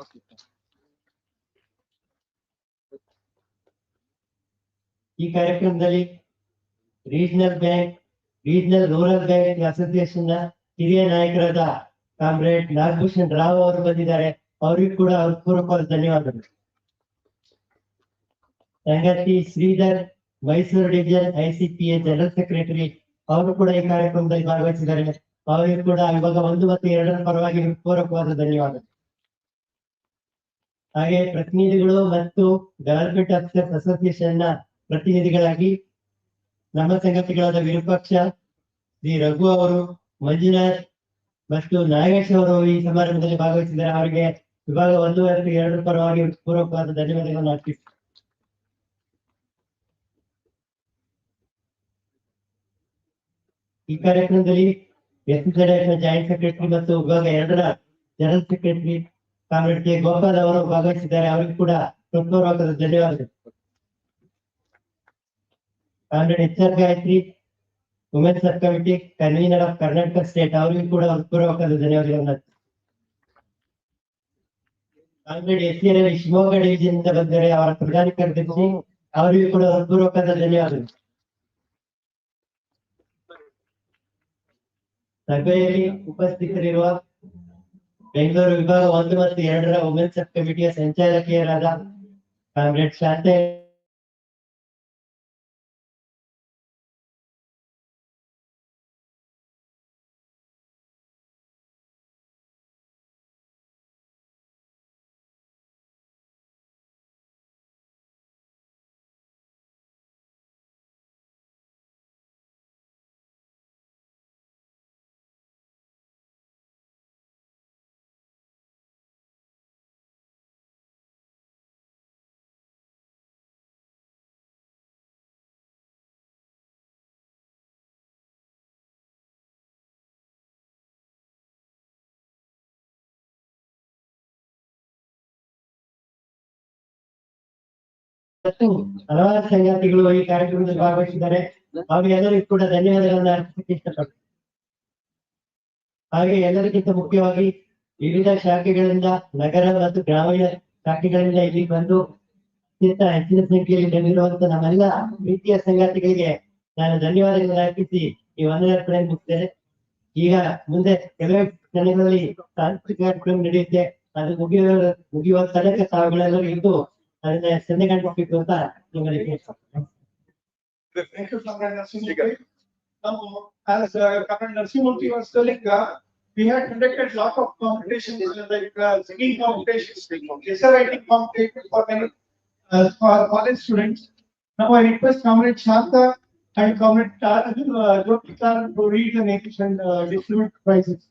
ಈ ಕಾರ್ಯಕ್ರಮದಲ್ಲಿ ರೀಜನಲ್ ರೂರಲ್ ಬ್ಯಾಂಕ್ ಅಸೋಸಿಯೇಷನ್ ನ ಹಿರಿಯ ನಾಯಕರಾದ ಕಾಮ್ರೇಡ್ ನಾಗಭೂಷಣ್ ರಾವ್ ಅವರು ಬಂದಿದ್ದಾರೆ. ಅವರಿಗೂ ಕೂಡ ಹೃತ್ಪೂರ್ವಕವಾದ ಧನ್ಯವಾದಗಳು. ಸಂಗತಿ Sridhar, Mysuru division ICPA general secretary, ಅವರು ಕೂಡ ಈ ಕಾರ್ಯಕ್ರಮದಲ್ಲಿ ಭಾಗವಹಿಸಿದ್ದಾರೆ. ಅವರಿಗೂ ಕೂಡ ವಿಭಾಗ 1 ಮತ್ತು 2 ಪರವಾಗಿ ಹೃತ್ಪೂರ್ವಕವಾದ ಧನ್ಯವಾದಗಳು. ಹಾಗೆ ಪ್ರತಿನಿಧಿಗಳು ಮತ್ತು ಡೆವಲಪ್ಮೆಂಟ್ ಆಫೀಸರ್ಸ್ ಅಸೋಸಿಯೇಷನ್ ನ ಪ್ರತಿನಿಧಿಗಳಾಗಿ ನಮ್ಮ ಸಂಗತಿಗಳಾದ ವಿರೂಪಾಕ್ಷ, ಶ್ರೀ ರಘು ಅವರು, ಮಂಜುನಾಥ್ ಮತ್ತು ನಾಗೇಶ್ ಅವರು ಈ ಸಮಾರಂಭದಲ್ಲಿ ಭಾಗವಹಿಸಿದ್ದಾರೆ. ಅವರಿಗೆ ವಿಭಾಗ 1 ಮತ್ತು 2 ಪರವಾಗಿ ಪೂರ್ವಕವಾದ ಧನ್ಯವಾದಗಳನ್ನು ಅರ್ಪಿಸಿ ಈ ಕಾರ್ಯಕ್ರಮದಲ್ಲಿ SCZF ನ ಜಾಯಿಂಟ್ ಸೆಕ್ರೆಟರಿ ಮತ್ತು ವಿಭಾಗ 2 general secretary comrade K Gopal ಅವರು ಭಾಗವಹಿಸಿದ್ದಾರೆ. ಅವರಿಗೂ ಕೂಡ ಹೃತ್ಪೂರ್ವಕವಾದ ಧನ್ಯವಾದಗಳು. Comrade HR Gayatri, women sub committee convener of Karnataka state, ಅವರಿಗೂ ಕೂಡ ಹೃತ್ಪೂರ್ವಕವಾದ ಧನ್ಯವಾದಗಳನ್ನು. Comrade SC Ravi Shivamogga division ಇಂದ ಬಂದರೆ ಅವರ ಪ್ರಧಾನ ಕಾರ್ಯದರ್ಶಿ, ಅವರಿಗೂ ಕೂಡ ಹೃತ್ಪೂರ್ವಕವಾದ ಧನ್ಯವಾದಗಳು. ಸಭೆಯಲ್ಲಿ ಉಪಸ್ಥಿತರಿರುವ ಬೆಂಗಳೂರು ವಿಭಾಗ 1 ಮತ್ತು 2 ವುಮೆನ್ ಸಬ್ ಕಮಿಟಿಯ ಸಂಚಾಲಕಿಯರಾದ ಕಾಮ್ರೇಡ್ ಶಾಂತ, ಮತ್ತು ಹಲವಾರು ಸಂಗಾತಿಗಳು ಈ ಕಾರ್ಯಕ್ರಮದಲ್ಲಿ ಭಾಗವಹಿಸಿದ್ದಾರೆ. ಅವರಿಗೆಲ್ಲರಿಗೂ ಕೂಡ ಧನ್ಯವಾದಗಳನ್ನು ಅರ್ಪಿಸಕ್ಕೆ ಇಷ್ಟಪಡ್ತೀನಿ. ಹಾಗೆ ಎಲ್ಲರಿಗಿಂತ ಮುಖ್ಯವಾಗಿ ವಿವಿಧ ಶಾಖೆಗಳಿಂದ, ನಗರ ಮತ್ತು ಗ್ರಾಮೀಣ ಶಾಖೆಗಳಿಂದ ಇಲ್ಲಿ ಬಂದು ಅತ್ಯಂತ ಹೆಚ್ಚಿನ ಸಂಖ್ಯೆಯಲ್ಲಿ ಬಂದಿರುವಂತಹ ನಮ್ಮೆಲ್ಲ ಪ್ರೀತಿಯ ಸಂಗಾತಿಗಳಿಗೆ ನಾನು ಧನ್ಯವಾದಗಳನ್ನು ಅರ್ಪಿಸಿ ಈ ವಂದನೆ ಮುಗಿಸ್ತೇನೆ. ಈಗ ಮುಂದೆ ಕೆಲವೇ ಕ್ಷಣಗಳಲ್ಲಿ ಸಾಂಸ್ಕೃತಿಕ ಕಾರ್ಯಕ್ರಮ ನಡೆಯುತ್ತೆ. ಅದು ಮುಗಿಯುವ ತನಕ ತಾವುಗಳೆಲ್ಲರೂ ಇದ್ದು ಅದನ್ನ ಸಂದೆಗಂಡಿಸ್ಬೇಕು ಅಂತ ನಿಮ್ಮಲ್ಲಿ Thank you, Comrade Narasimhan. Now, as Comrade Narasimhan was telling, we had conducted lot of competitions, like singing competitions, essay writing competitions for many for college students. Now I request Comrade Shanta and Comrade Jyotikar to read the names and distribute prizes.